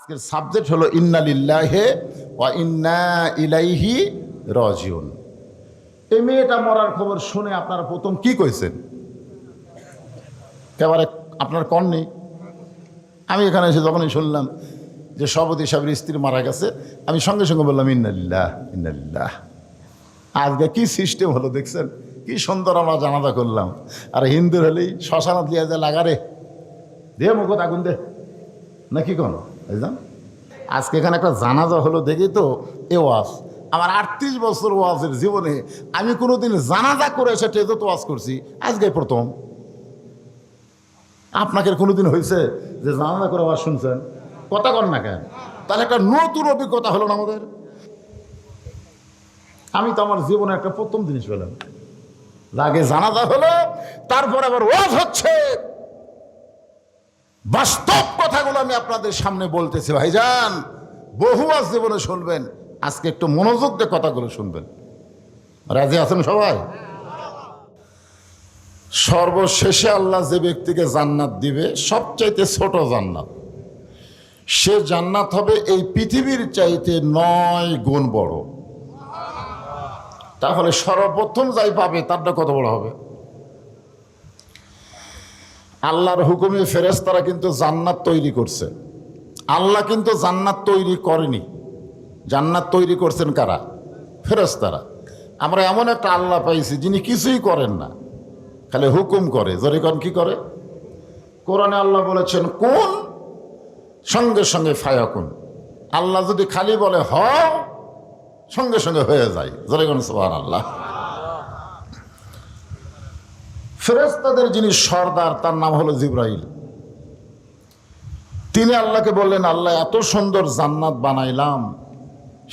আজকের সাবজেক্ট হলো ইন্না লিল্লাহি ওয়া ইন্না ইলাইহি রাজিউন। এই মেয়েটা মরার খবর শুনে আপনারা প্রথম কি কইছেন? একেবারে আপনার কননি। আমি এখানে এসে যখনই শুনলাম যে সভাপতি সাহেবের স্ত্রী মারা গেছে, আমি সঙ্গে সঙ্গে বললাম ইন্না লিল্লাহ ইন্না লিল্লাহ। আজকে কি সিস্টেম হলো দেখছেন, কি সুন্দর আমরা জানাজা করলাম। আর হিন্দুর হলেই শ্মশানত লিয়া যায় লাগারে দে মুখ আগুন দে নাকি কোন বুঝলাম। আজকে এখানে একটা জানাজা হলো দেখি তো এ ওয়াজ। আমার 38 বছর ওয়াজের জীবনে আমি কোনোদিন জানাজা করে এসে টেজে তো ওয়াজ করছি, আজকে প্রথম। আপনাকে কোনোদিন হয়েছে যে জানাজা করে ওয়াজ শুনছেন? কথা কর না কেন? তাহলে একটা নতুন অভিজ্ঞতা হলো না আমাদের। আমি তো আমার জীবনে একটা প্রথম জিনিস পেলাম, আগে জানাজা হলো তারপর আবার ওয়াজ হচ্ছে। বাস্তব কথাগুলো আমি আপনাদের সামনে বলতেছি ভাইজান, বহু আজ জীবনে শুনবেন, আজকে একটু মনোযোগ দিয়ে কথাগুলো শুনবেন। রাজি আছেন সবাই? সর্বশেষে আল্লাহ যে ব্যক্তিকে জান্নাত দিবে, সবচাইতে ছোট জান্নাত, সে জান্নাত হবে এই পৃথিবীর চাইতে 9 গুণ বড়। তাহলে সর্বপ্রথম যাই পাবে তারটা কত বড় হবে? আল্লাহর হুকুমে ফেরেশতারা কিন্তু জান্নাত তৈরি করছে। আল্লাহ কিন্তু জান্নাত তৈরি করেনি। জান্নাত তৈরি করছেন কারা? ফেরেশতারা। আমরা এমন একটা আল্লাহ পাইছি যিনি কিছুই করেন না, খালি হুকুম করে। যখন কি করে? কোরআনে আল্লাহ বলেছেন কোন, সঙ্গে সঙ্গে ফায়াকুন। আল্লাহ যদি খালি বলে হ, সঙ্গে সঙ্গে হয়ে যায়। যখন সুবহানাল্লাহ। ফেরেশতাদের যিনি সর্দার তার নাম হলো জিবরাইল। তিনি আল্লাহকে বললেন, আল্লাহ এত সুন্দর জান্নাত বানাইলাম,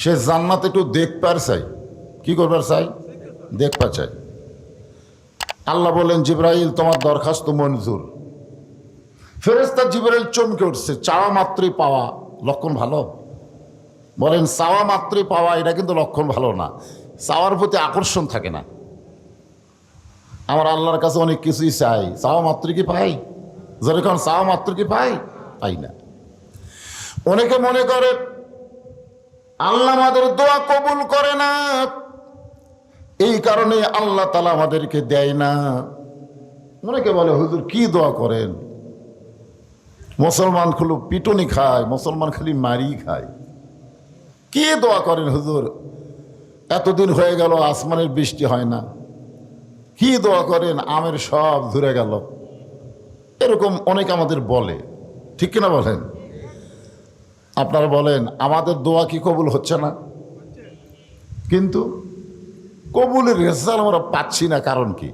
সে জান্নাত একটু দেখবার চাই। কি করবার চাই? দেখবার চাই। আল্লাহ বললেন, জিবরাইল তোমার দরখাস্ত মঞ্জুর। ফেরেশতা জিবরাইল চমকে উঠছে। চাওয়া মাত্রই পাওয়া লক্ষণ ভালো? বলেন, চাওয়া মাত্রই পাওয়া এটা কিন্তু লক্ষণ ভালো না। চাওয়ার প্রতি আকর্ষণ থাকে না। আমার আল্লাহর কাছে অনেক কিছুই চাই, চাওয়া মাত্র কি পাই? যখন চাওয়া মাত্র কি পাই? পাই না। অনেকে মনে করে আল্লাহ আমাদের দোয়া কবুল করে না, এই কারণে আল্লাহ তাআলা আমাদেরকে দেয় না। অনেকে বলে হুজুর কি দোয়া করেন? মুসলমান খুলু পিটুনি খায়, মুসলমান খালি মারি খায়। কি দোয়া করেন হুজুর? এতদিন হয়ে গেল আসমানের বৃষ্টি হয় না। কি দোয়া করেন? আমের সব ধরে গেল। এরকম অনেকে আমাদের বলে, ঠিক কিনা বলেন? আপনারা বলেন আমাদের দোয়া কি কবুল হচ্ছে না? কিন্তু কবুলের রেজাল্ট আমরা পাচ্ছি না, কারণ কি?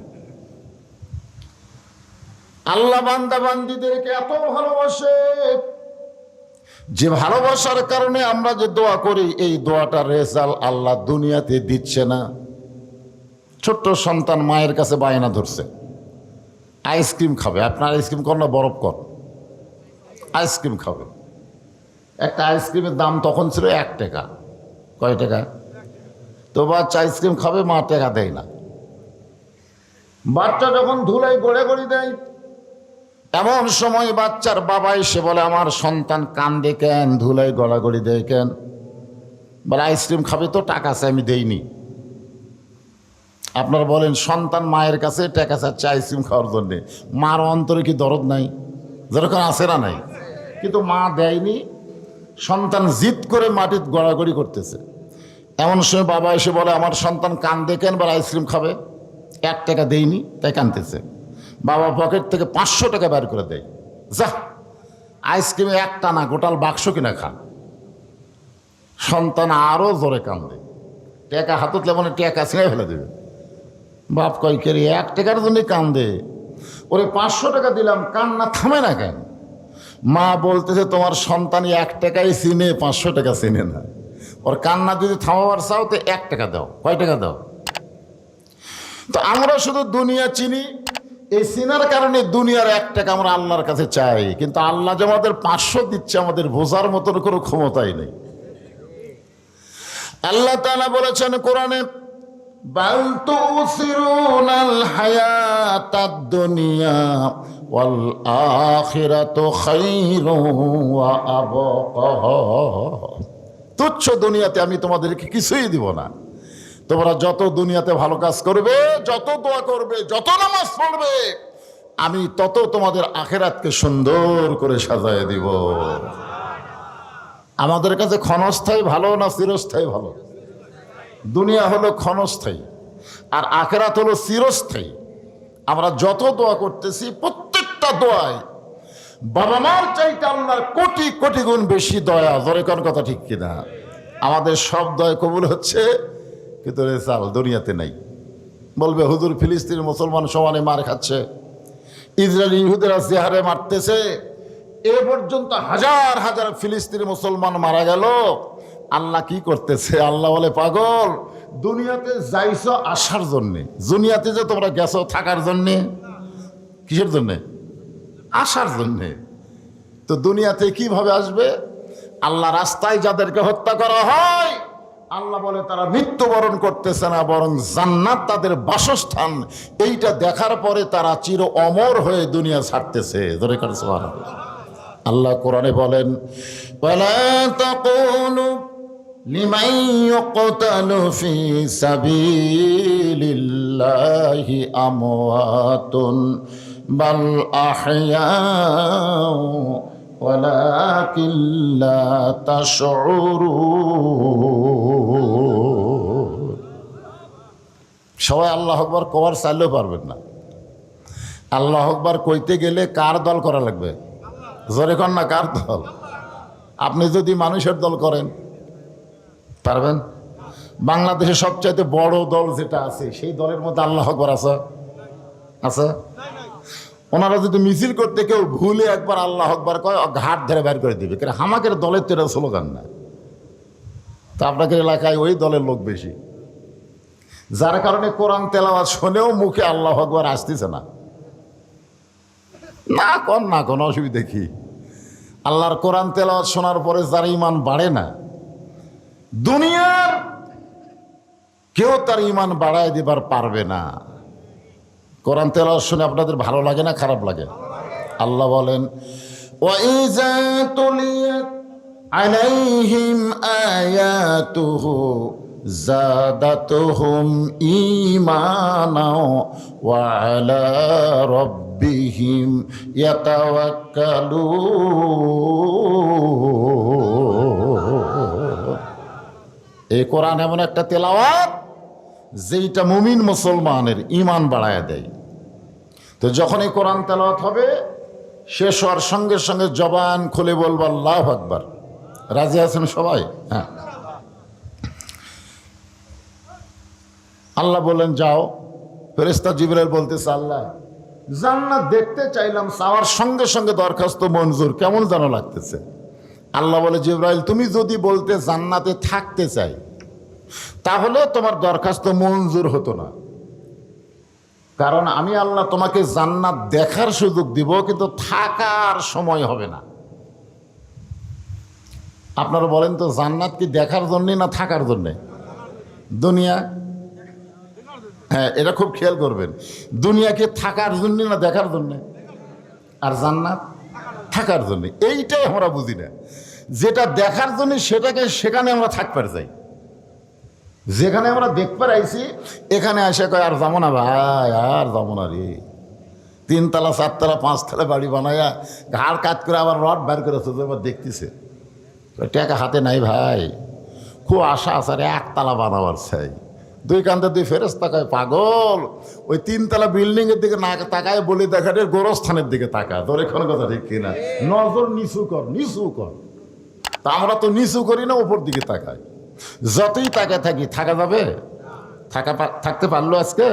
আল্লাহ বান্দা বান্দীদেরকে এত ভালোবাসে যে ভালোবাসার কারণে আমরা যে দোয়া করি, এই দোয়াটার রেজাল্ট আল্লাহ দুনিয়াতে দিচ্ছে না। ছোট্ট সন্তান মায়ের কাছে বায়না ধরছে আইসক্রিম খাবে। আপনার আইসক্রিম কর না বরফ কর, আইসক্রিম খাবে। একটা আইসক্রিমের দাম তখন ছিল 1 টাকা। কয় টাকা? তো বাচ্চা আইসক্রিম খাবে, মা টাকা দেয় না। বাচ্চা যখন ধুলাই গড়াগড়ি দেয়, এমন সময় বাচ্চার বাবা এসে বলে, আমার সন্তান কান্দে কেন, ধুলাই গড়াগড়ি দেয় কেন? বলে আইসক্রিম খাবে তো, টাকা চাই, আমি দেইনি। আপনারা বলেন সন্তান মায়ের কাছে টাকা চাচ্ছে আইসক্রিম খাওয়ার জন্যে, মার অন্তরে কি দরদ নাই? যেরকম আছে না নাই? কিন্তু মা দেয়নি, সন্তান জিদ করে মাটির গড়াগড়ি করতেছে। এমন সময় বাবা এসে বলে, আমার সন্তান কান্দে কেন, বলে আইসক্রিম খাবে, 1 টাকা দেয়নি তাই কাঁদতেছে। বাবা পকেট থেকে 500 টাকা বের করে দেয়, যা আইসক্রিমে একটা না গোটাল বাক্স কিনা খা। সন্তান আরও জোরে কান্দে, টাকা হাততলে মনে টাকা ছিঁড়ে ফেলে দেবে। বাপ কয় কে রে, 1 টাকার জন্যই কান্দে, ওরে 500 টাকা দিলাম, কান্না থামে না কেন? মা বলতেছে তোমার সন্তান 1 টাকাই চিনে, 500 টাকা চিনে না। ওর কান্না যদি থামাবার চাও তো 1 টাকা দাও। কয় টাকা দাও? তো আমরা শুধু দুনিয়া চিনি, এই চিনার কারণে দুনিয়ার 1 টাকা আমরা আল্লাহর কাছে চাই, কিন্তু আল্লাহ যে আমাদের 500 দিচ্ছে আমাদের বোঝার মতন কোনো ক্ষমতাই নেই। আল্লাহ তাআলা বলেছেন কোরআনে, বাল তুসিরুনাল হায়াতাদ দুনিয়া ওয়াল আখিরাতু খায়রুন ওয়া আবকা। তুচ্ছ দুনিয়াতে আমি তোমাদেরকে কিছুই দিব না। তোমরা যত দুনিয়াতে ভালো কাজ করবে, যত দোয়া করবে, যত নামাজ পড়বে, আমি তত তোমাদের আখিরাতকে সুন্দর করে সাজায় দিব। আমাদের কাছে ক্ষণস্থায়ী ভালো না চিরস্থায়ী ভালো? দুনিয়া হলো ক্ষণস্থায়ী আর আখিরাত হলো চিরস্থায়ী। আমরা যত দোয়া করতেছি প্রত্যেকটা দোয়ায় বাবা মার চাইতে আল্লাহর কোটি কোটি গুণ বেশি দয়া। জোরে কোন কথা ঠিক কিনা? আমাদের সব দয়া কবুল হচ্ছে, কিন্তু রেজাল্ট দুনিয়াতে নাই। বলবে হুজুর ফিলিস্তিনের মুসলমান সমানে মার খাচ্ছে, ইসরায়েলি ইহুদিরা যে হারে মারতেছে, এ পর্যন্ত হাজার হাজার ফিলিস্তিনি মুসলমান মারা গেল, আল্লাহ কি করতেছে? আল্লাহ বলে পাগল, দুনিয়াতে যাইছো আসার জন্যে, দুনিয়াতে যে তোমরা গেছো থাকার জন্যে, কিসের জন্যে? আসার জন্যে। তো দুনিয়াতে কিভাবে আসবে? আল্লাহ রাস্তায় যাদেরকে হত্যা করা হয়, আল্লাহ বলে তারা মৃত্যুবরণ করতেছে না, বরং জান্নাত তাদের বাসস্থান। এইটা দেখার পরে তারা চির অমর হয়ে দুনিয়া ছাড়তেছে। ধরে কার সুবহানাল্লাহ। আল্লাহ কোরআনে বলেন, ওয়ালা তাকুলু লিমান ইউকতালু ফি সাবিলিল্লাহি আমওয়াতুন বাল আহইয়াউ ওয়ালাকিন লা তাশউরুন। সবাই আল্লাহু আকবার কবার চাইলেও পারবেন না। আল্লাহু আকবার কইতে গেলে কার দল করা লাগবে? জোরে কর না, কার দল? আপনি যদি মানুষের দল করেন পারবেন? বাংলাদেশের সবচাইতে বড় দল যেটা আছে, সেই দলের মধ্যে আল্লাহু আকবার আছে? আছে? ওনারা যদি মিছিল করতে কেউ ভুলে একবার আল্লাহু আকবার কয়, ঘাট ধরে বের করে দিবে, কারণ হামাকের দলের তো এটা স্লোগান না। তা আপনাদের এলাকায় ওই দলের লোক বেশি, যার কারণে কোরআন তেলাওয়াত শুনেও মুখে আল্লাহু আকবার আসতেছে না। না কোন না কোনো অসুবিধা কি? আল্লাহর কোরআন তেলাওয়াত শোনার পরে যার ঈমান বাড়ে না, দুনিয়ার কেউ তার ঈমান বাড়ায় দিবার পারবে না। কোরআন তেলাওয়াত শুনে আপনাদের ভালো লাগে না খারাপ লাগে? আল্লাহ বলেন, ওয়াইযা তুলিয়াত আলাইহিম আয়াতুহু যাদাতুহুম ঈমানা ওয়া আলা রাব্বিহিম ইয়াতাওয়াক্কালুন। এই কোরআন এমন একটা তেলাওয়াত যেইটা মুমিন মুসলমানের ঈমান বাড়ায় দেয়। তো যখন এই কোরআন তেলাওয়াত হবে, শেষ হওয়ার সঙ্গে সঙ্গে জবান খুলে বলবো আল্লাহু আকবার। রাজি আছেন সবাই? হ্যাঁ। আল্লাহ বলেন যাও। ফেরেশতা জিবরাইল বলতেছে, আল্লাহ জান্নাত দেখতে চাইলাম, চাওয়ার সঙ্গে সঙ্গে দরখাস্ত মঞ্জুর, কেমন যেন লাগতেছে। আল্লাহ বলে, জিবরাইল তুমি যদি বলতে জান্নাতে থাকতে চাই, তাহলে তোমার দরখাস্ত মঞ্জুর হতো না, কারণ আমি আল্লাহ তোমাকে জান্নাত দেখার সুযোগ দিব, কিন্তু থাকার সময় হবে না। আপনারা বলেন তো, জান্নাত কি দেখার জন্যে না থাকার জন্যে? দুনিয়া, হ্যাঁ এটা খুব খেয়াল করবেন, দুনিয়া কি থাকার জন্যে না দেখার জন্যে? আর জান্নাত থাকার জন্যে। এইটাই আমরা বুঝি না। যেটা দেখার জন্য সেটাকে সেখানে আমরা থাকবার যাই, যেখানে আমরা দেখবার আইছি এখানে এসে কয় আর যাবো না ভাই, আর যাবো না রে। 3 তলা 4 তলা 5 তলা বাড়ি বানায়া ঘাড় কাজ করে আবার রড বের করেছে, এবার দেখতেছে টাকা হাতে নাই ভাই, খুব আশা আছে আর 1 তলা বানাবার চাই। 2 কান্দে 2 ফেরেশতা কয় পাগল, ওই 3 তলা বিল্ডিংয়ের দিকে না তাকায় বলে দেখাটের গোরস্থানের দিকে তাকা। তোর এখন কথা ঠিক কিনা? নজর নিচু কর, নিচু কর। তা আমরা তো নিচু করি না, উপর দিকে তাকাই। যতই তাকায় থাকি, থাকা যাবে? থাকতে পারলো? আজকে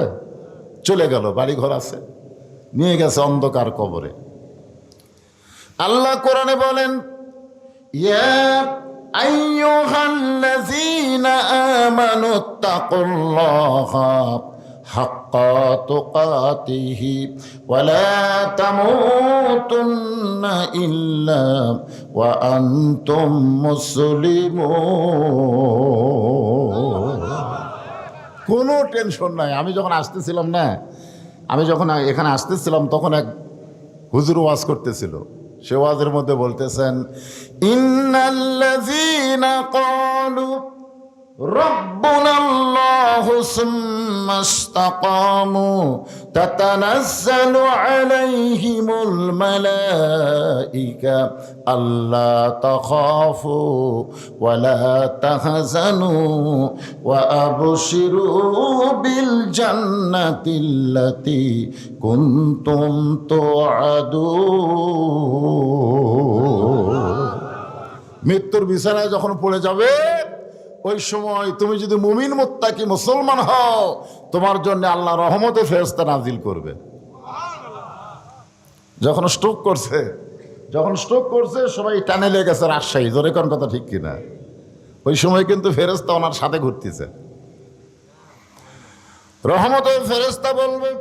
চলে গেল, বাড়ি ঘর আছে, নিয়ে গেছে অন্ধকার কবরে। আল্লাহ কোরআনে বলেন, ইয়া আইয়ুহাল্লাযীনা আমানুত্তাকুল্লাহা হাক্কা তুকাতিহি ওয়া লা তামুতুন্না ইল্লা ওয়া আনতুম মুসলিমুন। কোনো টেনশন নাই। আমি যখন আসতেছিলাম না, আমি যখন এখানে আসতেছিলাম, তখন এক হুজুর ওয়াজ করতেছিল, সে ওয়াজের মধ্যে বলতেছেন, ইন্নাল্লাযীনা ক্বালু রাব্বুনাল্লাহু সুম্মা ইসতাকামু তাতানাজ্জালু আলাইহিমুল মালাইকা আল্লা তাখাফু ওয়া লা তাহজানু ওয়া আবশিরু বিল জান্নাতিল্লাতী কুনতুম তুআদুন। মৃত্যুর বিছানায় যখন পড়ে যাবে, ওই সময় তুমি যদি মুমিন মুত্তাকি মুসলমান হও, তোমার জন্য আল্লাহ রহমতে ফেরেশতা নাজিল করবে। যখন স্ট্রোক করছে সবাই টানে লেগেছে রাজশাহী, জোরে কোন কথা ঠিক কিনা? ওই সময় কিন্তু ফেরেশতা ওনার সাথে ঘুরতেছে। রহমতের ফেরেশতা বলবে,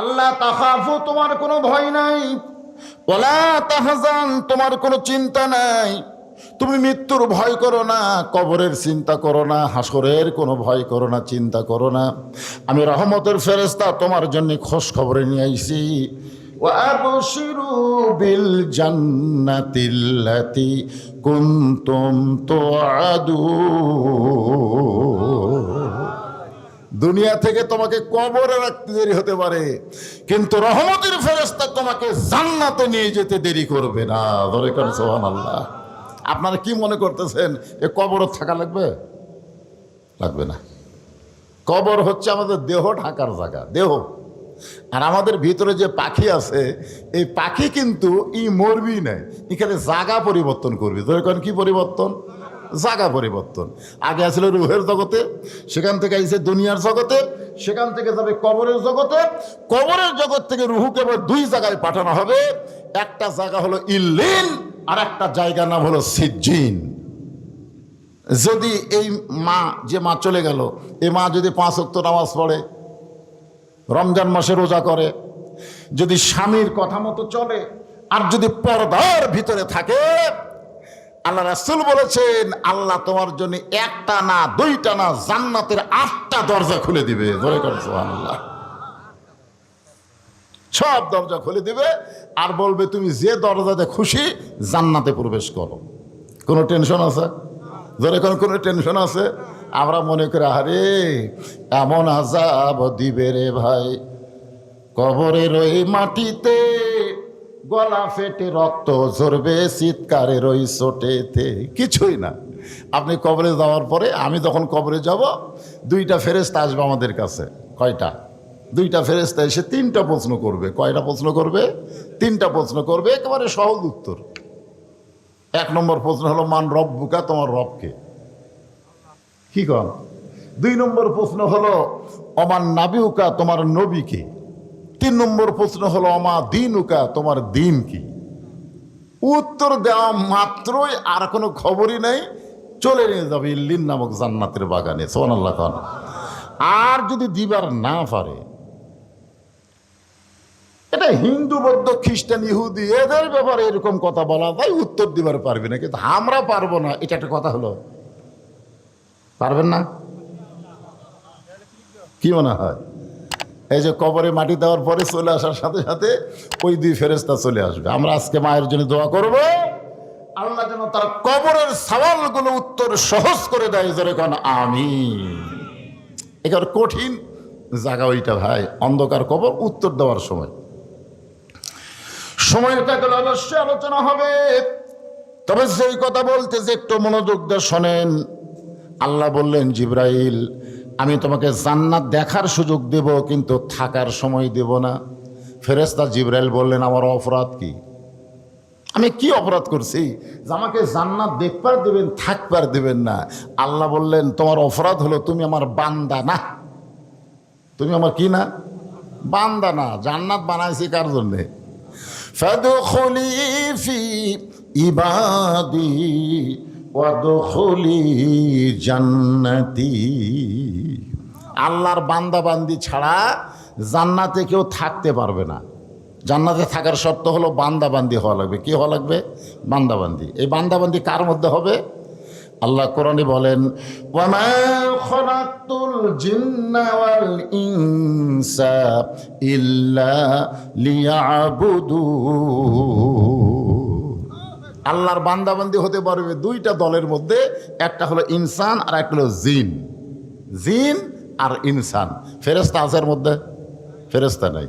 আল্লাহ তাখাফু, তোমার কোনো ভয় নাই, ওয়ালা তাহজান, তোমার কোনো চিন্তা নাই, তুমি মৃত্যুর ভয় করো না, কবরের চিন্তা করো না, হাসরের কোনো ভয় করো না, চিন্তা করো না। আমি রহমতের ফেরেশতা তোমার জন্য খোঁজ খবরে নিয়ে আইছি। ওয়া আবশিরু বিল জান্নাতিল্লাতী কুনতুম তুআদুন। দুনিয়া থেকে তোমাকে কবরে রাখতে দেরি হতে পারে, কিন্তু রহমতের ফেরেশতা তোমাকে জান্নাতে নিয়ে যেতে দেরি করবে না। ধরে করেন সুবহানাল্লাহ। আপনারা কি মনে করতেছেন এ কবরত থাকা লাগবে? লাগবে না। কবর হচ্ছে আমাদের দেহ ঢাকার জায়গা, দেহ। আর আমাদের ভিতরে যে পাখি আছে, এই পাখি কিন্তু মরবি নাই, এখানে জায়গা পরিবর্তন করবি। ধরে করেন কি পরিবর্তন? জায়গা পরিবর্তন। আগে আসলে রুহের জগতে, সেখান থেকে আইসে দুনিয়ার জগতে, সেখান থেকে যাবে কবরের জগতে। কবরের জগৎ থেকে রুহুকে এবার দুই জায়গায় পাঠানো হবে। একটা জায়গা হলো ইল্লিন, আর একটা জায়গা নাম হলো সিজ্জিন। যদি এই মা চলে গেল, এই মা যদি 5 ওয়াক্ত নামাজ পড়ে, রমজান মাসে রোজা করে, যদি স্বামীর কথা মতো চলে, আর যদি পর্দার ভিতরে থাকে, আল্লাহ রাসূল বলেছেন আল্লাহ তোমার জন্য একটা না, দুইটা না, জান্নাতের 8টা দরজা খুলে দিবে। ধরে করেন সুবহানাল্লাহ। সব দরজা খুলে দিবে আর বলবে তুমি যে দরজাতে খুশি জান্নাতে প্রবেশ করো। কোনো টেনশন আছে? ধরে কোনো টেনশন আছে? আমরা মনে করি আরে এমন আযাব দিবে রে ভাই, কবরের ওই মাটিতে গলা ফেটে রক্ত ঝরবে চিৎকারের ওই চোটেতে। কিছুই না। আপনি কবরে যাওয়ার পরে, আমি যখন কবরে যাব, 2টা ফেরেশতা আসবে আমাদের কাছে। কয়টা? 2টা ফেরেশতা এসে 3টা প্রশ্ন করবে। কয়টা প্রশ্ন করবে? 3টা প্রশ্ন করবে, একেবারে সহজ উত্তর। 1 নম্বর প্রশ্ন হলো মান রব্বুকা, তোমার রবকে? কি কন? 2 নম্বর প্রশ্ন হলো অমান নাবিউকা, তোমার নবীকে? 3 নম্বর প্রশ্ন হলো অমা দিনুকা, তোমার দিন কি? উত্তর দেওয়া মাত্রই আর কোনো খবরই নেই, চলে নিয়ে যাবে ইল্লিন নামক জান্নাতের বাগানে। সুবহানাল্লাহ খান। আর যদি দিবার না পারে, এটা হিন্দু, বৌদ্ধ, খ্রিস্টান, ইহুদি, এদের ব্যাপারে এরকম কথা বলা যায়, উত্তর দিবার পারবে না, কিন্তু আমরা পারবো না, এটা একটা কথা হলো? পারবেন না? কি মনে হয়? এই যে কবরে মাটি দেওয়ার পরে চলে আসার সাথে সাথে ওই 2 ফেরেশতা চলে আসবে। আমরা আজকে মায়ের জন্য দোয়া করব, আল্লাহ যেন তার কবরের সওয়ালগুলো উত্তর সহজ করে দেয়। জোরে কোন আমিন। একেবারে কঠিন জায়গা ওইটা ভাই, অন্ধকার কবর। উত্তর দেওয়ার সময়টা গেলে অবশ্যই আলোচনা হবে। তবে সেই কথা বলতে যে একটু মনোযোগ দিয়ে শোনেন। আল্লাহ বললেন, জিবরাইল আমি তোমাকে জান্নাত দেখার সুযোগ দেব, কিন্তু থাকার সময় দেব না। ফেরেশতা জিবরাইল বললেন, আমার অপরাধ কি? আমি কি অপরাধ করছি যে আমাকে জান্নাত দেখবার দেবেন, থাকবার দেবেন না? আল্লাহ বললেন, তোমার অপরাধ হলো তুমি আমার বান্দা না। তুমি আমার কি না? বান্দা না। জান্নাত বানাইছি কার জন্যে? ফাদখুলি ফি ইবাদি ওয়াদখুলি জান্নাতি। আল্লাহর বান্দা বান্দি ছাড়া জান্নাতে কেউ থাকতে পারবে না। জান্নাতে থাকার শর্ত হলো বান্দা বান্দি হওয়া লাগবে। কি হওয়া লাগবে? বান্দা বান্দি। এই বান্দা বান্দি কার মধ্যে হবে? আল্লাহ কোরআনে বলেন, ওয়ামা খালাকতুল জিন্না ওয়াল ইনসা ইল্লা লিয়াবুদুন। আল্লাহর বান্দাবান্দি হতে পারবে দুইটা দলের মধ্যে, একটা হলো ইনসান আর একটা হলো জিন। জিন আর ইনসান। ফেরেশতা আছে এর মধ্যে? ফেরেশতা নাই।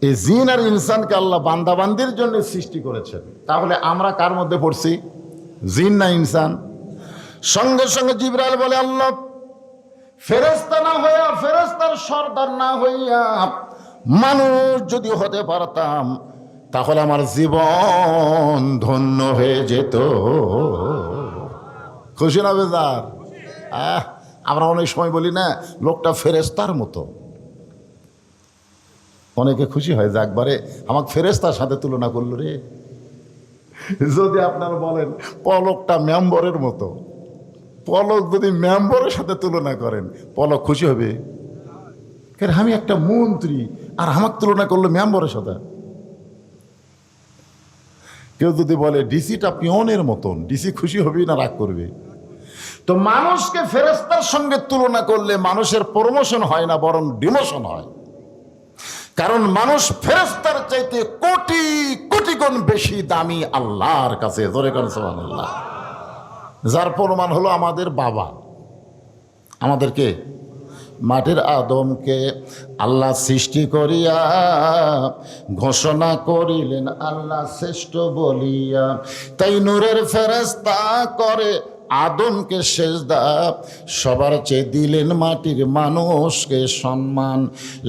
এই জিন আর ইনসানকে আল্লাহ বান্দাবান্দির জন্য সৃষ্টি করেছেন। তাহলে আমরা কার মধ্যে পড়ছি, জিন না ইনসান? সঙ্গে সঙ্গে জিবরাইল বলে, আল্লাহ ফেরেশতা না হইয়া, ফেরেশতার সর্দার না হইয়া মানুষ যদি হতে পারতাম তাহলে আমার জীবন ধন্য হয়ে যেত। খুশি না বেজার? আমরা অনেক সময় বলি না, লোকটা ফেরেশতার মতো। অনেকে খুশি হয় যে একবারে আমাকে ফেরেশতার সাথে তুলনা করলো রে। যদি আপনারা বলেন পলকটা মেম্বরের মতো, পলক যদি মেম্বরের সাথে তুলনা করেন, পলক খুশি হবে? আমি একটা মন্ত্রী আর আমাকে তুলনা করলো মেম্বরের সাথে। কেউ যদি বলে ডিসিটা পিয়নের মতন, ডিসি খুশি হবে না রাগ করবে? তো মানুষকে ফেরেশতার সঙ্গে তুলনা করলে মানুষের প্রমোশন হয় না, বরং ডিমোশন হয়। কারণ মানুষ ফেরেশতার চাইতে কোটি কোটি গুণ বেশি দামি আল্লাহর কাছে। ধরে করেন সুবহানাল্লাহ। যার প্রমাণ হলো আমাদের বাবা, আমাদেরকে মাটির আদমকে আল্লাহ সৃষ্টি করিয়া ঘোষণা করিলেন আল্লাহ শ্রেষ্ঠ বলিয়া, তাই নূরের ফেরেশতা করে আদমকে সেজদা, সবার চেয়ে দিলেন মাটির মানুষকে সম্মান।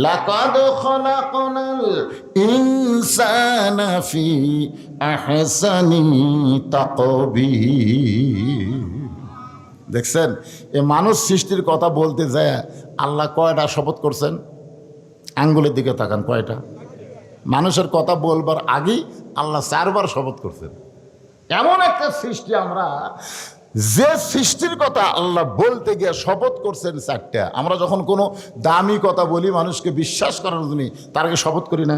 লাকাদ খলাকনাল ইনসানা ফি আহসানি তাকবীর। দেখছেন, এ মানুষ সৃষ্টির কথা বলতে যায় আল্লাহ কয়টা শপথ করছেন? আঙ্গুলের দিকে তাকান, কয়টা? মানুষের কথা বলবার আগেই আল্লাহ 4 বার শপথ করছেন। এমন একটা সৃষ্টি আমরা, যে সৃষ্টির কথা আল্লাহ বলতে গিয়ে শপথ করছেন 4টা। আমরা যখন কোনো দামি কথা বলি মানুষকে বিশ্বাস করার জন্য, তার আগে শপথ করি না?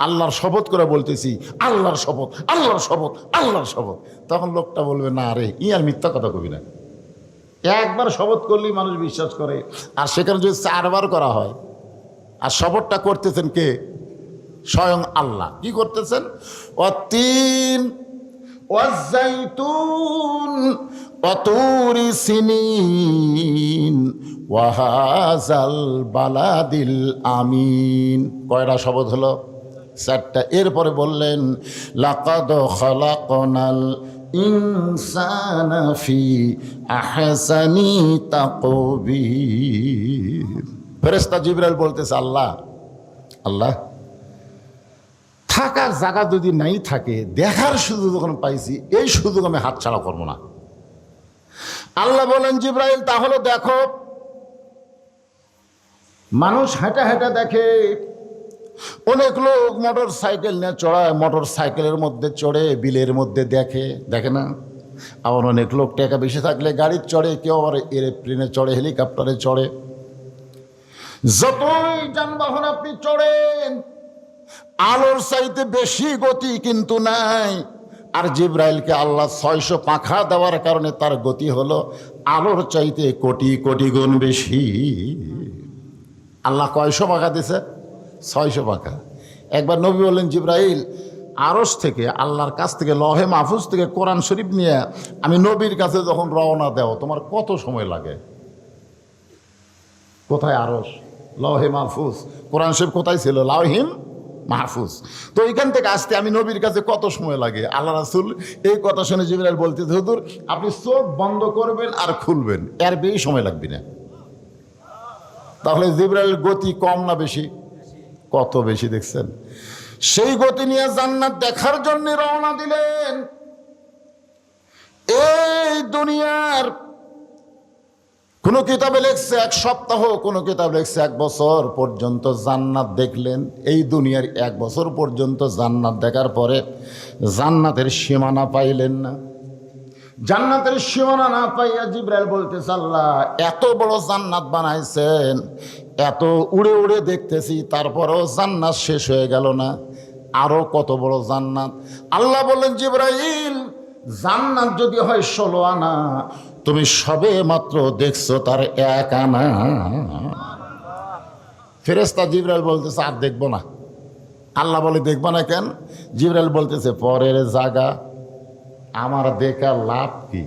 আল্লাহর শপথ করে বলতেছি, আল্লাহর শপথ, আল্লাহর শপথ, আল্লাহর শপথ। তখন লোকটা বলবে, না রে, ই আর মিথ্যা কথা কবি না। একবার শপথ করলেই মানুষ বিশ্বাস করে, আর সেখানে যদি 4 বার করা হয়, আর শপথটা করতেছেন কে? স্বয়ং আল্লাহ। কি করতেছেন? অতীন ওয়াজ্জাইতুন ওয়াতুরি সিনিন ওয়াহাজাল বালাদিল আমিন। কয়টা শপথ হলো? 4টা। এরপরে বললেন লাকাদ খালাকনাল ইনসানা ফি আহসানি তাকবীর। ফেরেশতা জিবরাইল বলতেছে, আল্লাহ আল্লাহ থাকার জায়গা যদি নাই থাকে, দেখার সুযোগ যখন পাইছি, এই সুযোগ আমি হাতছাড়া করবো না। আল্লাহ বলেন, জিবরাইল তাহলে দেখো। মানুষ হেঁটে হেঁটে দেখে, অনেক লোক মোটর সাইকেল নিয়ে চড়ায়, মোটর সাইকেলের মধ্যে চড়ে বিলের মধ্যে দেখে, দেখে না? আবার অনেক লোক টাকা বেশি থাকলে গাড়ির চড়ে, কেউ আবার এরোপ্লেনে চড়ে, হেলিকপ্টারে চড়ে। যতই যানবাহন আপনি চড়েন, আলোর চাইতে বেশি গতি কিন্তু নাই। আর জিবরাইলকে আল্লাহ 600 পাখা দেওয়ার কারণে তার গতি হলো আলোর চাইতে কোটি কোটি গুণ বেশি। আল্লাহ কয়শো পাখা দিছে? 600 পাখা। একবার নবী বললেন, জিবরাইল আরশ থেকে, আল্লাহর কাছ থেকে, লহে মাহফুজ থেকে কোরআন শরীফ নিয়ে আমি নবীর কাছে যখন রওনা দেও, তোমার কত সময় লাগে? কোথায় আরশ? লহে মাহফুজ। কোরআন শরীফ কোথায় ছিল? লাওহিম মাহফুজ। তো এখান থেকে আসতে আমি নবীর কাছে কত সময় লাগে? আল্লাহ রাসূল এই কথা শুনে জিবরাইল বলতে, হুজুর আপনি চোখ বন্ধ করবেন আর খুলবেন, এর বেশি সময় লাগবে না। তাহলে জিবরাইল গতি কম না বেশি? কত বেশি দেখছেন? সেই গতি নিয়ে জান্নাত দেখার জন্য রওনা দিলেন। এই দুনিয়ার কোন কিতাবে লেখছে 1 সপ্তাহ, কোন কিতাব লেখছে 1 বছর পর্যন্ত জান্নাত দেখলেন। এই দুনিয়ার 1 বছর পর্যন্ত জান্নাত দেখার পরে জান্নাতের সীমানা পাইলেন না। জান্নাতের সীমানা না পাইয়া জিবরাইল বলতেছে, আল্লাহ এত বড় জান্নাত বানাইছেন, এত উড়ে উড়ে দেখতেছি, তারপরেও জান্নাত শেষ হয়ে গেল না, আরো কত বড় জান্নাত? আল্লাহ বললেন, জিবরাইল জান্নাত যদি হয় 16 আনা, তুমি সবে মাত্র দেখছো তার 1 আনা। ফেরেশতা জিবরাইল বলতেছে আর দেখবো না। আল্লাহ বলে দেখবো না কেন? জিবরাইল বলতেছে পরের জায়গা আমার দেখা লাভ কি?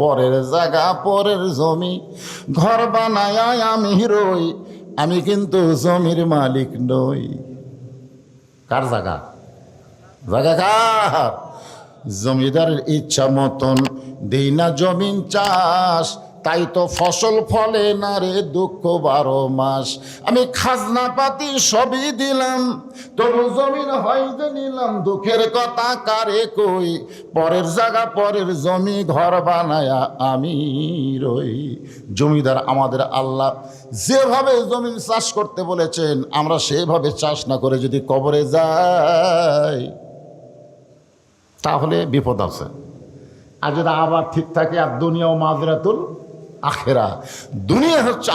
পরের জায়গা পরের জমি ঘর বানায় আমি রই, আমি কিন্তু জমির মালিক নই। কার জায়গা? জায়গা কার? জমিদারের ইচ্ছা মতন দেই না জমিন চাষ, তাই তো ফসল ফলে না রে দুঃখ 12 মাস। আমি খাজনা পাতি সবই দিলাম, তবু জমিন হয় যে নিলাম, দুঃখের কথা কারে কই? পরের জায়গা পরের জমি ঘর বানায়া আমি রই। জমিদার আমাদের আল্লাহ যেভাবে জমিন চাষ করতে বলেছেন, আমরা সেভাবে চাষ না করে যদি কবরে যাই তাহলে বিপদ আছে। আর যদি আবার ঠিক থাকে, আর দুনিয়া ও মাজরাতুল আখেরা, দুনিয়া হচ্ছে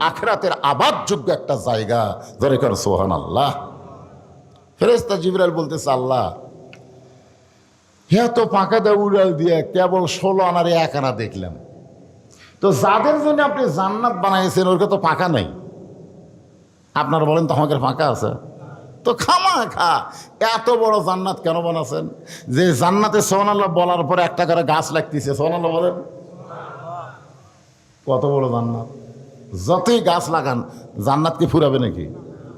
আখেরাতের আবাদযোগ্য একটা জায়গা। ধরে কর সুবহানাল্লাহ। ফেরেশতা জিবরাইল বলতেছে আল্লাহ হ্যাঁ তো পাকা দা উড়াল দিয়ে কেবল 16 আনারে 1 আনা দেখলাম, তো যাদের জন্য আপনি জান্নাত বানাইছেন ওর তো পাকা নাই। আপনারা বলেন তো আমাদের ফাঁকা আছে? তো খামাখা এত বড় জান্নাত কেন বানাছেন? যে জান্নাতে সুবহানাল্লাহ বলার পরে একটা করে গাছ লাগতেছে। সুবহানাল্লাহ বলেন। কত বড় জান্নাত! যতই গাছ লাগান জান্নাত কি ফুরাবে নাকি?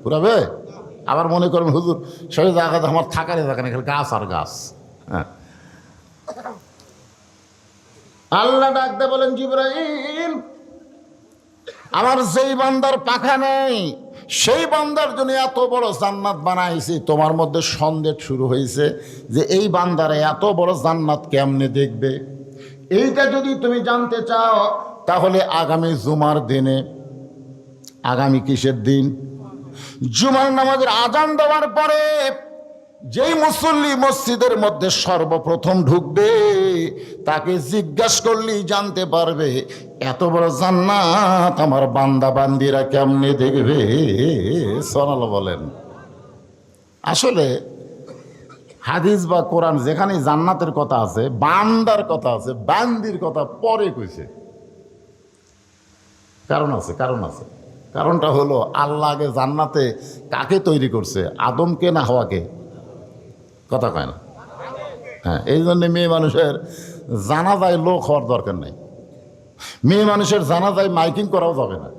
ফুরাবে? আবার মনে করবেন হুজুর সেই জায়গাতে আমার থাকারই জায়গা নেই, গাছ আর গাছ। হ্যাঁ, আল্লাহ ডাকতে বলেন জিবরাইল আমার যেই বান্দার পাখা নেই সেই বান্দার জন্য এত বড় জান্নাত বানাইছি, তোমার মধ্যে সন্দেহ শুরু হয়েছে যে এই বান্দারা এত বড় জান্নাত কেমনে দেখবে। এইটা যদি তুমি জানতে চাও তাহলে আগামী জুমার দিনে, আগামী কিসের দিন? জুমার নামাজের আজান দেওয়ার পরে যেই মুসল্লি মসজিদের মধ্যে সর্বপ্রথম ঢুকবে তাকে জিজ্ঞাসা করলেই জানতে পারবে এত বড় জান্নাত আমার বান্দা বান্দিরা কেমনে দেখবে। সুবহানাল্লাহ বলেন। আসলে হাদিস বা কোরআন যেখানে জান্নাতের কথা আছে, বান্দার কথা আছে, বান্দির কথা পরে কইছে। কারণ আছে, কারণ আছে। কারণটা হলো আল্লাহ আগে জান্নাতে কাকে তৈরি করছে? আদমকে না হাওয়াকে? কথা কয় না? হ্যাঁ, এই জন্য মেয়ে মানুষের জানাজায় লোক হওয়ার দরকার নেই। মেয়ে মানুষের জানাজায় মাইকিং করাও যাবে না।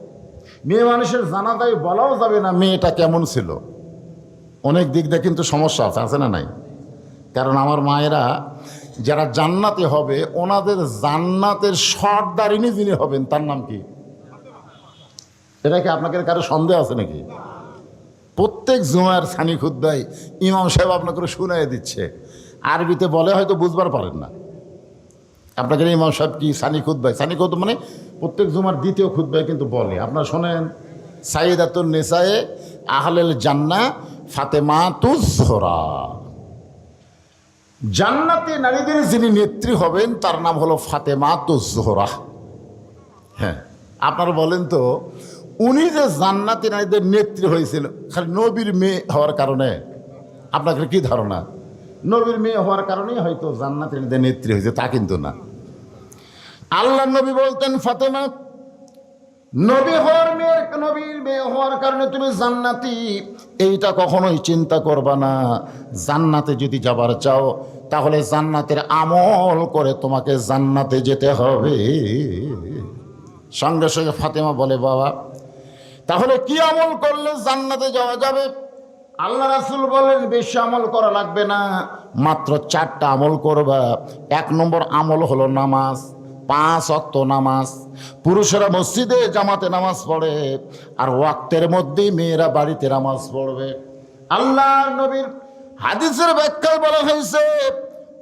মেয়ে মানুষের জানাজায় বলাও যাবে না মেয়েটা কেমন ছিল। অনেক দিক দিয়ে কিন্তু সমস্যা আছে, আছে না নাই? কারণ আমার মায়েরা যারা জান্নাতে হবে ওনাদের জান্নাতের সর্দারিনী যিনি হবেন তার নাম কি? এটা কি আপনাদের কারো সন্দেহ আছে নাকি? প্রত্যেক জুমার সানি খুতবায় ইমাম সাহেব আপনাকে শুনাই দিচ্ছে। আরবিতে বলে হয়তো বুঝবার পারেন না। আপনাদের ইমাম সাহেব কি সানি খুতবায়, সানি খুতবা মানে প্রত্যেক জুমার দ্বিতীয় খুতবায় কিন্তু বলে, আপনারা শোনেন সাইয়্যিদাতুন নিসায়ে আহলেল জান্নাহ ফাতেমাতুজ যোহরা। জান্নাতে নারীদের যিনি নেত্রী হবেন তার নাম হলো ফাতেমাতুজ যোহরা। হ্যাঁ, আপনারা বলেন তো উনি যে জান্নাতি নারীদের নেত্রী হয়েছিল খালি নবীর মেয়ে হওয়ার কারণে? আপনাদের কি ধারণা নবীর মেয়ে হওয়ার কারণেই হয়তো জান্নাতি নারীদের নেত্রী হয়েছে? তা কিন্তু না। আল্লাহ নবী বলতেন ফাতেমা নবীর মেয়ে হওয়ার কারণে তুমি জান্নাতি, এইটা কখনোই চিন্তা করবা না। জান্নাতে যদি যাবার চাও তাহলে জান্নাতের আমল করে তোমাকে জান্নাতে যেতে হবে। সঙ্গে সঙ্গে ফাতেমা বলে বাবা তাহলে কি আমল করলে জান্নাতে যাওয়া যাবে? আল্লাহ রাসূল বলেন বেশি আমল করা লাগবে না, মাত্র 4টা আমল করবা। 1 নম্বর আমল হলো নামাজ, 5 ওয়াক্ত নামাজ। পুরুষেরা মসজিদে জামাতে নামাজ পড়ে আর ওয়াক্তের মধ্যেই মেয়েরা বাড়িতে নামাজ পড়বে। আল্লাহ নবীর হাদিসের ব্যাখ্যায় বলা হয়েছে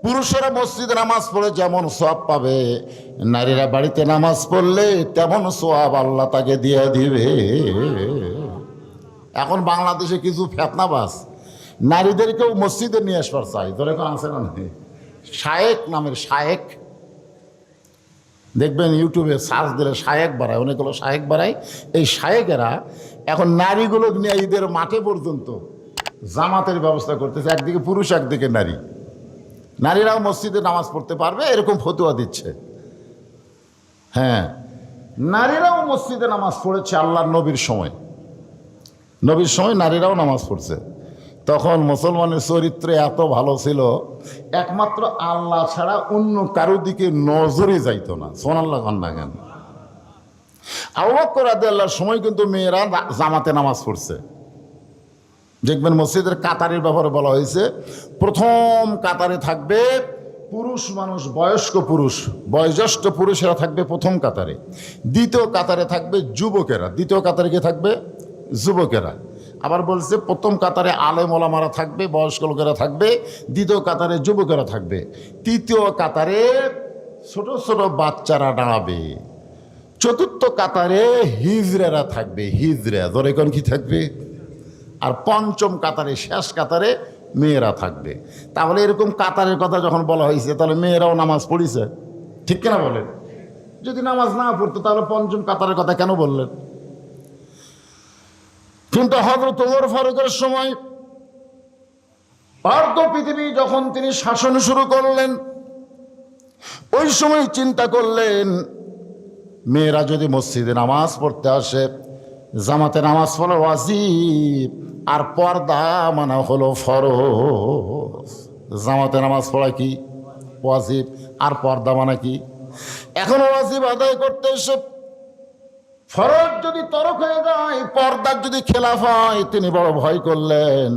পুরুষেরা মসজিদে নামাজ পড়ে যেমন সওয়াব পাবে, নারীরা বাড়িতে নামাজ পড়লে তেমন সওয়াব আল্লাহ তাকে দিয়ে দিবে। এখন বাংলাদেশে কিছু ফেতনাবাজ নারীদেরকেও মসজিদে নিয়ে আসবার চাই। ধরে এখন আছে না শায়েক নামের শায়েক, দেখবেন ইউটিউবে সার্চ দিলে শায়েক বাড়ায়, অনেকগুলো শায়েক বাড়ায়। এই শায়েকেরা এখন নারীগুলো নিয়ে ঈদের মাঠে পর্যন্ত জামাতের ব্যবস্থা করতেছে, একদিকে পুরুষ একদিকে নারী। নারীরাও মসজিদে নামাজ পড়তে পারবে এরকম ফতুয়া দিচ্ছে। হ্যাঁ, নারীরাও মসজিদে নামাজ পড়েছে আল্লাহর নবীর সময়। নবীর সময় নারীরাও নামাজ পড়ছে। তখন মুসলমানের চরিত্র এত ভালো ছিল, একমাত্র আল্লাহ ছাড়া অন্য কারো দিকে নজরে যাইতো না। সুবহানাল্লাহ কন্যা কেন? আবু বকর রাদিয়াল্লাহর সময় কিন্তু মেয়েরা জামাতে নামাজ পড়ছে। দেখবেন মসজিদের কাতারের ব্যাপারে বলা হয়েছে, প্রথম কাতারে থাকবে পুরুষ মানুষ, বয়স্ক পুরুষ, বয়োজ্যেষ্ঠ পুরুষেরা থাকবে প্রথম কাতারে। দ্বিতীয় কাতারে থাকবে যুবকেরা। দ্বিতীয় কাতারে কে থাকবে? যুবকেরা। আবার বলছে প্রথম কাতারে আলেম ওলামারা থাকবে, বয়স্ক লোকেরা থাকবে। দ্বিতীয় কাতারে যুবকেরা থাকবে। তৃতীয় কাতারে ছোট ছোট বাচ্চারা দাঁড়াবে। চতুর্থ কাতারে হিজড়ারা থাকবে। হিজড়া ধরে কোন কি থাকবে? আর পঞ্চম কাতারে, শেষ কাতারে মেয়েরা থাকবে। তাহলে এরকম কাতারের কথা যখন বলা হয়েছে, তাহলে মেয়েরাও নামাজ পড়িছে, ঠিক কিনা বলেন? যদি নামাজ না পড়তো তাহলে পঞ্চম কাতারের কথা কেন বললেন? কিন্তু হযরত ওমর ফারুকের সময় অর্ধ পৃথিবী যখন তিনি শাসন শুরু করলেন, ওই সময় চিন্তা করলেন মেয়েরা যদি মসজিদে নামাজ পড়তে আসে, জামাতে নামাজ পড়া ওয়াজিব আর পর্দা মানা হলো ফরজ। জামাতে নামাজ পড়া কি ওয়াজিব আর পর্দা মানা কি? এখন ওয়াজিব আদায় করতে এসে ফরজ যদি তরক হয়ে যায়, পর্দার যদি খেলাফ হয়, তিনি বড় ভয় করলেন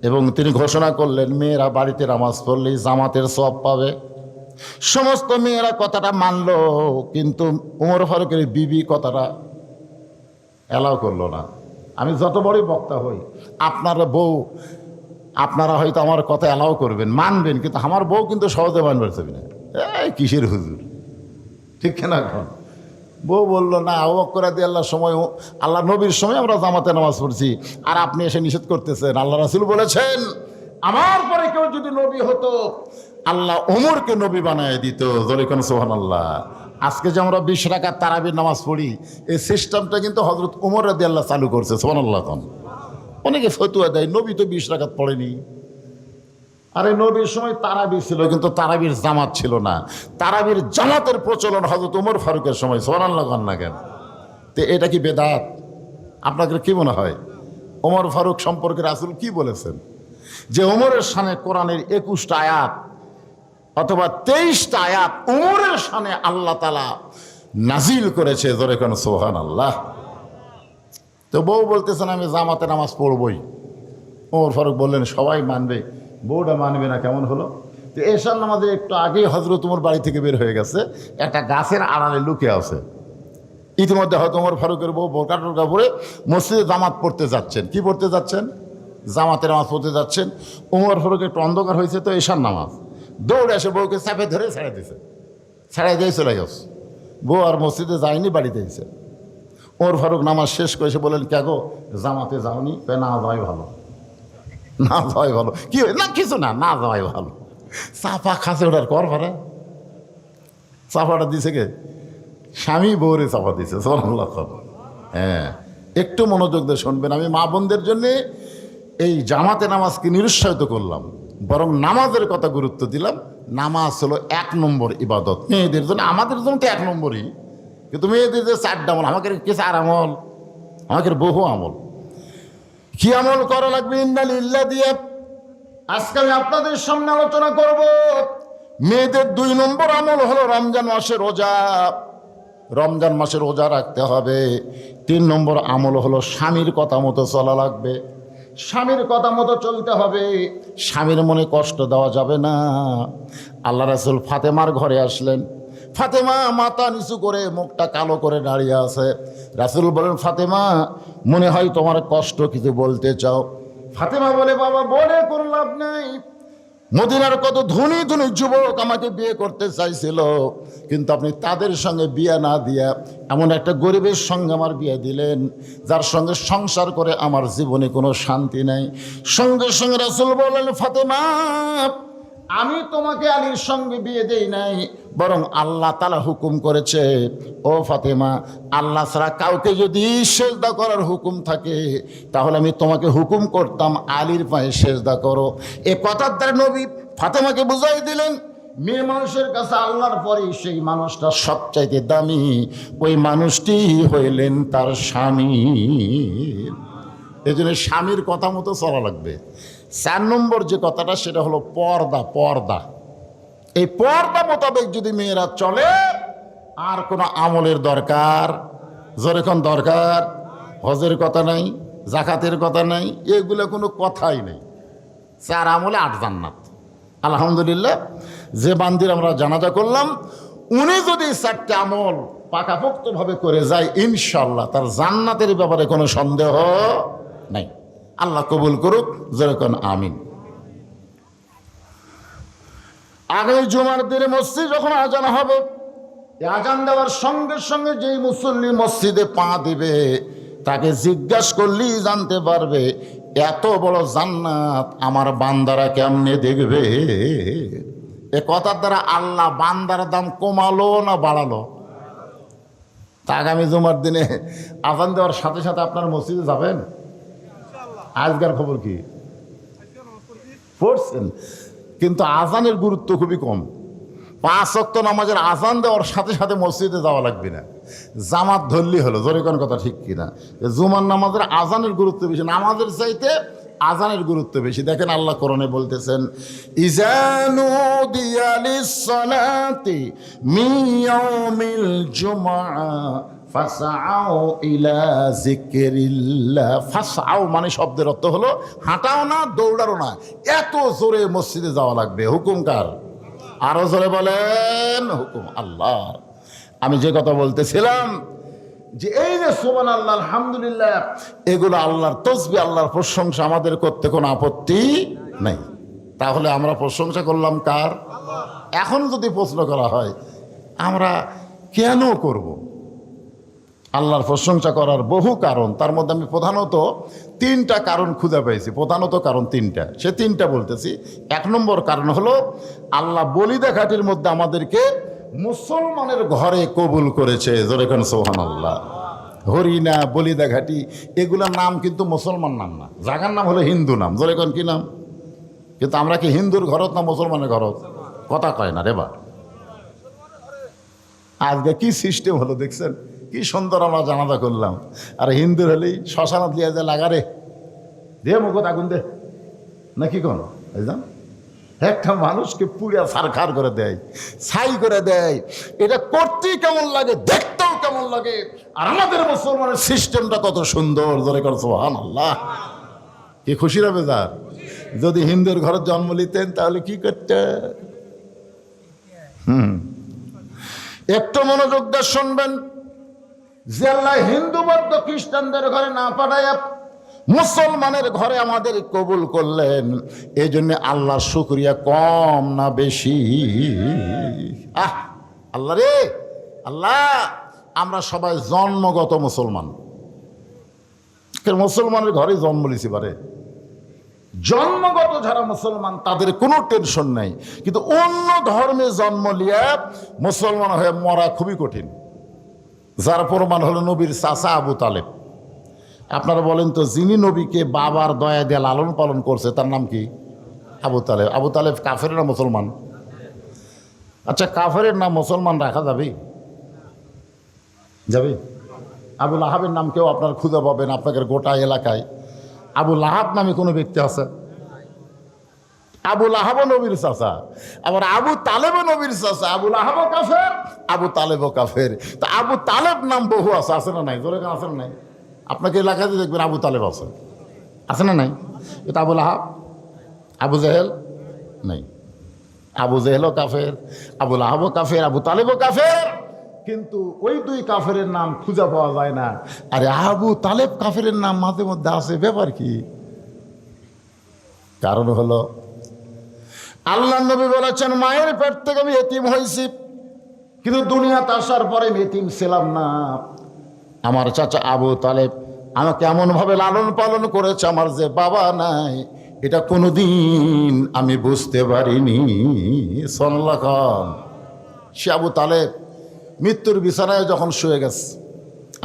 এবং তিনি ঘোষণা করলেন মেয়েরা বাড়িতে নামাজ পড়লেই জামাতের সওয়াব পাবে। সমস্ত মেয়েরা কথাটা মানল, কিন্তু ওমর ফারুকের বিবি কথাটা অ্যালাউ করলো না। আমি যত বড়ই বক্তা হই, আপনার বউ, আপনারা হয়তো আমার কথা অ্যালাউ করবেন, মানবেন, কিন্তু আমার বউ কিন্তু সহজে মানবে না। এই কিসের হুজুর, ঠিক না? এখন বউ বললো না, আবু বকর রাদিয়াল্লাহু সময়, আল্লাহ নবীর সময় আমরা জামাতে নামাজ পড়ছি, আর আপনি এসে নিষেধ করতেছেন। আল্লাহ রাসূল বলেছেন আমার পরে কেউ যদি নবী হতো, আল্লাহ ওমরকে নবী বানায় দিত। যখন সুবহানাল্লাহ। আজকে যে আমরা 20 রাকাত তারাবির নামাজ পড়ি, এই সিস্টেমটা কিন্তু হযরত ওমর রাদিয়াল্লাহু চালু করছে। সুবহানাল্লাহ। অনেকে ফতোয়া দেয় নবী তো 20 রাকাত পড়েনি। আরে নবীর সময় তারাবি ছিল, কিন্তু তারাবির জামাত ছিল না। তারাবির জামাতের প্রচলন হযরত ওমর ফারুকের সময়। সুবহানাল্লাহ না কেন? তো এটা কি বেদাত? আপনাদের কি মনে হয়? ওমর ফারুক সম্পর্কে রাসূল কি বলেছেন? যে ওমরের শানে কোরআনের 21টা আয়াত অথবা 23টা আয়াত ওমরের শানে আল্লাহ তাআলা নাজিল করেছে। জোরে কোন সুবহানাল্লাহ। তো বউ বলতেছেন আমি জামাতে নামাজ পড়বই। ওমর ফারুক বললেন সবাই মানবে, বউটা মানবে না, কেমন হলো? তো এশার নামাজে একটু আগেই হযরত ওমর বাড়ি থেকে বের হয়ে গেছে, একটা গাছের আড়ালে লুকিয়ে আছে। ইতিমধ্যে হয়তো ওমর ফারুকের বউ বোরকা টোরকা পরে মসজিদে জামাত পড়তে যাচ্ছেন। কি পড়তে যাচ্ছেন? জামাতের নামাজ পড়তে যাচ্ছেন। ওমর ফারুক একটু অন্ধকার হয়েছে, তো এশার নামাজ, দৌড়ে এসে বউকে চাপে ধরে ছেড়ে দিয়েছে। ছেড়ে দিয়ে চলে গেছে। বউ আর মসজিদে যায়নি, বাড়িতে এসে ওমর ফারুক নামাজ শেষ করে এসে বললেন কে গো, জামাতে যাওনি? না যাওয়াই ভালো। না যাওয়াই ভালো। কি না কিছু না, না যাওয়াই ভালো। চাপা খাসে ওটার কর ভাড়া। চাপাটা দিছে কে? স্বামী বউরে চাপা দিছে। সুবহানাল্লাহ। হ্যাঁ, একটু মনোযোগ দিয়ে শুনবেন। আমি মা বোনদের জন্যে এই জামাতে নামাজকে নিরুৎসাহিত করলাম, বরং নামাজের কথা গুরুত্ব দিলাম। নামাজ হলো 1 নম্বর ইবাদত মেয়েদের জন্য। আমাদের জন্য তো 1 নম্বরই, কিন্তু মেয়েদের যে 4টা আমল, আমাকে কি 4 আমল? আমাকে বহু আমল। কি আমল করা লাগবে? ইন্না লিল্লাহ দিয়ে আজকে আমি আপনাদের সামনে আলোচনা করব। মেয়েদের 2 নম্বর আমল হলো রমজান মাসে রোজা। রমজান মাসে রোজা রাখতে হবে। 3 নম্বর আমল হলো স্বামীর কথা মতো চলা লাগবে। স্বামীর কথা মতো চলতে হবে, স্বামীর মনে কষ্ট দেওয়া যাবে না। আল্লাহ রাসূল ফাতেমার ঘরে আসলেন। ফাতেমা মাথা নিচু করে, মুখটা কালো করে দাঁড়িয়ে আছে। রাসূল বলেন ফাতেমা, মনে হয় তোমার কষ্ট, কিছু বলতে চাও? ফাতেমা বলে বাবা বলে কোনো লাভ নেই। মদিনার কত ধনী ধনী যুবক আমাকে বিয়ে করতে চাইছিল, কিন্তু আপনি তাদের সঙ্গে বিয়ে না দিয়া এমন একটা গরিবের সঙ্গে আমার বিয়ে দিলেন, যার সঙ্গে সংসার করে আমার জীবনে কোনো শান্তি নাই। সঙ্গে সঙ্গে রাসূল বললেন ফাতেমা, আমি তোমাকে আলীর সঙ্গে বিয়ে দেই নাই, বরং আল্লাহ তাআলা হুকুম করেছে, ও ফাতেমা, আল্লাহ ছাড়া কাউকে যদি সেজদা করার হুকুম থাকে তাহলে আমি তোমাকে হুকুম করতাম আলীর পায়ে সেজদা করো। এ কথার দ্বারা নবী ফাতেমাকে বুঝাই দিলেন, মেয়ে মানুষের কাছে আল্লাহর পরে সেই মানুষটা সবচাইতে দামি, ওই মানুষটি হইলেন তার স্বামী। এই জন্য স্বামীর কথা মতো চলা লাগবে। 4 নম্বর যে কথাটা সেটা হলো পর্দা। পর্দা, এই পর্দা মোতাবেক যদি মেয়েরা চলে, আর কোনো আমলের দরকার, যেরকম দরকার, হজের কথা নাই, জাকাতের কথা নাই, এগুলো কোনো কথাই নেই। 4 আমলে 8 জান্নাত। আলহামদুলিল্লাহ, যে বান্দির আমরা জানাজা করলাম, উনি যদি 4টে আমল পাকাপোক্তভাবে করে যায়, ইনশাল্লাহ তার জান্নাতের ব্যাপারে কোনো সন্দেহ নাই। আল্লাহ কবুল করুক, যেরকম আমিন। আগামী জুমার দিনে মসজিদ যখন আজান হবে, আজান দেওয়ার সঙ্গে সঙ্গে যেই মুসল্লি মসজিদে পা দিবে তাকে জিজ্ঞাসা করলেই জানতে পারবে এত বড় জান্নাত আমার বান্দারা কেমনে দেখবে। এ কথার দ্বারা আল্লাহ বান্দার দাম কমালো না বাড়ালো? তা আগামী জুমার দিনে আজান দেওয়ার সাথে সাথে আপনার মসজিদে যাবেন? আজকের খবর কি পড়ছেন? কিন্তু আজানের গুরুত্ব খুবই কম। 5 ওয়াক্ত নামাজের আজান দেওয়ার সাথে সাথে মসজিদে যাওয়া লাগবে না, জামাত ধরলি হলো। জোরে কোন কথা ঠিক কিনা? জুমার নামাজের আজানের গুরুত্ব বেশি, নামাজের চাইতে আজানের গুরুত্ব বেশি। দেখেন আল্লাহ কোরআনে বলতেছেন, ইজানু দিয়ালিস সালাতি মিন ইয়াউমিল জুমআ ফাসআউ ইলা যিকরিল্লাহ। ফাসআউ মানে শব্দের অর্থ হলো হাঁটাও না, দৌড়াও না, এত জোরে মসজিদে যাওয়া লাগবে। হুকুম কার? আরো জোরে বলেন, হুকুম আল্লাহ। আমি যে কথা বলতেছিলাম যে এই যে সুবহানাল্লাহ, আলহামদুলিল্লাহ, এগুলো আল্লাহর তসবিহ, আল্লাহর প্রশংসা আমাদের করতে কোনো আপত্তি নাই। তাহলে আমরা প্রশংসা করলাম কার? এখন যদি প্রশ্ন করা হয় আমরা কেন করব, আল্লাহর প্রশংসা করার বহু কারণ, তার মধ্যে আমি প্রধানত 3টা কারণ খুঁজে পেয়েছি। প্রধানত কারণ 3টা, সে 3টা বলতেছি। 1 নম্বর কারণ হলো আল্লাহ বলি দেখাটির মধ্যে আমাদেরকে মুসলমানের ঘরে কবুল করেছে। যেরকম সুবহানাল্লাহ, হরিণা, বলি দেখাটি, এগুলোর নাম কিন্তু মুসলমান নাম না, জায়গার নাম হলো হিন্দু নাম। যেরকম কি নাম? কিন্তু আমরা কি হিন্দুর ঘরত না মুসলমানের ঘরত? কথা কয় না রে বা। আজকে কি সিস্টেম হলো দেখছেন, কি সুন্দর আমরা জানাজা করলাম, আর হিন্দুর হলেই শ্মশানত লিয়া যায় লাগারে দে মুখত আগুন দে না, কি কোন বুঝলাম, একটা মানুষকে পুড়িয়া সারখার করে দেয়, ছাই করে দেয়। এটা করতেই কেমন লাগে, দেখতেও কেমন লাগে। আর আমাদের মুসলমানের সিস্টেমটা কত সুন্দর। জোরে কর সুবহানাল্লাহ। কি খুশি হবে যার, যদি হিন্দুর ঘরে জন্ম নিতেন তাহলে কি করতে? একটু মনোযোগ দিয়ে শুনবেন, যে আল্লাহ হিন্দু বৌদ্ধ খ্রিস্টানদের ঘরে না পাঠায় মুসলমানের ঘরে আমাদের কবুল করলেন, এই জন্য আল্লাহর শুকরিয়া কম না বেশি? আল্লাহ রে আল্লাহ, আমরা সবাই জন্মগত মুসলমান, মুসলমানের ঘরে জন্ম নিয়েছি পারে। জন্মগত যারা মুসলমান তাদের কোনো টেনশন নাই, কিন্তু অন্য ধর্মে জন্ম নিয়ে মুসলমান হয়ে মরা খুবই কঠিন। যার প্রমাণ হলো নবীর চাচা আবু তালেব। আপনারা বলেন তো, যিনি নবীকে বাবার দয়া দিয়ে লালন পালন করছে তার নাম কি? আবু তালেব। আবু তালেব কাফের না মুসলমান? আচ্ছা, কাফের নাম মুসলমান রাখা যাবে? যাবে? আবু লাহাবের নাম কেউ আপনার খুঁজে পাবেন আপনাদের গোটা এলাকায়? আবু লাহাব নামে কোনো ব্যক্তি আছে? আবু লাহাবও নবীর চাচা, আবার আবু তালেবও নবীর চাচা। আবু লাহাবও কাফের, আবু তালেবও কাফের। তা আবু তালেব নাম বহু আছে, আছে না নাই? জোরে আছে না নাই? আপনাকে এলাকাতে দেখবেন আবু তালেব আছে, আছে না নাই? এটা আবু লাহাব, আবু জেহেল নাই। আবু জেহেলও কাফের, আবু লাহাবও কাফের, আবু তালেবও কাফের। কিন্তু ওই 2 কাফের নাম খুঁজে পাওয়া যায় না। আরে আবু তালেব কাফের নাম মাঝে মধ্যে আছে, ব্যাপার কি? কারণ হলো আল্লাহ নবী বলেছেন, মায়ের পেট থেকে আমি এতিম হয়েছি, কিন্তু দুনিয়াতে আসার পরে আমি এতিম ছিলাম না। আমার চাচা আবু তালেব আমাকে এমনভাবে লালন পালন করেছে, আমার যে বাবা নাই এটা কোনোদিন আমি বুঝতে পারিনি। সাল্লাল্লাহু খান সে আবু তালেব মৃত্যুর বিছানায় যখন শুয়ে গেছে,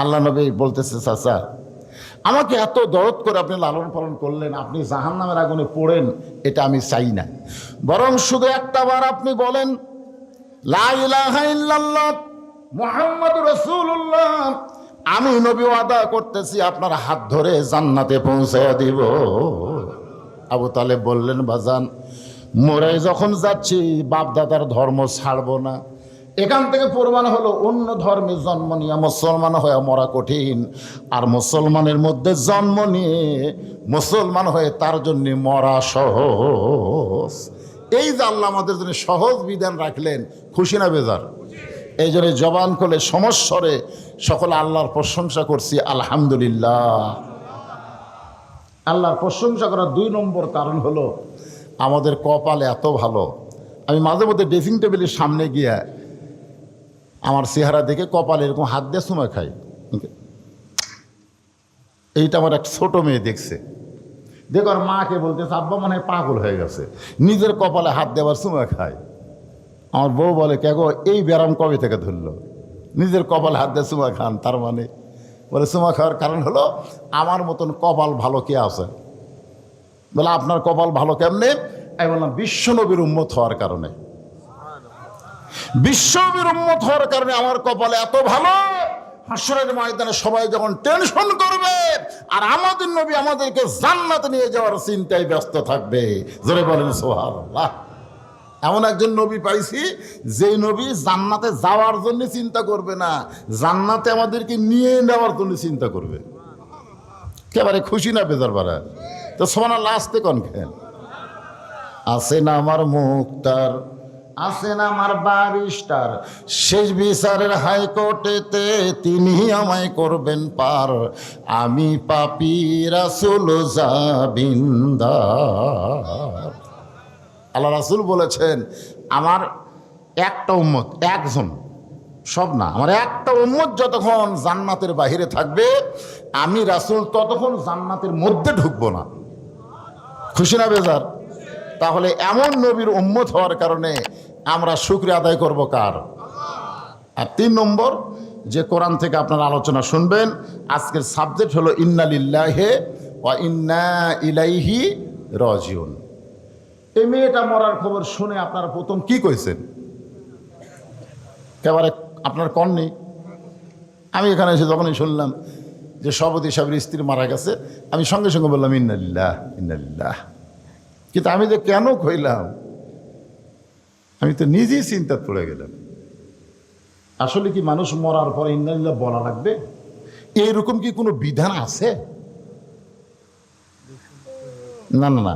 আল্লাহ নবী বলতেছে, চাচা আমাকে এত দরদ করে আপনি লালন পালন করলেন, আপনি জাহান্নামের আগুনে পড়েন এটা আমি চাই না, বরং শুধু একটা বার আপনি বলেন লা ইলাহা ইল্লাল্লাহ মুহাম্মাদুর রাসূলুল্লাহ, আমি নবী ওয়াদা করতেছি আপনার হাত ধরে জান্নাতে পৌঁছায়া দিব। আবু তালেব বললেন, বাজান মরে যখন যাচ্ছি বাপ দাদার ধর্ম ছাড়বো না। এখান থেকে প্রমাণ হলো অন্য ধর্মে জন্ম নিয়ে মুসলমান হয়ে মরা কঠিন, আর মুসলমানের মধ্যে জন্ম নিয়ে মুসলমান হয়ে তার জন্য মরা সহজ। এই যে আল্লাহ আমাদের জন্য সহজ বিধান রাখলেন, খুশি না বেজার? এই জন্য জবান খুলে সমস্বরে সকলে আল্লাহর প্রশংসা করছি, আলহামদুলিল্লাহ। আল্লাহর প্রশংসা করার 2 নম্বর কারণ হলো আমাদের কপাল এত ভালো। আমি মাঝে মধ্যে ড্রেসিং টেবিলের সামনে গিয়ে আমার চেহারা দেখে কপালে এরকম হাত দিয়ে চুমা খাই। এইটা আমার এক ছোট মেয়ে দেখছে, দেখো আর মাকে বলতেছে আব্বা মনে হয় পাগল হয়ে গেছে, নিজের কপালে হাত দেওয়ার চুমা খায়। আমার বউ বলে, কে গো এই ব্যারাম কবে থেকে ধরলো, নিজের কপালে হাত দিয়ে চুমা খান? তার মানে বলে চুমা খাওয়ার কারণ হলো আমার মতন কপাল ভালো কে আছে? বলে আপনার কপাল ভালো কেমনে? আমি বললাম বিশ্বনবীর উম্মত হওয়ার কারণে। বিশ্বনবীর উম্মত হওয়ার কারণে আমার কপাল এত ভালো, হাসরের ময়দানে সবাই যখন টেনশন করবে আর আমাদের নবী আমাদেরকে জান্নাতে নিয়ে যাওয়ার চিন্তায় ব্যস্ত থাকবে। জোরে বলেন সুবহানাল্লাহ। এমন একজন নবী পাইছি যে নবী জান্নাতে যাওয়ার জন্য চিন্তা করবে না, জান্নাতে আমাদেরকে নিয়ে নেওয়ার জন্য চিন্তা করবে। একেবারে খুশি না বেজার বাড়া? তো সুবহানাল্লাহ আসতে কোন খেন? আছে না আমার মুক্তার, আছে না আমার বারিস্টার, শেষ বিচারের হাইকোর্টেতে তিনি আমায় করবেন পার, আমি পাপী রাসূল জাবিন্দার। আল্লাহ রাসূল বলেছেন আমার একটা উম্মত, একজন, সব না, আমার একটা উম্মত যতক্ষণ জান্নাতের বাহিরে থাকবে আমি রাসূল ততক্ষণ জান্নাতের মধ্যে ঢুকবো না। খুশি না বেজার? তাহলে এমন নবীর উম্মত হওয়ার কারণে আমরা শুকরিয়া আদায় করব কার? আর 3 নম্বর যে কোরআন থেকে আপনারা আলোচনা শুনবেন, আজকের সাবজেক্ট হলো ইন্না লিল্লাহি ওয়া ইন্না ইলাইহি রাজিউন। এই মেয়েটা মরার খবর শুনে আপনারা প্রথম কি কইছেন? একেবারে আপনার কননি। আমি এখানে এসে যখনই শুনলাম যে সভাপতি সাহেবের স্ত্রী মারা গেছে, আমি সঙ্গে সঙ্গে বললাম ইন্না লিল্লাহ ইন্না লিল্লাহ। কিন্তু আমি যে কেন কইলাম, আমি তো নিজেই চিন্তা পড়ে গেলাম। আসলে কি মানুষ মরার পরে ইন্না লিল্লাহ বলা লাগবে? এইরকম কি কোনো বিধান আছে? না না না,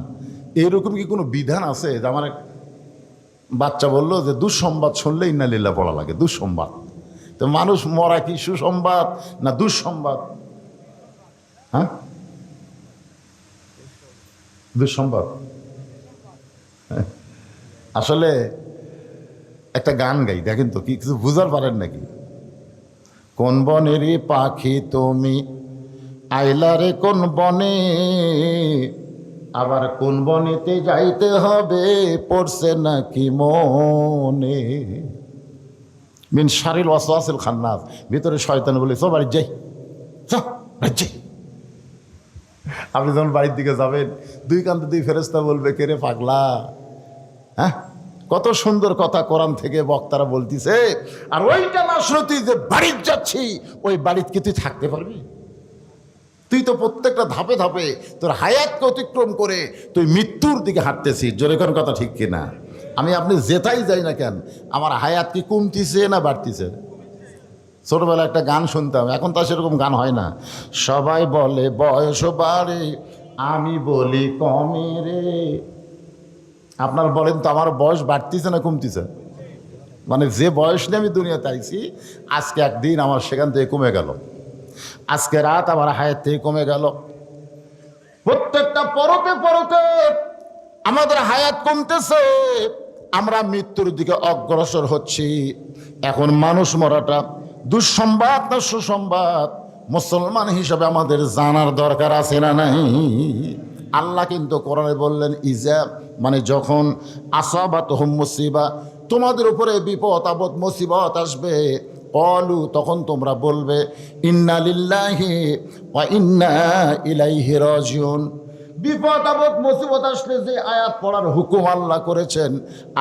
এইরকম কি কোনো বিধান আছে? যে আমার এক বাচ্চা বললো যে দুঃসংবাদ শুনলে ইন্না লিল্লাহ পড়া লাগে। দুঃসংবাদ তো মানুষ মরা কি সুসংবাদ না দুঃসংবাদ? হ্যাঁ, দুঃসংবাদ। আসলে একটা গান গাই, দেখেন তো কি কিছু বুঝার পারেন নাকি? কোন বনেরই পাখি তুমি আইলা রে কোন বনে, আবার কোন বনেতে যাইতে হবে পড়ছে নাকি মনে। মিন শারিল ওয়াসওয়াসিল খান্নাস, ভিতরে শয়তান বলে চল বাড়ি যাই, চল বাড়ি যাই। আপনি যখন বাড়ির দিকে যাবেন 2 কান্দে 2 ফেরেশতা বলবে কে রে পাগলা। হ্যাঁ, কত সুন্দর কথা কোরআন থেকে বক্তারা বলতিছে। আর ওইটা না শুনে তুই যে বাড়িতে যাচ্ছি, ওই বাড়িতে কি তুই থাকতে পারবি? তুই তো প্রত্যেকটা ধাপে ধাপে তোর হায়াতকে অতিক্রম করে তুই মৃত্যুর দিকে হাঁটতেছিস। জোরে কোন কথা ঠিক কিনা? আমি আপনি যেটাই যাই না কেন, আমার হায়াত কি কমতিছে না বাড়তিছে? ছোটবেলায় একটা গান শুনতাম, এখন তো সেরকম গান হয় না। সবাই বলে বয়স বাড়ে, আমি বলি কমে রে। আপনার বলেন তো আমার বয়স বাড়তিছে না কমতিছে? মানে যে বয়স নিয়ে আমি দুনিয়াতে আইছি, আজকে একদিন আমার সেখান থেকে কমে গেল, আজকে রাত আমার হায়াত থেকে কমে গেল। প্রত্যেকটা পরতে পরতে আমাদের হায়াত কমতেছে, আমরা মৃত্যুর দিকে অগ্রসর হচ্ছি। এখন মানুষ মরাটা দুঃসংবাদ না সুসংবাদ, মুসলমান হিসাবে আমাদের জানার দরকার আছে না নাই? আল্লাহ কিন্তু কোরআনে বললেন ইজা, মানে যখন আসাবাতহুম মুসিবা, তোমাদের উপরে বিপদ আপদ মুসিবত আসবে, ক্বালু, তখন তোমরা বলবে ইন্না লিল্লাহি ওয়া ইন্না ইলাইহি রাজিউন। বিপদ আপদ মুসিবত আসলে যে আয়াত পড়ার হুকুম আল্লাহ করেছেন,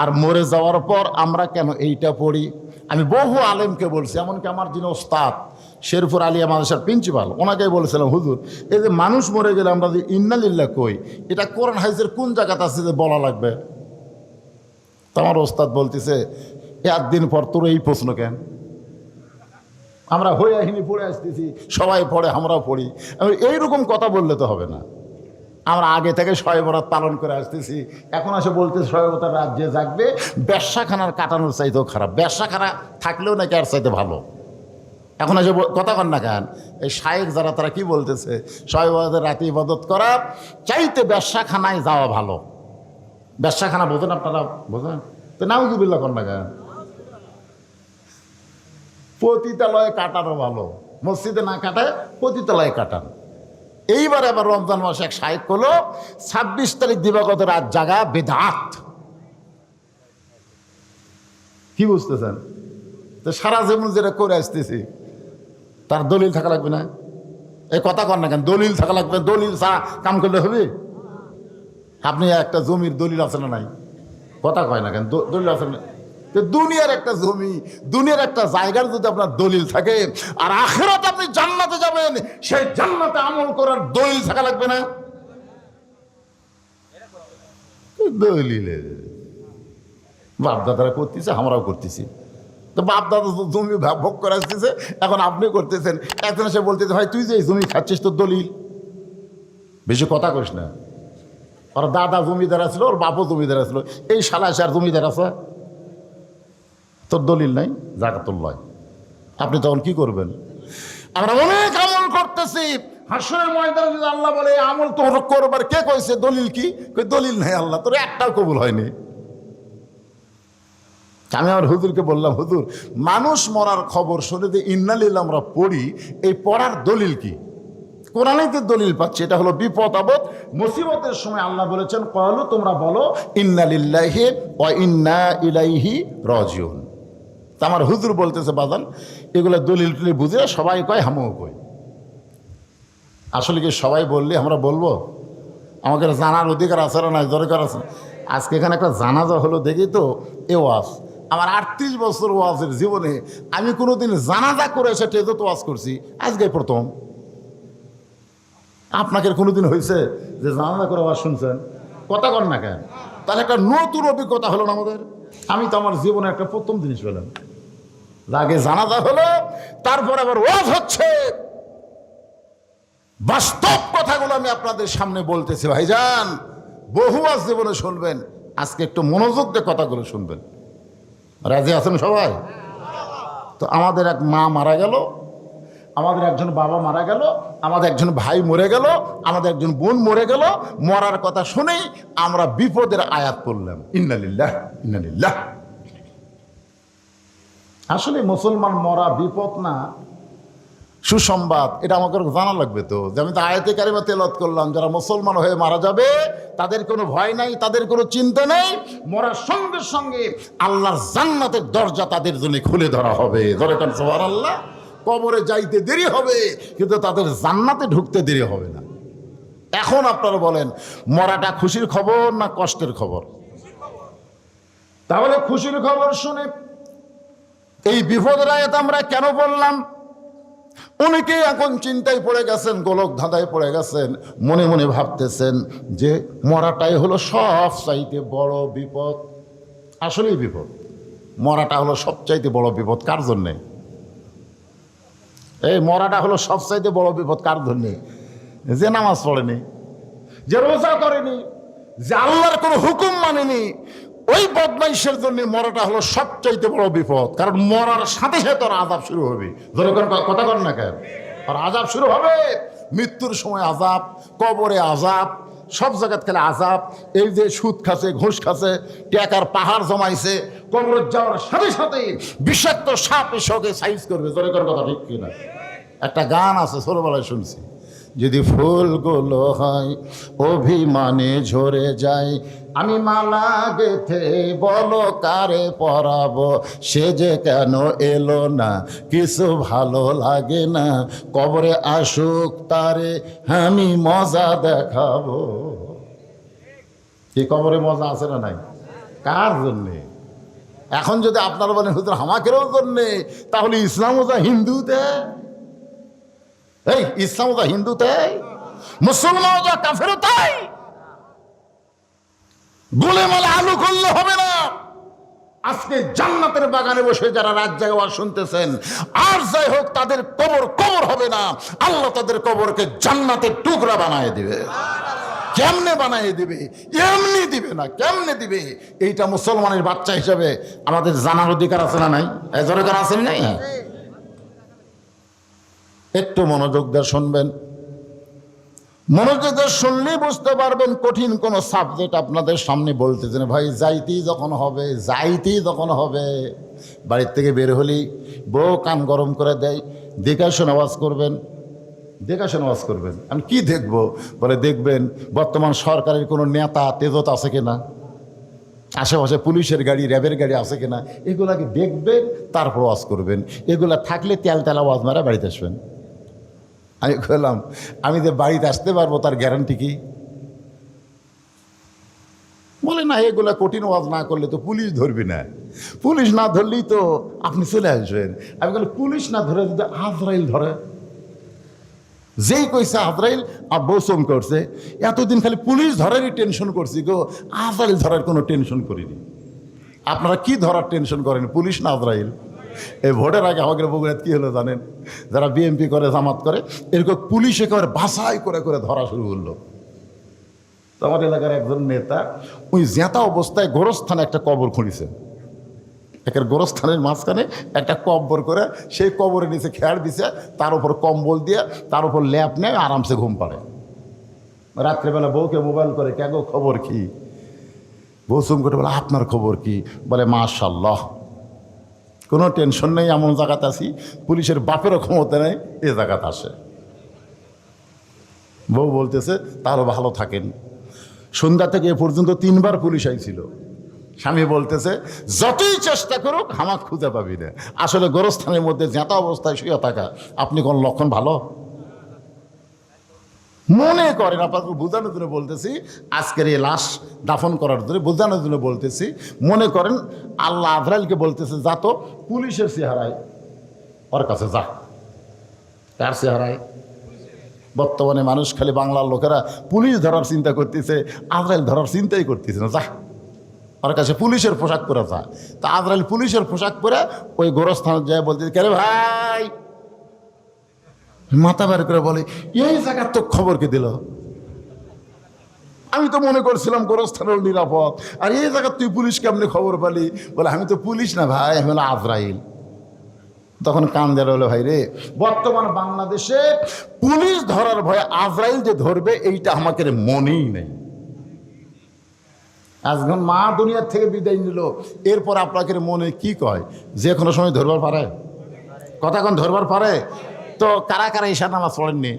আর মরে যাওয়ার পর আমরা কেন এইটা পড়ি? আমি বহু আলেমকে বলছি, এমনকি আমার যিনি ওস্তাদ শেরপুর আলিয়া মাদ্রাসার প্রিন্সিপাল, ওনাকে বলেছিলাম, হুজুর এই যে মানুষ মরে গেলে আমরা যে ইন্না লিল্লাহ কই, এটা কোরআন হাদিসের কোন জায়গাতে আছে যে বলা লাগবে? তো আমার ওস্তাদ বলতেছে, একদিন পর তোর এই প্রশ্ন কেন? আমরা হইয়াহিনী পড়ে আসতেছি, সবাই পড়ে, আমরাও পড়ি, এইরকম কথা বললে তো হবে না। আমরা আগে থেকে শবে বরাত পালন করে আসতেছি, এখন আসে বলতে শবে বরাতের রাত যে জাগবে ব্যবসাখানার কাটানোর চাইতেও খারাপ, ব্যবসাখানা থাকলেও নাকি আর চাইতে ভালো। এখন এসে কথা কন না কেন? এই শায়েক যারা তারা কি বলতেছে, শবে বরাতের রাতে ইবাদত করা চাইতে ব্যবসাখানায় যাওয়া ভালো। ব্যবসাখানা বোঝেন আপনারা? বোঝেন তো? নাউজুবিল্লাহ কন না কেন? পতিতালয়ে কাটানো ভালো, মসজিদে না কাটায় পতিতালয়ে কাটান। এইবার আবার রমজান মাসে এক শায়েক হলো 26 তারিখ দিবাগত রাত জাগা বেদাত। কি বুঝতেছেন? তো সারা জীবন যেটা করে আসতেছি তার দলিল থাকা লাগবে না? এই কথা কর না কেন? দলিল থাকা লাগবে, দলিল ছাড়া কাম করলে হবে? আপনি একটা জমির দলিল আছে না নাই? কথা কয় না কেন? দলিল আছে না? দুনিয়ার একটা জমি, দুনিয়ার একটা জায়গার যদি আপনার দলিল থাকে, আর আখিরাতে আপনি জান্নাতে যাবেন, সেই জান্নাতে আমল করার দলিল থাকা লাগবে না? দলিলে বাপদাদারা করতেছে, আমরাও করতেছি। তো বাপদাদা জমি ভোগ করে আসতেছে, এখন আপনি করতেছেন। একজন এসে বলতেছে, ভাই তুই যে এই জমি খাচ্ছিস তোর দলিল? বেশি কথা কইস না। ওর দাদা জমিদার আসলো, ওর বাপও জমিদার আসলো, এই শালা আর জমিদার আছে, তোর দলিল নাই, জাকাতুল লয়। আপনি তখন কি করবেন? আমরা অনেক আমল করতেছি, হাসরের ময়দানে যদি আল্লাহ বলে আমল তো করবার, কে কইছে? দলিল কি? দলিল নাই আল্লাহ, তোর একটাও কবুল হয়নি। আমি আমার হুজুরকে বললাম, হুজুর মানুষ মরার খবর শুনে যে ইন্না লিল্লাহ আমরা পড়ি, এই পড়ার দলিল কি? কোরআনেই তো দলিল পাচ্ছি, এটা হলো বিপদ আপদ মুসিবতের সময় আল্লাহ বলেছেন, ক্বালু, তোমরা বলো ইন্না লিল্লাহি ওয়া ইন্না ইলাইহি রাজিউন। তা আমার হুজুর বলতেছে, বাজান এগুলো দলিল টলিল বুঝে সবাই কয়, আমিও কই। আসলে কি সবাই বললে আমরা বলবো? আমাকে জানার অধিকার আছে না নাই? দরকার আছে। আজকে এখানে একটা জানাজা হলো দেখি তো, এ ওয়াজ আমার 38 বছর ওয়াজের জীবনে আমি কোনোদিন জানাজা করে এসে টেজত ওয়াজ করছি, আজকে প্রথম। আপনাকে কোনোদিন হয়েছে যে জানাজা করে ওয়াজ শুনছেন? কথা কর না কেন? তাহলে একটা নতুন অভিজ্ঞতা হলো না আমাদের। আমি তো আমার জীবনে একটা প্রথম জিনিস পেলাম, আগে জানাজা হলো, তারপর আবার ওয়াজ হচ্ছে। বাস্তব কথাগুলো আমি আপনাদের সামনে বলতেছি ভাইজান, বহু আজ জীবনে শুনবেন, আজকে একটু মনোযোগ দিয়ে কথাগুলো শুনবেন। রাজি আছেন সবাই? তো আমাদের এক মা মারা গেল, আমাদের একজন বাবা মারা গেল, আমাদের একজন ভাই মরে গেল, আমাদের একজন বোন মরে গেল। মরার কথা শুনেই আমরা বিপদের আয়াত পড়লাম, ইন্না লিল্লাহ ইন্না লিল্লাহ। আসলে মুসলমান মরা বিপদ না, সুসংবাদ। এটা আমাকে জানা লাগবে তো, যে আমি তো আয়াতে কারিমা তেলাওয়াত করলাম, যারা মুসলমান হয়ে মারা যাবে তাদের কোনো ভয় নাই, তাদের কোনো চিন্তা নেই। মরার সঙ্গে সঙ্গে আল্লাহর জান্নাতের দরজা তাদের জন্য খুলে ধরা হবে। ধরে কারণ সুবহানাল্লাহ, কবরে যাইতে দেরি হবে কিন্তু তাদের জান্নাতে ঢুকতে দেরি হবে না। এখন আপনারা বলেন, মরাটা খুশির খবর না কষ্টের খবর? তাহলে খুশির খবর শুনে এই বিপদের আয়াত আমরা কেন বললাম? অনেকেই এখন চিন্তায় পড়ে গেছেন, গোলক ধাঁধায় পড়ে গেছেন, মনে মনে ভাবতেছেন যে মরাটাই হলো সব চাইতে বড় বিপদ। আসলেই বিপদ, মরাটা হলো সবচাইতে বড় বিপদ। কার জন্যে? এই মরাটা হলো সবচাইতে বড় বিপদ কার জন্যে? যে নামাজ পড়েনি, যে রোজা করেনি, যে আল্লাহর কোনো হুকুম মানেনি, ওই বদমাইশের জন্য মরাটা হলো সবচাইতে বড় বিপদ। কারণ মরার সাথে সাথে তোর আযাব শুরু হবে। ধরে কথা কর না কেন? আর আযাব শুরু হবে, মৃত্যুর সময় আযাব, কবরে আযাব, সব জায়গায় খেলে আযাব। এই যে সুদ খাচ্ছে, ঘুষ খাচ্ছে, টাকার পাহাড় জমাইছে, কবরে যাওয়ার সাথে সাথে বিষাক্ত সাপ এসে সাইজ করবে। ধরে কথা ঠিক কিনা? একটা গান আছে ছোটবেলায় শুনছি, যদি ফুলগুলো হয় অভিমানে ঝরে যায়, আমি মালা গেথে বলো কারে পরাবো, সে যে কেন এলো না কিছু ভালো লাগে না, কবরে আসুক তারে আমি মজা দেখাবো। কি কবরে মজা আছে না নাই? কার জন্যে? এখন যদি আপনারা বলেন হুজুর আমাকেরও জন্যে, তাহলে ইসলামও যা হিন্দুতে, এই ইসলামও যা হিন্দুতে, মুসলমানও যা কাফেরও তাই। গোলেমালে আলু করলে হবে না। আজকে জান্নাতের বাগানে বসে যারা রাত জাগা শুনতেছেন, আর যাই হোক তাদের কবর কবর হবে না, আল্লাহ তাদের কবরকে জান্নাতের টুকরা বানায় দিবে। কেমনে বানায় দিবে? এমনি দিবে না, কেমনে দিবে? এইটা মুসলমানের বাচ্চা হিসাবে আমাদের জানার অধিকার আছে না নাই? অধিকার আছে নাই? একটু মনোযোগ দিয়ে শুনবেন। মনোযোগ দিয়ে শুনলেই বুঝতে পারবেন কঠিন কোনো সাবজেক্ট আপনাদের সামনে বলতেছেন। ভাই যাইতেই যখন হবে বাড়ির থেকে বের হলেই বউ কান গরম করে দেয়, দেখে শুনে আওয়াজ করবেন। আমি কি দেখবো? বলে দেখবেন বর্তমান সরকারের কোনো নেতা তেজত আছে কিনা, আশেপাশে পুলিশের গাড়ি র্যাবের গাড়ি আছে কিনা, এগুলাকে দেখবেন, তারপর ওয়াজ করবেন। এগুলা থাকলে তেল আওয়াজ মারা বাড়িতে আসবেন। আমি বললাম আমি যে বাড়িতে আসতে পারবো তার গ্যারান্টি কি? বলে না, এগুলা কঠিন ওয়াজ না করলে তো পুলিশ ধরবি না, পুলিশ না ধরলেই তো আপনি চলে আসবেন। আমি বলি পুলিশ না ধরে যদি আজরাইল ধরে, যেই কইছে আজরাইল আর বৌসম করছে, এতদিন খালি পুলিশ ধরারই টেনশন করছি গো, আজরাইল ধরার কোনো টেনশন করিনি। আপনারা কি ধরার টেনশন করেন, পুলিশ না আজরাইল? এই ভোটের আগে আমাদের বগুড়াতে কি হলো জানেন? যারা বিএনপি করে জামাত করে এরকম পুলিশ একেবারে বাছাই করে করে ধরা শুরু করলো। তো আমার এলাকার একজন নেতা ওই জেঁতা অবস্থায় গোরস্থানে একটা কবর খুঁড়িছে, একের গোরস্থানের মাঝখানে একটা কবর করে সেই কবরের নিচে খেয়ার দিছে, তার উপর কম্বল দিয়ে তার উপর ল্যাপ নেয়, আরামসে ঘুম পাড়ে। রাত্রেবেলা বউকে মোবাইল করে, কে গো খবর কি? বউ চুম করে বলে আপনার খবর কি? বলে মাশাআল্লাহ, কোনো টেনশন নেই, এমন জায়গাতে আসি পুলিশের বাপেরও ক্ষমতা নেই এ জায়গাতে আসে। বউ বলতেছে তারও ভালো থাকেন। সন্ধ্যা থেকে এ পর্যন্ত 3 বার পুলিশ আইছিল। স্বামী বলতেছে যতই চেষ্টা করুক হামাক খুঁজে পাবি না। আসলে গোরস্থানের মধ্যে জেঁতা অবস্থায় শুয়ে থাকা আপনি কোন লক্ষণ ভালো মনে করেন? আপনাকে বোঝানোর জন্য বলতেছি, আজকের এই লাশ দাফন করার জন্য বোঝানোর জন্য বলতেছি। মনে করেন আল্লাহ আজরাইলকে বলতেছে যা তো পুলিশের চেহারায় ওর কাছে যা। কার চেহারায়? বর্তমানে মানুষ খালি বাংলার লোকেরা পুলিশ ধরার চিন্তা করতেছে, আজরাইল ধরার চিন্তাই করতেছে না। যা ওর কাছে পুলিশের পোশাক পরে যা। তা আজরাইল পুলিশের পোশাক পরে ওই গোরস্থানে যায়, বলতেছে কে রে ভাই? মাথা বের করে বলে এই জায়গার তো খবর কে দিল? আমি তো মনে করছিলাম গোরস্থানের নিরাপদ, আর এই জায়গার তুই পুলিশ কেমনি খবর পালি? বলে আমি তো পুলিশ না ভাই, আমি হলো আজরাইল। তখন কান দেওয়া হলো ভাই রে, বর্তমান বাংলাদেশে পুলিশ ধরার ভয়ে আজরাইল যে ধরবে এইটা আমাকে মনেই নেই। আজকে মা দুনিয়ার থেকে বিদায় নিল, এরপর আপনাকে মনে কি কয়? যে কোনো সময় ধরবার পারে? কথা কোন ধরবার পারে? তো কারা কারা ঈশার নামাজ পড়েননি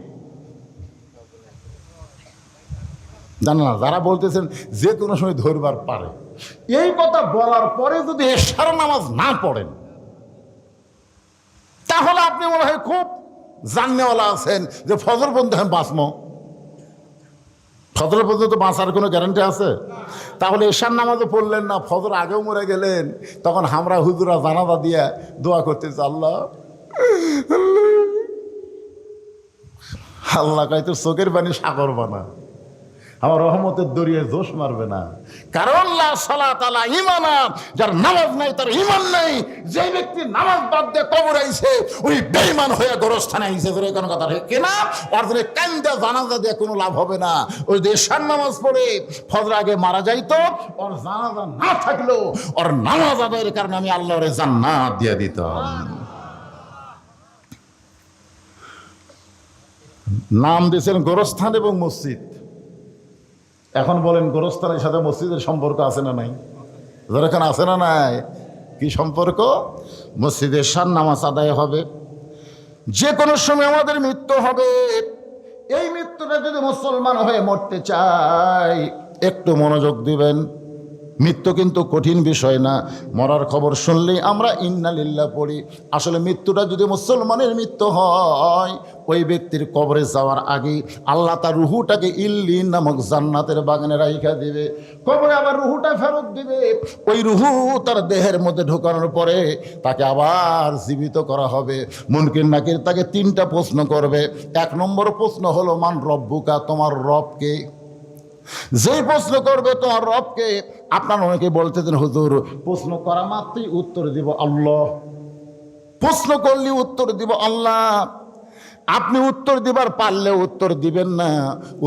জানেন না? যারা বলতেছেন যে কোনো সময় ধরবার পারে, এই কথা বলার পরে যদি ঈশার নামাজ না পড়েন তাহলে আপনি মনে হয় খুব জাননেওয়ালা আছেন যে ফজর পর্যন্ত আমি বাঁচবো। ফজর পর্যন্ত বাঁচার কোনো গ্যারান্টি আছে? তাহলে ঈশার নামাজও পড়লেন না, ফজর আগেও মরে গেলেন, তখন আমরা হুজুরা জানাজা দিয়ে দোয়া করতেছি আল্লাহ আল্লাহ কয় তোর চোখের পানি সাগর বানা, আমার রহমতের দরিয়ায় জোশ মারবে না। কারণ লা সালাত আলা ঈমানা, যার নামাজ নাই তার ঈমান নাই। যে ব্যক্তি নামাজ বাদ দিয়ে কবর আইছে ওই বেঈমান হয়ে গোরস্থানে আইছে। ধরে কোনো কথা কিনা? ওর জন্য কান্দা জানাজা দিয়ে কোনো লাভ হবে না। ওই ঈশার নামাজ পড়ে ফজর আগে মারা যাইতো, ওর জানাজা না থাকলেও ওর নামাজ আদায়ের কারণে আমি আল্লাহর জান্নাত দিয়ে দিতাম। নাম দিয়েছেন গোরস্থান এবং মসজিদ। এখন বলেন গোরস্থানের সাথে মসজিদের সম্পর্ক আছে না নাই? যেখানে আছে না নাই? কি সম্পর্ক? মসজিদের শান নামাজ আদায় হবে। যে কোনো সময় আমাদের মৃত্যু হবে, এই মৃত্যুটা যদি মুসলমান হয়ে মরতে চায়, একটু মনোযোগ দিবেন। মৃত্যু কিন্তু কঠিন বিষয় না। মরার খবর শুনলেই আমরা ইন্না লিল্লাহ পড়ি। আসলে মৃত্যুটা যদি মুসলমানের মৃত্যু হয়, ওই ব্যক্তির কবরে যাওয়ার আগে আল্লাহ তার রুহুটাকে ইল্লিন নামক জান্নাতের বাগানে রাইখা দিবে। কবরে আবার রুহুটা ফেরত দিবে। ওই রুহু তার দেহের মধ্যে ঢোকানোর পরে তাকে আবার জীবিত করা হবে। মুনকির নাকির তাকে 3টা প্রশ্ন করবে। 1 নম্বর প্রশ্ন হলো, মান রব্বুকা, তোমার রবকে। যেই প্রশ্ন করবে তোমার রবকে, আপনার অনেকে বলতেছেন হুজুর প্রশ্ন করা মাত্রই উত্তর দিব আল্লাহ, প্রশ্ন করলে উত্তর দিব আল্লাহ। আপনি উত্তর দিবার পারলে উত্তর দিবেন না,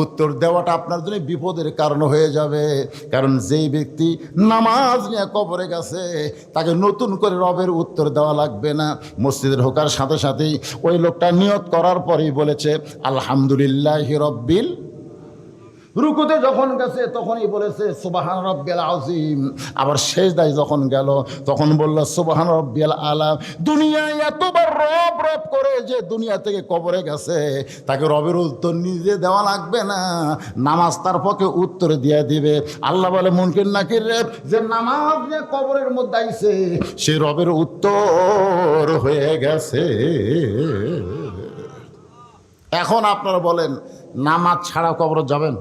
উত্তর দেওয়াটা আপনার জন্য বিপদের কারণ হয়ে যাবে। কারণ যেই ব্যক্তি নামাজ নিয়ে কবরে গেছে, তাকে নতুন করে রবের উত্তর দেওয়া লাগবে না। মসজিদে ঢোকার সাথে সাথেই ওই লোকটা নিয়ত করার পরেই বলেছে আলহামদুলিল্লাহি রব্বিল। রুকুতে যখন গেছে তখনই বলেছে সুবহান রাব্বিয়াল আযীম। আবার সেজদায় যখন গেল তখন বলল সুবহান রাব্বিয়াল আলা। দুনিয়ায় এতবার রব রব করে যে দুনিয়া থেকে কবরে গেছে, তাকে রবের উত্তর নিজে দেওয়া লাগবে না, নামাজ তার পক্ষে উত্তর দিয়ে দিবে। আল্লাহ বলে মুনকির নাকির রে, যে নামাজ নিয়ে কবরের মধ্যে আইছে, সে রবের উত্তর হয়ে গেছে। এখন আপনারা বলেন, নামাজ ছাড়া কবর যাবেন?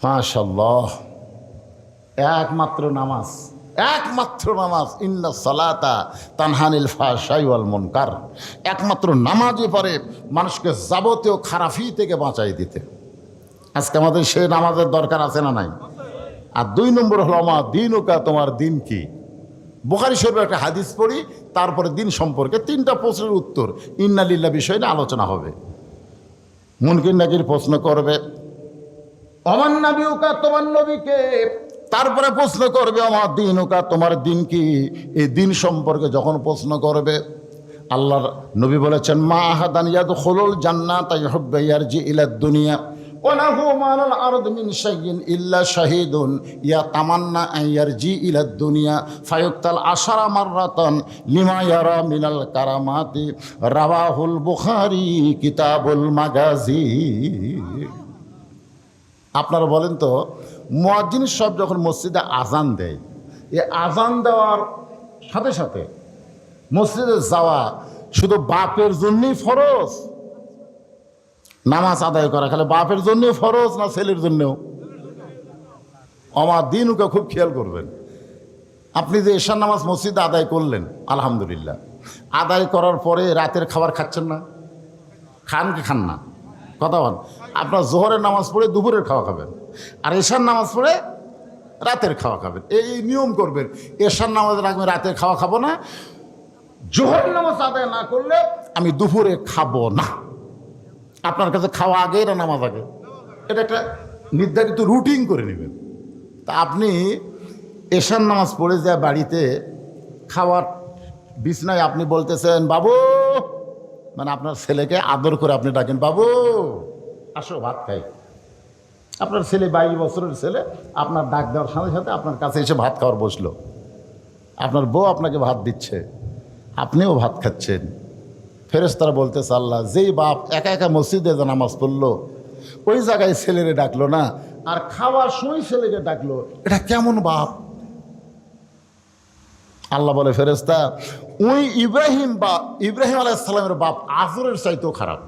মাশাআল্লাহ, একমাত্র নামাজ, একমাত্র নামাজ। ইন্না সালাতা তানহানিল ফাহশাই ওয়াল মুনকার। একমাত্র নামাজই পারে মানুষকে যাবতীয় খারাপি থেকে বাঁচাই দিতে। আজকে আমাদের সেই নামাজের দরকার আছে না নাই? আর 2 নম্বর হলো আমা দিনুকা, তোমার দিন কি। বুখারী শরীফের একটা হাদিস পড়ি, তারপরে দিন সম্পর্কে 3টা প্রশ্নের উত্তর ইন্না লিল্লাহ বিষয় নিয়ে আলোচনা হবে। মুনকির নাকির প্রশ্ন করবে আমার নবীকা, তোমার নবীকে। তারপরে প্রশ্ন করবে আমার দিনুকা, তোমার দিন কি। এই দিন সম্পর্কে যখন প্রশ্ন করবে, আল্লাহর নবী বলেছেন মা আহাদান ইয়াদখুলুল জান্নাতা ইউহিব্বু ইয়ারজি ইলাদ দুনিয়া ওয়া লাহু মা'আল আরদ মিন শাইইন ইল্লা শাহীদুন ইয়াতামান্না আন ইয়ারজি ইলাদ দুনিয়া ফায়ুক্তাল আশারা মাররাতান লিমা ইয়ারা মিনাল কারামাতি। রাওয়াহুল বুখারী কিতাবুল মাগাজি। আপনারা বলেন তো, মুয়াজ্জিন সাহেব যখন মসজিদে আজান দেয়, এই আজান দেওয়ার সাথে সাথে মসজিদে যাওয়া শুধু বাপের জন্যই ফরজ? নামাজ আদায় করা খালি বাপের জন্যই ফরজ না ছেলের জন্যও? আমার দিনকে খুব খেয়াল করবেন। আপনি যে এশার নামাজ মসজিদে আদায় করলেন, আলহামদুলিল্লাহ, আদায় করার পরে রাতের খাবার খাচ্ছেন না? খান কি খান না? কথা বল। আপনার জোহরের নামাজ পড়ে দুপুরের খাওয়া খাবেন, আর এশার নামাজ পড়ে রাতের খাওয়া খাবেন। এই নিয়ম করবেন। এশার নামাজ রাখবেন, রাতের খাওয়া খাবো না। জোহরের নামাজ আদায় না করলে আমি দুপুরে খাবো না। আপনার কাছে খাওয়া আগে না নামাজ আগে? এটা একটা নির্ধারিত রুটিন করে নেবেন। তা আপনি এশার নামাজ পড়ে যায় বাড়িতে খাওয়ার বিছনায় আপনি বলতেছেন বাবু, মানে আপনার ছেলেকে আদর করে আপনি ডাকেন, বাবু আসো ভাত খাই। আপনার ছেলে 22 বছরের ছেলে, আপনার ডাক দেওয়ার সাথে সাথে আপনার কাছে এসে ভাত খাওয়ার বসলো। আপনার বউ আপনাকে ভাত দিচ্ছে, আপনিও ভাত খাচ্ছেন। ফেরেশতারা বলতেছে আল্লাহ, যেই বাপ একা একা মসজিদে যে নামাজ পড়লো, ওই জায়গায় ছেলেরে ডাকলো না, আর খাওয়ার সময় ছেলেকে ডাকলো, এটা কেমন বাপ? আল্লাহ বলে ফেরেশতা, ওই ইব্রাহিম আলাইহিস সালামের বাপ আজরের চাইতেও খারাপ।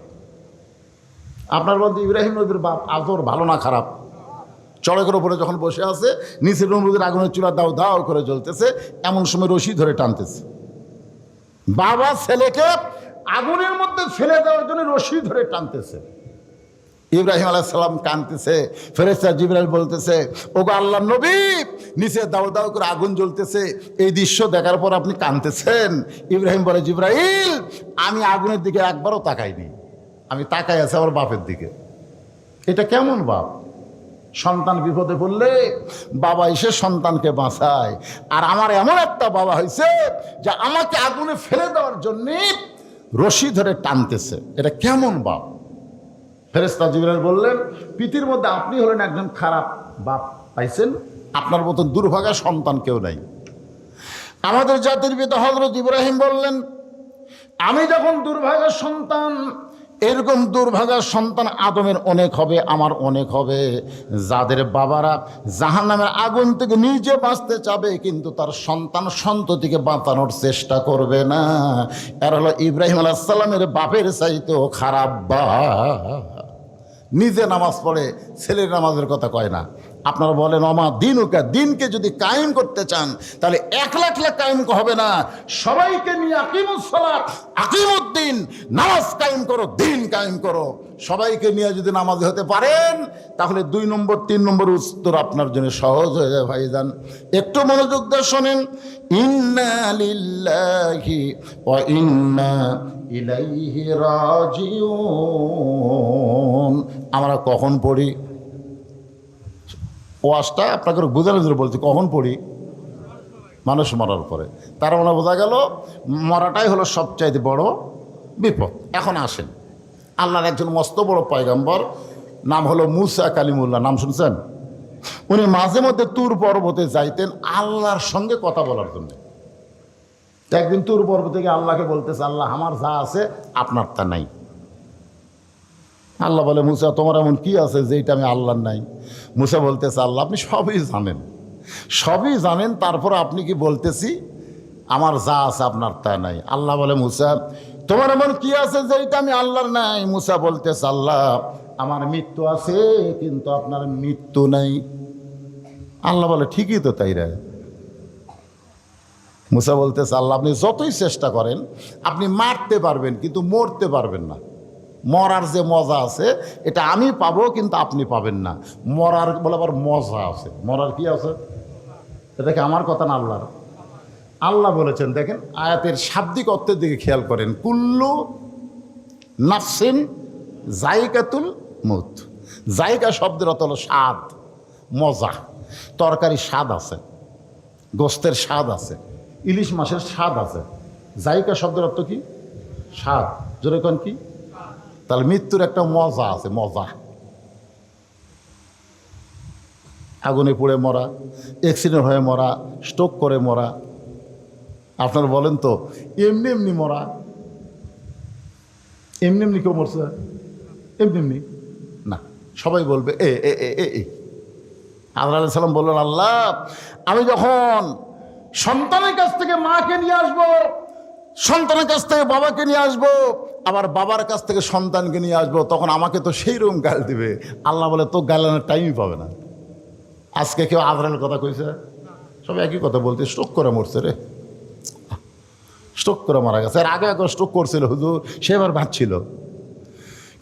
আপনার বলতে ইব্রাহিম নবীর বাপ আজর ভালো না খারাপ? চড়কের উপরে যখন বসে আছে, নিচের নবীদের আগুনের চুলা দাও দাও করে জ্বলতেছে, এমন সময় রশি ধরে টানতেছে। বাবা ছেলেকে আগুনের মধ্যে ফেলে দেওয়ার জন্য রশি ধরে টানতেছে। ইব্রাহিম আলাইহিস সালাম কাঁদতেছে। ফেরেশতা জিবরাইল বলতেছে, ওগো আল্লাহর নবী, নিচে দাও দাও করে আগুন জ্বলতেছে, এই দৃশ্য দেখার পর আপনি কাঁদতেছেন? ইব্রাহিম বলে, জিবরাইল, আমি আগুনের দিকে একবারও তাকাইনি, আমি তাকাই আছি আমার বাপের দিকে। এটা কেমন বাপ? সন্তান বিপদে পড়লে বাবা এসে সন্তানকে বাঁচায়, আর আমার এমন একটা বাবা হয়েছে যে আমাকে আগুনে ফেলে দেওয়ার জন্যে রশি ধরে টানতেছে। এটা কেমন বাপ? ফেরেশতা জিবরাইল বললেন, পৃথিবীর মধ্যে আপনি হলেন একজন খারাপ বাপ পাইছেন, আপনার মতন দুর্ভাগা সন্তান কেউ নাই। আমাদের জাতির পিতা হযরত ইব্রাহিম বললেন, আমি যখন দুর্ভাগ্যের সন্তান, এরকম দুর্ভাগ্যের সন্তান আদমের অনেক হবে, আমার অনেক হবে, যাদের বাবারা জাহান্নামের আগুন থেকে নিজে বাঁচতে চাবে কিন্তু তার সন্তান সন্ততিকে বাঁচানোর চেষ্টা করবে না। এর হলো ইব্রাহিম আলাইহিস সালামের বাপের চাইতেও খারাপ বাপ। নিজে নামাজ পড়ে ছেলের নামাজের কথা কয় না। আপনারা বলেন অমা দিনুকা, দিনকে যদি কায়েম করতে চান তাহলে 1,00,000 কায়েম হবে না, সবাইকে নিয়ে আকিমুস সালাত, আকিমুদ্দিন, নামাজ কায়েম করো, দিন কায়েম করো। সবাইকে নিয়ে যদি নামাজি হতে পারেন তাহলে 2 নম্বর 3 নম্বর উত্তর আপনার জন্য সহজ হয়ে যায় ভাইজান। একটু মনোযোগ দিয়ে শোনেন। ইন্না লিল্লাহি ওয়া ইন্না ইলাইহি রাজিউন। আমরা কখন পড়ি ওয়াজটা আপনাকে বোঝানোর জন্য বলছি, কখন পড়ি? মানুষ মরার পরে। তার মানে বোঝা গেল মরাটাই হলো সবচাইতে বড় বিপদ। এখন আসেন, আল্লাহর একজন মস্ত বড় পয়গম্বর, নাম হলো মুসা কালিমুল্লাহ, নাম শুনছেন? উনি মাঝে মধ্যে তুর পর্বতে যাইতেন আল্লাহর সঙ্গে কথা বলার জন্য। একদিন তুর পর্বতে গিয়ে আল্লাহকে বলতেছে, আল্লাহ আমার যা আছে আপনার তা নাই। আল্লাহ বলে, মুসা তোমার এমন কি আছে যেটা আমি আল্লাহর নাই? মুসা বলতেছে, আল্লাহ আপনি সবই জানেন, সবই জানেন, তারপর আপনি কি বলতেছি আমার যা আছে আপনার তা নাই? আল্লাহ বলে, মুসা তোমার এমন কি আছে যেটা আমি আল্লাহর নাই? মুসা বলতেছে, আল্লাহ আমার মৃত্যু আছে কিন্তু আপনার মৃত্যু নাই। আল্লাহ বলে, ঠিকই তো তাই রে। মুসা বলতেছে, আল্লাহ আপনি যতই চেষ্টা করেন আপনি মারতে পারবেন কিন্তু মরতে পারবেন না। মরার যে মজা আছে এটা আমি পাবো কিন্তু আপনি পাবেন না। মরার বলে আবার মজা আছে। মরার কি আছে? এটা কি আমার কথা না আল্লাহর? আল্লাহ বলেছেন, দেখেন আয়াতের শাব্দিক অর্থের দিকে খেয়াল করেন। কুল্লু নাফসিন জায়গাতুল মউত। জায়গা শব্দের অর্থ হলো স্বাদ, মজা। তরকারি স্বাদ আছে, গোস্তের স্বাদ আছে, ইলিশ মাছের স্বাদ আছে। জায়গা শব্দের অর্থ কি? স্বাদ। জোরে কোন কি? তাহলে মৃত্যুর একটা মজা আছে, মজা। আগুনে পুড়ে মরা, অ্যাক্সিডেন্ট হয়ে মরা, স্ট্রোক করে মরা। আপনারা বলেন তো এমনি এমনি মরা? এমনি এমনি কেউ মরছে? এমনি এমনি না। সবাই বলবে এ এ এ এ। আল্লাহ আলাইহিস সালাম বললেন, আল্লাহ আমি যখন সন্তানের কাছ থেকে মাকে নিয়ে আসবো, সন্তানের কাছ থেকে বাবাকে নিয়ে আসবো, আবার বাবার কাছ থেকে সন্তানকে নিয়ে আসবো, তখন আমাকে তো সেই রকম গাল দিবে। আল্লাহ বলে, তো গালানোর টাইমই পাবে না। আজকে কেউ আজরাইলের কথা কইছে? সবাই একই কথা বলতে, স্ট্রোক করে মরছে রে, স্ট্রোক করে মারা গেছে। আর আগে একবার স্ট্রোক করছিল হুজুর, সে এবার বাঁচছিল,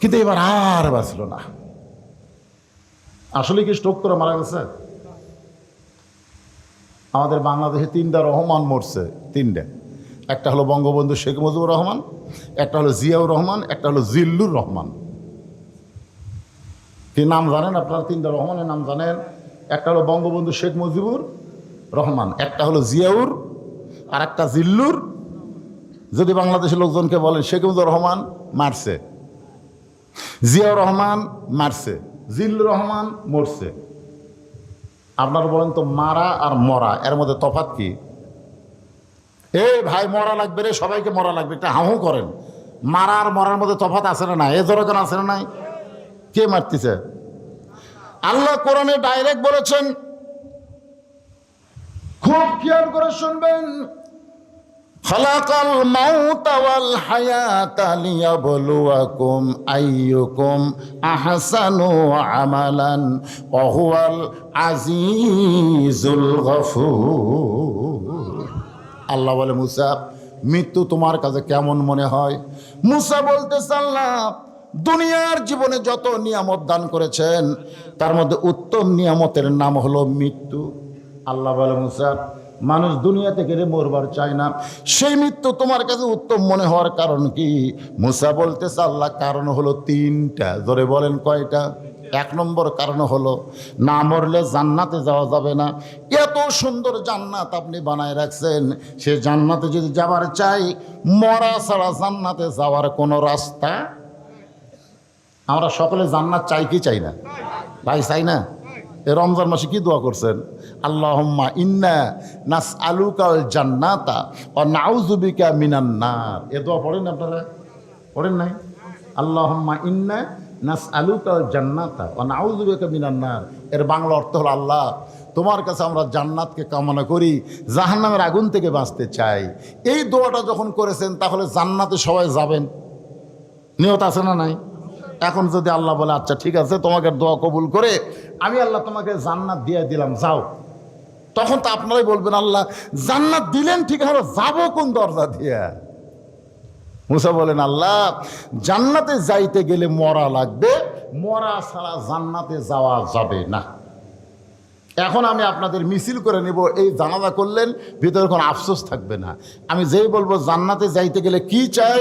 কিন্তু এবার আর বাঁচল না। আসলে কি স্ট্রোক করে মারা গেছে? আমাদের বাংলাদেশে 3টা রহমান মরছে, 3টা। একটা হলো বঙ্গবন্ধু শেখ মুজিবুর রহমান, একটা হলো জিয়াউর রহমান, একটা হলো জিল্লুর রহমান। কি নাম জানেন আপনারা? 3টা রহমানের নাম জানেন? একটা হলো বঙ্গবন্ধু শেখ মুজিবুর রহমান, একটা হলো জিয়াউর, আর একটা জিল্লুর। যদি বাংলাদেশের লোকজনকে বলেন শেখ মুজিবুর রহমান মারছে, জিয়াউর রহমান মারছে, জিল্লুর রহমান মরছে, আপনারা বলেন তো মারা আর মরা এর মধ্যে তফাৎ কি? এই ভাই মরা লাগবে রে, সবাইকে মরা লাগবে, একটা হাহু করেন। মারা আর মরার মধ্যে তফাৎ আছে না নাই? এ জোরগান আছে না নাই? কে মারতেছে? আল্লাহ কোরআনে ডাইরেক্ট বলেছেন, খুব খেয়াল করে শুনবেন, খালাকাল মাউতা ওয়াল হায়াতা লিয়াবলুয়াকুম আইয়ুকুম আহসানু আমালান ওয়া হুয়াল আজিজুল গফুর। আল্লাহ বলে, মুসা মৃত্যু তোমার কাছে কেমন মনে হয়? মুসা বলতেছে, আল্লাহ দুনিয়ার জীবনে যত নিয়ামত দান করেছেন তার মধ্যে উত্তম নিয়ামতের নাম হলো মৃত্যু। আল্লাহ বলে, মুসা মানুষ দুনিয়া থেকে মরবার চায় না, সেই মৃত্যু তোমার কাছে উত্তম মনে হওয়ার কারণ কি? মুসা বলতেছে, আল্লাহ কারণ হলো 3টা। জোরে বলেন কয়টা? 1 নম্বর কারণ হলো না মরলে জান্নাতে যাওয়া যাবে না। এত সুন্দর জান্নাত আপনি বানায় রাখছেন, সে জান্নাতে যদি যাবার চাই মরা ছাড়া জান্নাতে যাওয়ার কোনো রাস্তা। আমরা সকলে জান্নাত চাই কি চাই না? ভাই চাই না? এ রমজান মাসে কি দোয়া করছেন? আল্লাহুম্মা ইন্না নাসআলুকাল জান্নাতা ওয়া নাউযু বিকা মিনান নার। এ দোয়া পড়েন আপনারা? পড়েন নাই? আল্লাহুম্মা ইন্না নাসআলুকাল জান্নাতা ওয়া নাউযু বিকা মিনান নার। এর বাংলা অর্থ হলো, আল্লাহ তোমার কাছে আমরা জান্নাতকে কামনা করি, জাহান্নামের আগুন থেকে বাঁচতে চাই। এই দোয়াটা যখন করেছেন তাহলে জান্নাতে সবাই যাবেন, নিয়ত আছে না নাই? এখন যদি আল্লাহ বলে আচ্ছা ঠিক আছে তোমাকে দোয়া কবুল করে আমি আল্লাহ তোমাকে জান্নাত দিয়ে দিলাম, যাও, তখন তো আপনারাই বলবেন আল্লাহ জান্নাত দিলেন ঠিক আছে, যাবো কোন দরজা দিয়ে? মুসা বলেন আল্লাহ জান্নাতে যাইতে গেলে মরা লাগবে, মরা ছাড়া জান্নাতে যাওয়া যাবে না। এখন আমি আপনাদের মিছিল করে নেব, এই জানাজা করলেন ভিতরে কোনো আফসোস থাকবে না। আমি যেই বলবো জান্নাতে যাইতে গেলে কি চাই,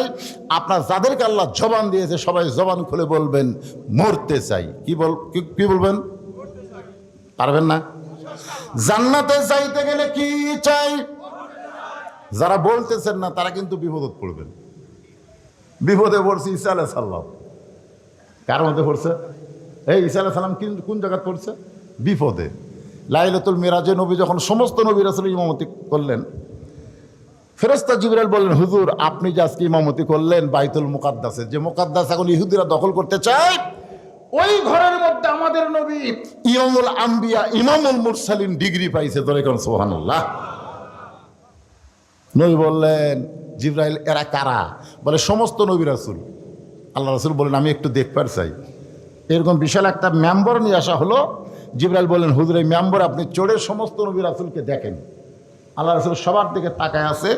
আপনার যাদেরকে আল্লাহ জবান দিয়েছে সবাই জবান খুলে বলবেন মরতে চাই। কি বলবেন? পারবেন না? জান্নাতে যাইতে গেলে কি চাই? যারা বলতেছেন না তারা কিন্তু বিপদে পড়বেন। বিপদে পড়ছে ঈসা আলাইহিস সালাম। কার মধ্যে পড়ছে? এই ঈসা আলাইহিস সালাম কোন জায়গায় পড়ছে? বিপদে। লাইলাতুল মিরাজে নবী যখন সমস্ত নবী রাসূল ইমামতি করলেন, ফেরেশতা জিবরাইল বললেন হুজুর আপনি যে আজকে ইমামতি করলেন বাইতুল মুকাদ্দাসে, যে মুকাদ্দাস এখন ইহুদিরা দখল করতে চায়, ওই ঘরের মধ্যে আমাদের নবী ইমামুল আম্বিয়া ইমামুল মুরসালিন ডিগ্রি পাইছে। ধরে কোন সুবহানাল্লাহ। নবী বললেন জিবরাইল এরা কারা? বলে সমস্ত নবী রাসূল। আল্লাহ রাসূল বলেন আমি একটু দেখবার চাই। এরকম বিশাল একটা মেম্বার নিয়ে আসা হলো। জিবরাইল বললেন হুজুর এই মেম্বার আপনি চড়ে সমস্ত নবী রাসূলকে দেখেন। আল্লাহ রাসূল সবার দিকে তাকায় আছে,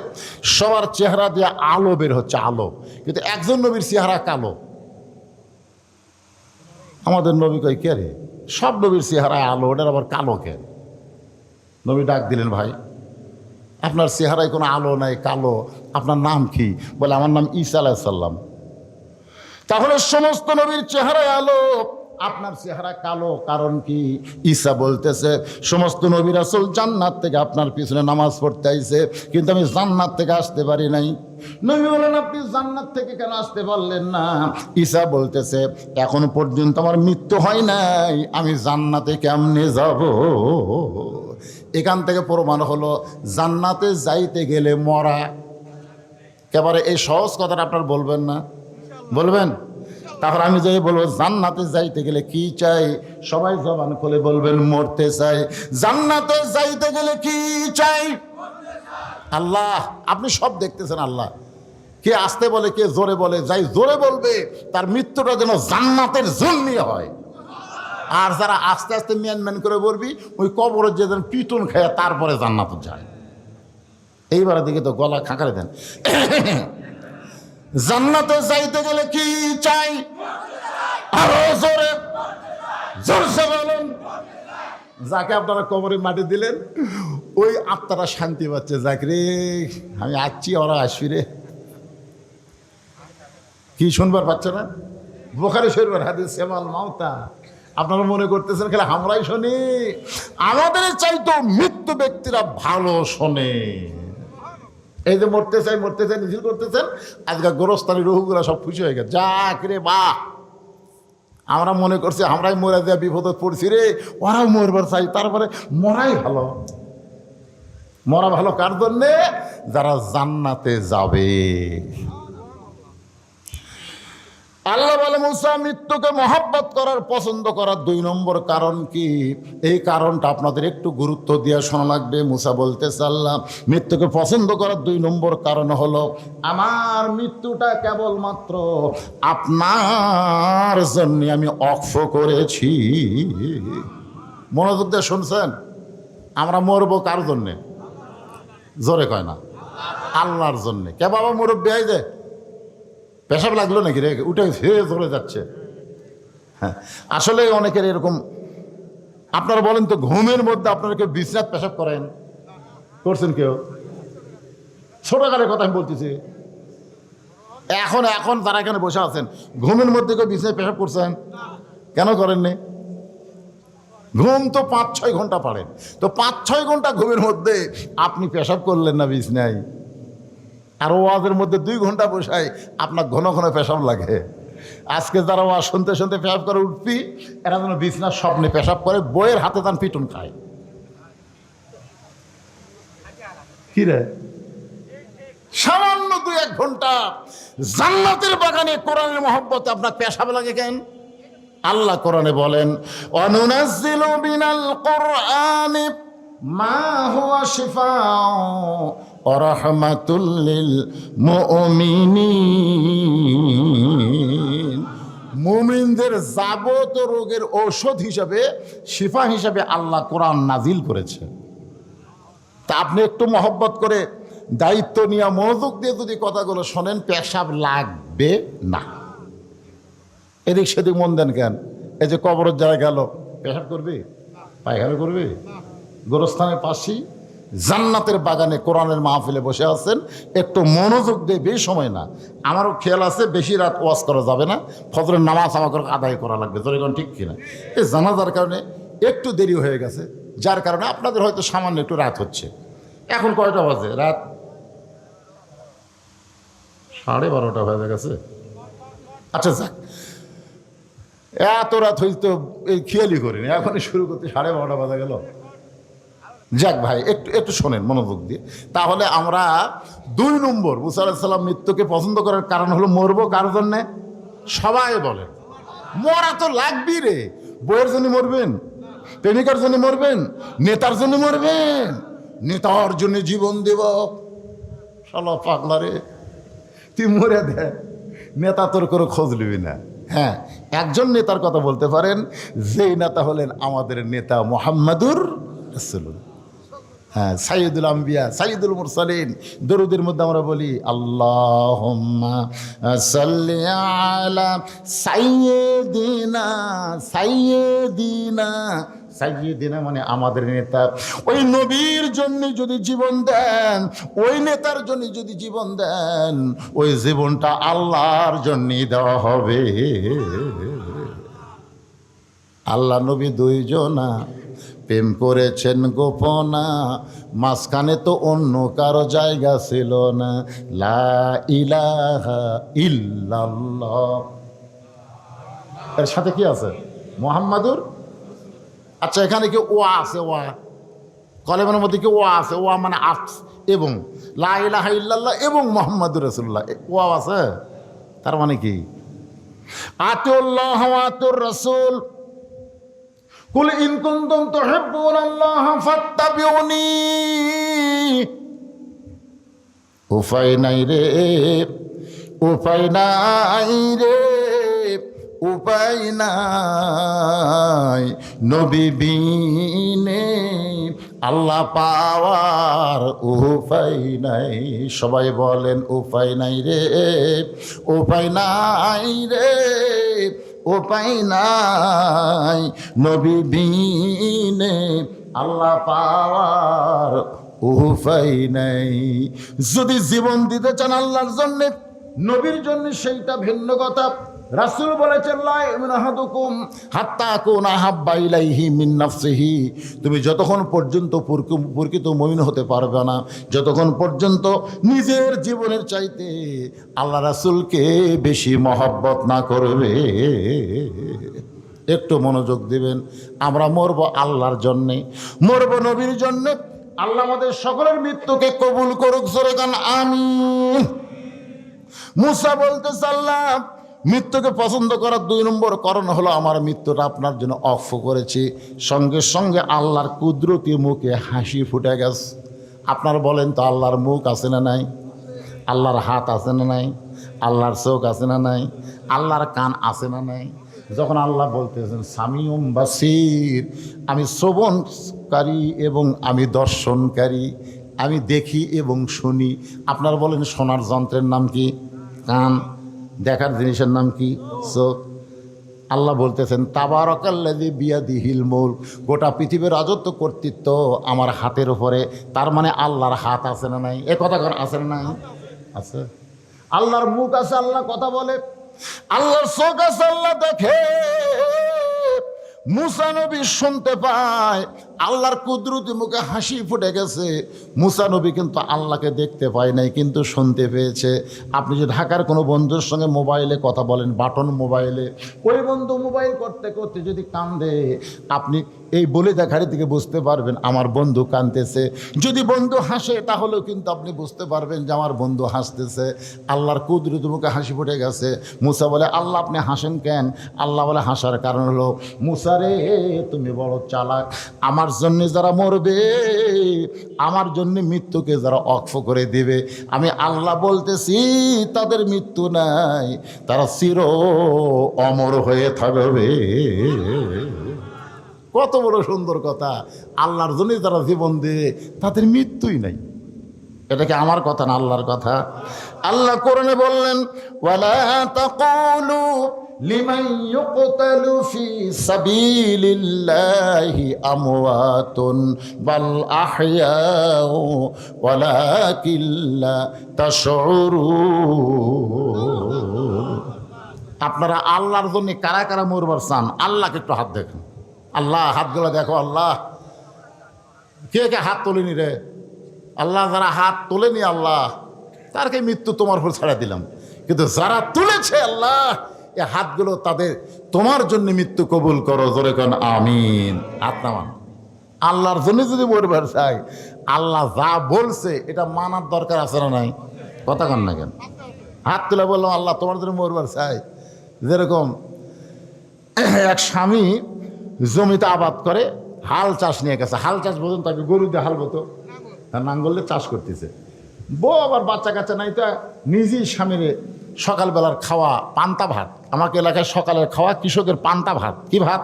সবার চেহারা দিয়ে আলো বের হচ্ছে, আলো, কিন্তু একজন নবীর চেহারা কালো। আমাদের নবী কই কে রে? সব নবীর চেহারায় আলো, ওটার আবার কালো কেন? নবী ডাক দিলেন ভাই আপনার চেহারায় কোনো আলো নাই, কালো, আপনার নাম কি? বলে আমার নাম ঈসা আলাইহিস সালাম। তাহলে সমস্ত নবীর চেহারায় আলো, আপনার চেহারা কালো, কারণ কি? ঈসা বলতেছে সমস্ত নবী রাসূল জান্নাত থেকে আপনার পিছনে নামাজ পড়তে আইছে, কিন্তু আমি জান্নাত থেকে আসতে পারি নাই। নবী বলেন আপনি জান্নাত থেকে কেন আসতে পারলেন না? ঈসা বলতেছে এখন পর্যন্ত আমার মৃত্যু হয় নাই, আমি জান্নাতে কেমনে যাব? এখান থেকে প্রমাণ হলো জান্নাতে যাইতে গেলে মরা। একেবারে এই সহজ কথাটা আপনার বলবেন না? বলবেন? তারপর আমি যে বলবো জান্নাতে যাইতে গেলে কি চাই, সবাই জবান খুলে বলবেন মরতে চাই। জান্নাতে যাইতে গেলে কি চাই? আল্লাহ আপনি সব দেখতেছেন। আল্লাহ কে আসতে বলে কে জোরে বলে, যাই জোরে বলবে তার মৃত্যুটা যেন জান্নাতের জন্যই হয়। আর যারা আস্তে আস্তে ম্যান করে বলবি ওই কবরে যে যেন পিটন খায় তারপরে জান্নাতে যায়। এইবারের দিকে তো গলা খাঁকারে দেন। জান্নাতে যাইতে গেলে কি চাই? আরো জোরে জোরসে বলুন। যাকে আপনারা কবরে মাটি দিলেন ওই আত্মারা শান্তি পাচ্ছে, যাক রে আমি আসছি ওরা আসবি রে। কি শুনবার পাচ্ছে না? বুখারী শরীফের হাদিস সেমাল মাউতা। আপনারা মনে করতেছেন খেলে আমরাই শুনি? আমাদের চাইতো মৃত্যু ব্যক্তিরা ভালো শোনে। এই যে মরতে চাই মিছিল করতেছেন, আজকে গোরস্থানের রুহুগুলা সব খুশি হয়ে গেছে, যাক রে বাহ। আমরা মনে করছি আমরাই মরে দেওয়া বিপদত পড়ছি রে, ওরাও মরবার চাই, তারপরে মরাই ভালো। মরা ভালো কার জন্যে? যারা জান্নাতে যাবে। আল্লাহ বলে মুসা মৃত্যুকে মহব্বত করার, পছন্দ করার 2 নম্বর কারণ কি? এই কারণটা আপনাদের একটু গুরুত্ব দিয়ে শোনা লাগবে। মুসা বলতেছে আল্লাহ মৃত্যুকে পছন্দ করার 2 নম্বর কারণ হলো আমার মৃত্যুটা কেবলমাত্র আপনার জন্য আমি অক্ষ করেছি। মনোযোগ দিয়ে শুনছেন? আমরা মরবো কার জন্যে? জোরে কয় না? আল্লাহর জন্যে। কে বাবা মুরব্বী আই যায় পেশাব লাগলো নাকি রে, উঠে ফিরে ধরে যাচ্ছে। হ্যাঁ আসলে অনেকের এরকম। আপনারা বলেন তো ঘুমের মধ্যে আপনারা কেউ বিছনাত পেশাব করেন? করছেন কেউ? ছোটকালের কথা আমি বলতেছি। এখন যারা এখানে বসে আছেন ঘুমের মধ্যে কেউ বিছনায় পেশাব করছেন? কেন করেননি? ঘুম তো 5-6 ঘন্টা পারেন, তো 5-6 ঘন্টা ঘুমের মধ্যে আপনি পেশাব করলেন না বিছনায়, আর ওয়াজের মধ্যে 2 ঘন্টা বসায় আপনার ঘন ঘন পেশাব লাগে। আজকে যারা ওয়া শুনতে শুনতে পেশাব করে উঠবি, এরা যেন বিছনার স্বপ্নে পেশাব করে, বইয়ের হাতে তান পিটুন খায়। কি রে, সামান্য 2-1 ঘন্টা জান্নাতের বাগানে কোরআনের মহব্বতে আপনার পেশাব লাগে কেন? আল্লাহ কোরআনে বলেন, অনুনাজ্জিলু মিনাল কুরআনি মা হুয়া শিফাউ ওয়া রাহমাতুল লিল মুমিনিন। মুমিনদের যাবতীয় রোগের ঔষধ হিসাবে, শিফা হিসাবে আল্লাহ কোরআন নাজিল করেছে। তা আপনি একটু মহব্বত করে দায়িত্ব নিয়ে মনোযোগ দিয়ে যদি কথাগুলো শোনেন, পেশাব লাগবে না। এদিক সেদিক মন দেন কেন? এই যে কবরের যারা গেল, পেশাব করবে, পায়খানা করবে? গোরস্থানের পাশেই জান্নাতের বাগানে কোরআনের মাহফিলে বসে আছেন, একটু মনোযোগ দিয়ে, বেশি সময় না। আমারও খেয়াল আছে, বেশি রাত ওয়াজ করা যাবে না, ফজরের নামাজ আমাকে আদায় করা লাগবে, যখন ঠিক কিনা। এই জানাজার কারণে একটু দেরি হয়ে গেছে, যার কারণে আপনাদের হয়তো সামান্য একটু রাত হচ্ছে। এখন কয়টা বাজে? রাত 12:30 হয়ে গেছে। আচ্ছা যাক, এত রাত হইতো এই খেয়ালই করিনি, এখনই শুরু করতে 12:30 বাজে গেল। যাক ভাই, একটু একটু শোনেন মনোযোগ দিয়ে। তাহলে আমরা 2 নম্বর, মুসা আলাইহিস সালাম মৃত্যুকে পছন্দ করার কারণ হলো মরবো কার জন্যে? সবাই বলে মরা তো লাগবি রে। বইয়ের জন্য মরবেন, প্রেমিকার জন্য মরবেন, নেতার জন্য মরবেন, নেতার জন্য জীবন দেব। শালা পাগলা রে, তুই মরে দে, নেতা তোর করে খোঁজ নিবি না। হ্যাঁ, একজন নেতার কথা বলতে পারেন, যেই নেতা হলেন আমাদের নেতা মুহাম্মাদুর রাসূলুল্লাহ। হ্যাঁ, সাইয়্যিদুল আম্বিয়া, সাইয়্যিদুল মুরসালিন। দরুদের মধ্যে আমরা বলি আল্লাহুম্মা সাল্লি আলা সাইয়্যিদিনা, সাইয়্যিদিনা, সাইয়্যিদিনা মানে আমাদের নেতা। ওই নবীর জন্য যদি জীবন দেন, ওই নেতার জন্য যদি জীবন দেন, ওই জীবনটা আল্লাহর জন্যই দেওয়া হবে। আল্লাহ নবী 2 জনা প্রেম করেছেন গোপনা, মাঝখানে তো অন্য কারো জায়গা ছিল না। লা ইলাহা ইল্লাল্লাহ, এর সাথে কি আছে? মুহাম্মাদুর। আচ্ছা, এখানে কি ওয়া আছে? ওয়া কলেমের মধ্যে কি ওয়া আছে? ওয়া মানে আফস, এবং লা ইলাহা ইল্লাল্লাহ এবং মুহাম্মাদুর রাসূলুল্লাহ, ওয়া আছে। তার মানে কি? আতিউল্লাহ ওয়া আতিউর রাসূল, কুল ইন কুনতুম তুহিব্বুনাল্লাহ ফাত্তাবিউনি। উপায় নাই রে, উপায় নাই রে, উপায় নাই, নবী বিনে আল্লাহ পাওয়ার উপায় নাই। সবাই বলেন উপায় নাই রে, উপায় নাই রে, উপায় নাই, নবী বিনে আল্লাহ পাওয়ার উপায় নাই। যদি জীবন দিতে চান আল্লাহর জন্যে, নবীর জন্য, সেইটা ভিন্ন কথা। রাসূল বলেছেন লা ইউমিনু আহাদুকুম হাত্তা আকুনা হাব্বা ইলাইহি মিন নাফসিহি। তুমি যতক্ষণ পর্যন্ত প্রকৃত মুমিন হতে পারবে না, যতক্ষণ পর্যন্ত নিজের জীবনের চাইতে আল্লাহ রাসূলকে বেশি মহব্বত না করবে। একটু মনোযোগ দিবেন। আমরা মরব আল্লাহর জন্যে, মরব নবীর জন্যে। আল্লাহ আমাদের সকলের মৃত্যুকে কবুল করুক, জোরে গান আমিন। মুসা বলতেছে, আল্লাহ মৃত্যুকে পছন্দ করার 2 নম্বর কারণ হলো আমার মৃত্যুটা আপনার জন্য অফ করেছি। সঙ্গে সঙ্গে আল্লাহর কুদরতি মুখে হাসি ফুটে গেছে। আপনার বলেন তো, আল্লাহর মুখ আছে না নাই? আল্লাহর হাত আছে না নাই? আল্লাহর চোখ আছে না নাই? আল্লাহর কান আছে না নাই? যখন আল্লাহ বলতেছেন সামিউম বাসির, আমি শ্রবণকারী এবং আমি দর্শনকারী, আমি দেখি এবং শুনি। আপনার বলেন শোনার যন্ত্রের নাম কি? কান। দেখার জিনিসের নাম কি? চোখ। আল্লাহ বলতেছেন তাবারাকাল্লাযী বিয়াদিহিল মুলক, গোটা পৃথিবীর রাজত্ব কর্তৃত্ব আমার হাতের উপরে। তার মানে আল্লাহর হাত আছে না নাই? এ কথা আছে না নাই? আছে। আল্লাহর মুখ আছে, আল্লাহ কথা বলে। আল্লাহর চোখ আছে, আল্লাহ দেখে। মুসা নবী শুনতে পায়, আল্লাহর কুদরতি মুখে হাসি ফুটে গেছে। মুসা নবী কিন্তু আল্লাহকে দেখতে পায় নাই, কিন্তু শুনতে পেয়েছে। আপনি যে ঢাকার কোনো বন্ধুর সঙ্গে মোবাইলে কথা বলেন, বাটন মোবাইলে, ওই বন্ধু মোবাইল করতে করতে যদি কান্দে, আপনি এই বলে দেখার দিকে বুঝতে পারবেন আমার বন্ধু কাঁদতেছে। যদি বন্ধু হাসে তাহলেও কিন্তু আপনি বুঝতে পারবেন যে আমার বন্ধু হাসতেছে। আল্লাহর কুদরতি মুখে হাসি ফুটে গেছে। মুসা বলে, আল্লাহ আপনি হাসেন কেন? আল্লাহ বলে, হাসার কারণ হলো, মুসা রে তুমি বড় চালাক, আমার জন্যে যারা মরবে, আমার জন্য মৃত্যুকে যারা অক্ষ করে দিবে, আমি আল্লাহ বলতেছি তাদের মৃত্যু নাই, তারা চির অমর হয়ে থাকবে। কত বড় সুন্দর কথা! আল্লাহর জন্য যারা জীবন দেবে তাদের মৃত্যুই নাই। এটা কি আমার কথা না আল্লাহর কথা? আল্লাহ কোরআনে বললেন, ওয়ালা তাকুলু লিমান ইউকতালু ফি সাবিলিল্লাহি আমওয়াতুন বাল আহইয়াউ ওয়ালাকিন লা তাশউরুন। আপনারা আল্লাহর জন্য কারা কারা মরবার চান? আল্লাহকে একটু হাত দেখুন। আল্লাহ, হাতগুলো দেখো। আল্লাহ, কে কে হাত তোলেনি রে? আল্লাহ, যারা হাত তোলেনি আল্লাহ তারকে মৃত্যু তোমার উপর ছেড়ে দিলাম, কিন্তু যারা তুলেছে আল্লাহ এ হাতগুলো, তাদের তোমার জন্য মৃত্যু কবুল করো। জোরে কোন আমিন। হাত নামান। আল্লাহর জন্য যদি মরবার চাই, আল্লাহ যা বলছে এটা মানার দরকার আছে না নাই? কথা কন না কেন? হাত তুলে বললাম আল্লাহ তোমার জন্য মরবার চাই। যেরকম এক স্বামী জমিতে আবাদ করে, হাল চাষ নিয়ে গেছে। হাল চাষ বোঝেন? তাকে গরু দিয়ে হাল বতো, নাঙ্গলে চাষ করতেছে। বউ আবার বাচ্চা কাচ্চা নাই, তো নিজেই স্বামীর সকালবেলার খাওয়া পান্তা ভাত। আমাকে এলাকায় সকালের খাওয়া কৃষকের পান্তা ভাত। কি ভাত?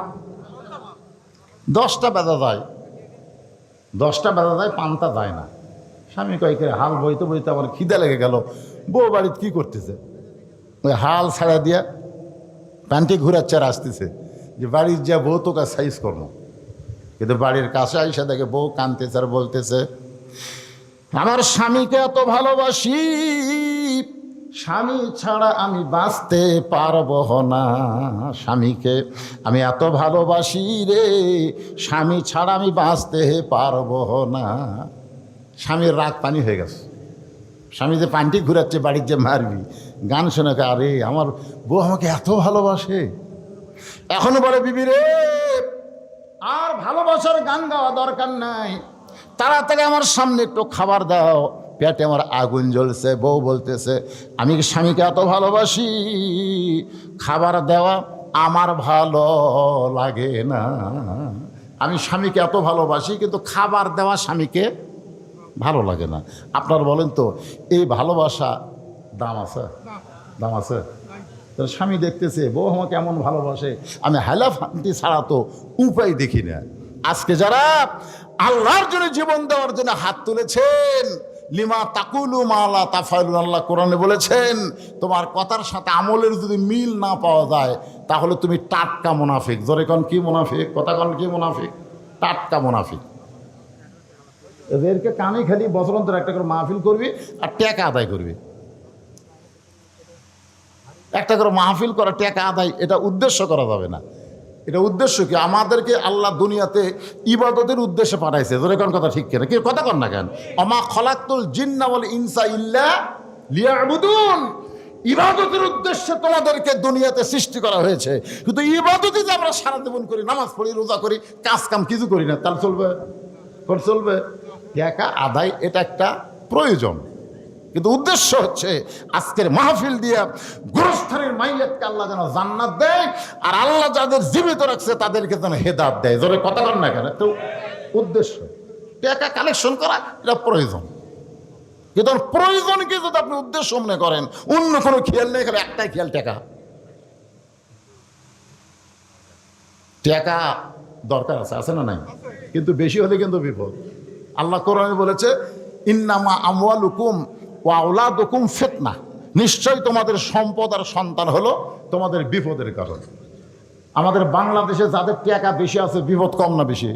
10টা বেজা যায়, 10টা বেজা যায়, পান্তা যায় না। স্বামী কয়েক হাল বইতে বইতে আমার খিদে লেগে গেল। বউ বাড়িতে কী করতেছে? ওই হাল ছাড়া দিয়া প্যান্টি ঘুরাচ্ছে আর আসতেছে যে বাড়ির যা বউ তোকে সাইজ করবো। কিন্তু বাড়ির কাছে আইসা দেখে বউ কাঁদতেছে আর বলতেছে, আমার স্বামীকে এত ভালোবাসি, স্বামী ছাড়া আমি বাঁচতে পারবো না। স্বামীকে আমি এত ভালোবাসি রে, স্বামী ছাড়া আমি বাঁচতে পারবো না। স্বামীর রাগ পানি হয়ে গেছে। স্বামী যে পানটি ঘুরাচ্ছে বাড়ির যে মারবি, গান শোনে, আরে আমার বউ আমাকে এত ভালোবাসে। এখনো বলে, বিবি রে আর ভালোবাসার গান গাওয়া দরকার নাই, তাড়াতাড়ি আমার সামনে একটু খাবার দাও, পেটে আমার আগুন জ্বলছে। বউ বলতেছে, আমি স্বামীকে এত ভালোবাসি, খাবার দেওয়া আমার ভালো লাগে না। আমি স্বামীকে এত ভালোবাসি, কিন্তু খাবার দেওয়া স্বামীকে ভালো লাগে না। আপনার বলেন তো, এই ভালোবাসা দাম আছে? দাম আছে? স্বামী দেখতেছে বউ আমাকে এমন ভালোবাসে, আমি হালাফান্তি ছাড়া তো উপায় দেখি না। আজকে যারা আল্লাহর জন্য জীবন দেওয়ার জন্য হাত তুলেছেন, লিমা তাকুলু মালা তাফাইলুন, আল্লাহ কোরআনে বলেছেন, তোমার কথার সাথে আমলের যদি মিল না পাওয়া যায় তাহলে তুমি টাটকা মুনাফিক। জোরে কন কি মুনাফিক? কথা কন কি মুনাফিক? টাটকা মুনাফিক। এদেরকে কানে খালি বছরান্তর একটা করে মাহফিল করবি আর টাকা আদায় করবি। একটা করে মাহফিল করা, টাকা আদায়, এটা উদ্দেশ্য করা যাবে না। এটা উদ্দেশ্য কি? আমাদেরকে আল্লাহ দুনিয়াতে ইবাদতের উদ্দেশ্যে পাঠাইছে। জোরে কোন কথা ঠিক কেন? কি কথা কন না কেন? অমা খলাকতুল জিন্না ওয়াল ইনসা ইল্লা লিয়াবুদুন। ইবাদতের উদ্দেশ্যে তোমাদেরকে দুনিয়াতে সৃষ্টি করা হয়েছে। কিন্তু ইবাদতে যে আমরা সারা জীবন করি, নামাজ পড়ি, রোজা করি, কাজ কাম কিছু করি না, তাহলে চলবে? চলবে? টাকা আদায় এটা একটা প্রয়োজন, কিন্তু উদ্দেশ্য হচ্ছে আজকের মাহফিল দিয়ে গোরস্থানের মাইয়াতকে আল্লাহ যেন জান্নাত দেয়, আর আল্লাহ যাদের জীবিত রাখছে তাদেরকে যেন হেদায়েত দেয়। জোরে কথা বল না কেন? তো উদ্দেশ্য টাকা কালেকশন করা এটা প্রয়োজন, কিন্তু প্রয়োজনকে যদি আপনি উদ্দেশ্য মনে করেন, অন্য কোনো খেয়াল নেই, এখানে একটাই খেয়াল, টাকা। টাকা দরকার আছে, আছে না নাই? কিন্তু বেশি হলে কিন্তু বিপদ। আল্লাহ কোরআনে বলেছে, ইন্নামা আমওয়ালুকুম ওয়া আওলাদুকুম ফিতনা, নিশ্চয়ই তোমাদের সম্পদ আর সন্তান হলো তোমাদের বিপদের কারণ। আমাদের বাংলাদেশে যাদের টাকা বেশি আছে বিপদ কম না বেশি?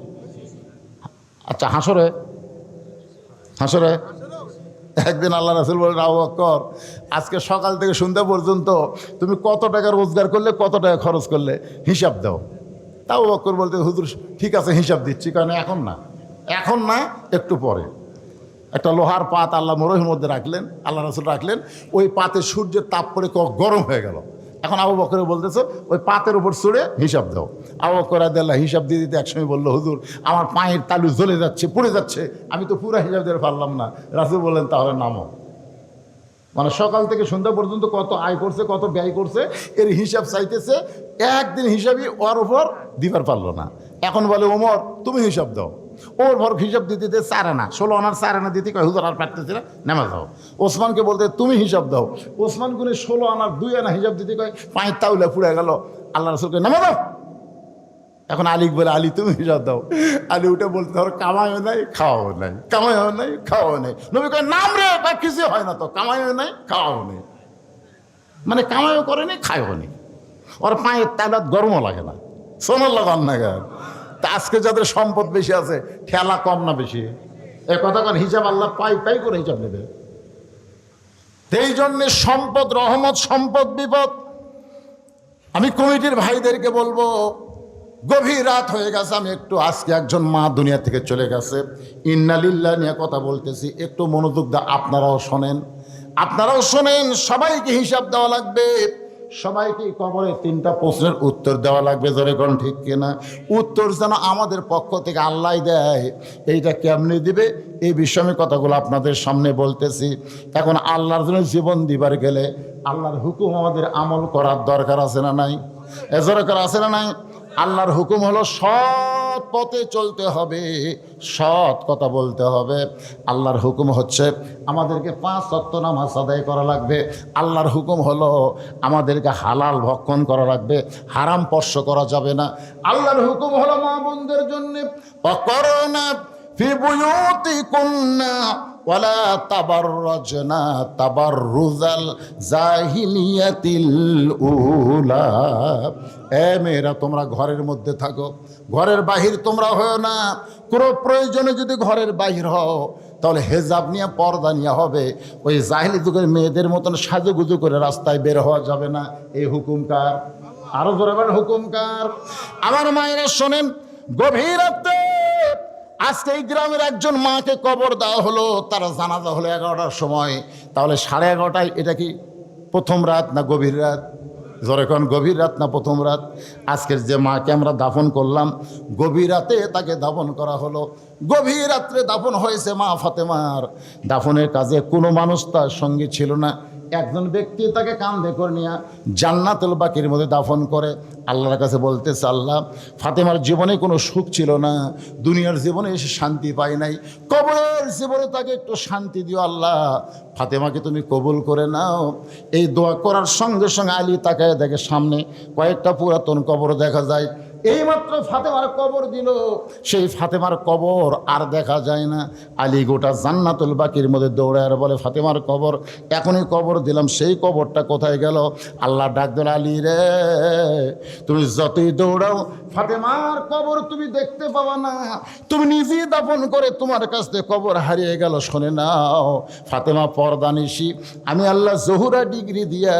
আচ্ছা, হাসরে একদিন আল্লাহ রাসূল বলেন, আবু বকর, আজকে সকাল থেকে সন্ধ্যা পর্যন্ত তুমি কত টাকা রোজগার করলে, কত টাকা খরচ করলে, হিসাব দাও। তা আবু বকর বলতে, হুজুর ঠিক আছে হিসাব দিচ্ছি, কারণ এখন না, এখন না, একটু পরে। একটা লোহার পাত আল্লাহ মরুভূমির মধ্যে রাখলেন, আল্লাহ রাসূল রাখলেন, ওই পাতে সূর্যের তাপ পড়ে গরম হয়ে গেল। এখন আবু বকর বলতেছে ওই পাতের উপর ছুঁড়ে হিসাব দাও। আবু বকর রাদিয়াল্লাহু হিসাব দিয়ে দিতে একসময় বললো, হুজুর আমার পায়ের তালু জ্বলে যাচ্ছে, পুড়ে যাচ্ছে, আমি তো পুরো হিসাব দিয়ে পারলাম না। রাসূল বললেন তাহলে নামো। মানে সকাল থেকে সন্ধ্যা পর্যন্ত কত আয় করছে, কত ব্যয় করছে, এর হিসাব চাইতেছে, একদিন হিসাবই ওর উপর দিবার পারলো না। এখন বলে ওমর তুমি হিসাব দাও। ওর ভর হিসাব দিতে 4 আনা, 16 আনার 4 আনা দিতে কয় হুজুর আর পারতেছি না, নামাজ দাও। ওসমানকে বলতে তুমি হিসাব দাও। ওসমান গুনে 16 আনার 2 আনা হিসাব দিতে কয় পায়ের তাউলা পুড়ে গেল। আল্লাহ রাসূলকে নামাজ দাও। এখন আলীকে বলে আলী তুমি হিসাব দাও। আলী উঠে বলতে ধরো কামাইও নাই খাওয়াও নাই, কামাইও নাই খাওয়াও নাই। নবী কয় নাম রে, কিছু হয় না তো, কামাইও নাই খাওয়াও নেই, মানে কামাইও করে নি খায়ও নি, ওর পায়ের তালাত গরমও লাগে না। সোনার লাগান না গান। তা আজকে যাদের সম্পদ বেশি আছে ঠেলা কম না বেশি? এ কথা কার হিসাব আল্লাহ পাই পাই করে হিসাব নেবে। এই জন্যে সম্পদ রহমত, সম্পদ বিপদ। আমি কমিটির ভাইদেরকে বলবো, গভীর রাত হয়ে গেছে, আমি একটু আজকে একজন মা দুনিয়া থেকে চলে গেছে, ইন্না লিল্লাহ নিয়ে কথা বলতেছি, একটু মনোযোগ দা, আপনারাও শোনেন, আপনারাও শোনেন। সবাইকে হিসাব দেওয়া লাগবে, সবাইকে কবরে 3টা প্রশ্নের উত্তর দেওয়া লাগবে। জোরে কোন ঠিক কিনা? উত্তর যেন আমাদের পক্ষ থেকে আল্লাহ দেয়। এইটা কেমনি দিবে এই বিষয়ে কথাগুলো আপনাদের সামনে বলতেছি। এখন আল্লাহর জন্য জীবন দিবার গেলে আল্লাহর হুকুম আমাদের আমল করার দরকার আছে না নাই? দরকার আছে না নাই? আল্লাহর হুকুম হলো সৎ পথে চলতে হবে, সৎ কথা বলতে হবে। আল্লাহর হুকুম হচ্ছে আমাদেরকে 5 ওয়াক্ত নামাজ আদায় করা লাগবে। আল্লাহর হুকুম হলো আমাদেরকে হালাল ভক্ষণ করা লাগবে, হারাম স্পর্শ করা যাবে না। আল্লাহর হুকুম হলো মা বোনদের জন্য অকরনা ফি বুয়ুতিকুন্না ওয়ালা তাবাররাজনা তাবাররুজাল জাহিলিয়াতিল উলা। এ মেয়েরা তোমরা ঘরের মধ্যে থাকো, ঘরের বাহির তোমরা হও না। কোনো প্রয়োজনে যদি ঘরের বাহির হও তাহলে হেজাব নিয়ে, পর্দা নিয়ে হবে। ওই জাহিলি যুগের মেয়েদের মতন সাজুগুজু করে রাস্তায় বের হওয়া যাবে না। এই হুকুমকার, আরো জোরে বলেন হুকুমকার। আমার মায়েরা শোনেন, গভীর রাতে আজকে এই গ্রামের একজন মাকে কবর দেওয়া হলো, তারা জানাজা হলো 11টার সময়। তাহলে 11:30টায় এটা কি প্রথম রাত না গভীর রাত? জোরে কোন গভীর রাত না প্রথম রাত? আজকের যে মাকে আমরা দাফন করলাম, গভীর রাতে তাকে দাফন করা হলো। গভীর রাত্রে দাফন হয়েছে মা ফাতেমার। দাফনের কাজে কোনো মানুষ তার সঙ্গে ছিল না। একজন ব্যক্তি তাকে কাঁধে করে নিয়ে জান্নাতুল বাকির মধ্যে দাফন করে। আল্লাহর কাছে বলতেছে, আল্লাহ ফাতেমার জীবনে কোনো সুখ ছিল না, দুনিয়ার জীবনে এসে শান্তি পায় নাই, কবরের জীবনে তাকে একটু শান্তি দিও আল্লাহ, ফাতেমাকে তুমি কবুল করে নাও। এই দোয়া করার সঙ্গে সঙ্গে আলী তাকায় দেখে সামনে কয়েকটা পুরাতন কবর দেখা যায়। এইমাত্র ফাতেমার কবর দিল, সেই ফাতেমার কবর আর দেখা যায় না। আলী গোটা জান্নাতুল বাকির মধ্যে দৌড়ায় আর বলে, ফাতেমার কবর এখনই কবর দিলাম, সেই কবরটা কোথায় গেল? আল্লাহ ডাক দিল, আলী রে তুমি যতই দৌড়াও ফাতেমার কবর তুমি দেখতে পাবা না, তুমি নিজেই দাফন করে তোমার কাছ থেকে কবর হারিয়ে গেল। শোনে নাও, ফাতেমা পর্দানিশি, আমি আল্লাহ জহুরা ডিগ্রি দিয়া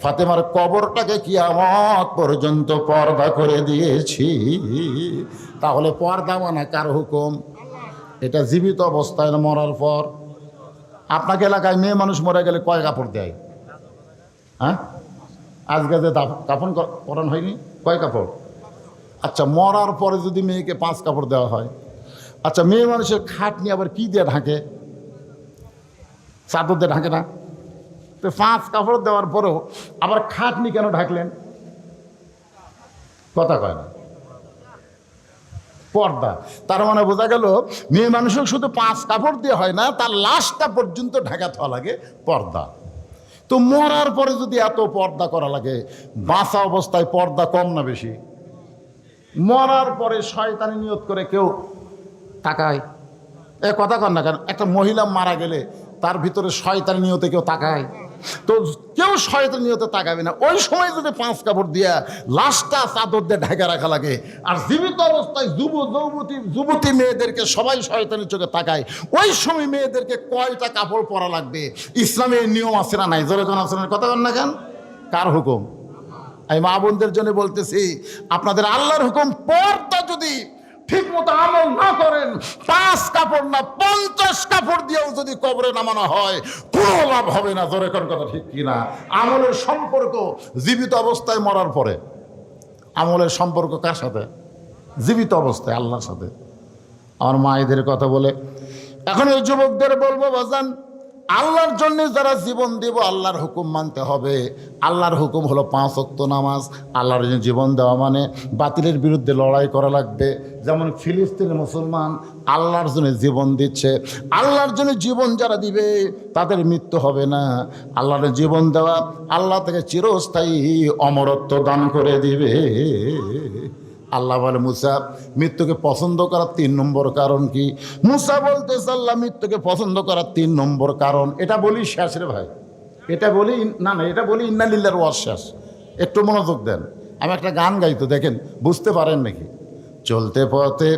ফাতেমার কবরটাকে কিয়ামত পর্যন্ত পর্দা করে দিয়েছি। তাহলে পর্দা মানে কার হুকুম? এটা জীবিত অবস্থায় না মরার পর? আপনাকে এলাকায় মেয়ে মানুষ মরে গেলে কয় কাপড় দেয়? হ্যাঁ, আজকে যে কাফন পরান হয়নি, কয় কাপড়? আচ্ছা, মরার পরে যদি মেয়েকে 5 কাপড় দেওয়া হয়, আচ্ছা মেয়ে মানুষের খাট নিয়ে আবার কি দিয়ে ঢাকে? চাদর দিয়ে ঢাকে না? তো 5 কাপড় দেওয়ার পরেও আবার খাট নিয়ে কেন ঢাকলেন? কথা কয় না, পর্দা। তার মানে বোঝা গেল মেয়ে মানুষের শুধু 5 কাপড় দিয়ে হয় না, তার লাশটা পর্যন্ত ঢাকা থাকা লাগে পর্দা। তো মরার পরে যদি এত পর্দা করা লাগে, বাঁচা অবস্থায় পর্দা কম না বেশি? মরার পরে শয়তানি নিয়ত করে কেউ তাকায়? এ কথা কন না কেন? একটা মহিলা মারা গেলে তার ভিতরে শয়তানি নিয়তে কেউ তাকায়? তো কেউ শয়তানি নিয়তে তাকাবে না। ওই সময় যদি 5 কাপড় দিয়া লাশটা চাদর দিয়ে ঢাকা রাখা লাগে, আর জীবিত অবস্থায় যুবতী মেয়েদেরকে সবাই শয়তানি চোখে তাকায়, ওই সময় মেয়েদেরকে কয়টা কাপড় পরা লাগবে? ইসলামে নিয়ম আছে না নাই? জোরে কোন আছে না? কথা কন না কেন? কার হুকুম? আমি মা বোনদের জন্য বলতেছি, আপনাদের আল্লাহর হুকুম পর্দা যদি ঠিক মতো আমল না করেন, 5 কাপড় না 50 কাপড় দিয়েও যদি কবরে নামানো হয়, কোনো লাভ হবে না। জোরে কোন কথা ঠিক কিনা? আমলের সম্পর্ক জীবিত অবস্থায় মরার পরে। আমলের সম্পর্ক কার সাথে? জীবিত অবস্থায় আল্লাহর সাথে। আমার মায়েদের কথা বলে এখন ওই যুবকদের বলবো, বাজান, আল্লাহর জন্য যারা জীবন দেব, আল্লাহর হুকুম মানতে হবে। আল্লাহর হুকুম হলো 5 ওয়াক্ত নামাজ। আল্লাহর জন্য জীবন দেওয়া মানে বাতিলের বিরুদ্ধে লড়াই করা লাগবে। যেমন ফিলিস্তিনের মুসলমান আল্লাহর জন্য জীবন দিচ্ছে। আল্লাহর জন্য জীবন যারা দিবে তাদের মৃত্যু হবে না। আল্লাহর জীবন দেওয়া আল্লাহ থেকে চিরস্থায়ী অমরত্ব দান করে দিবে। আল্লাহ বলে, মুসা, মৃত্যুকে পছন্দ করার 3 নম্বর কারণ কি? মুসা বলতেছে, আল্লাহ মৃত্যুকে পছন্দ করার 3 নম্বর কারণ। এটা বলি শেষ রে ভাই, এটা বলি না, এটা বলি ইন্না লিল্লাহির ওয়াজ শেষ। একটু মনোযোগ দেন, আমি একটা গান গাইতো, দেখেন বুঝতে পারেন নাকি। চলতে পথে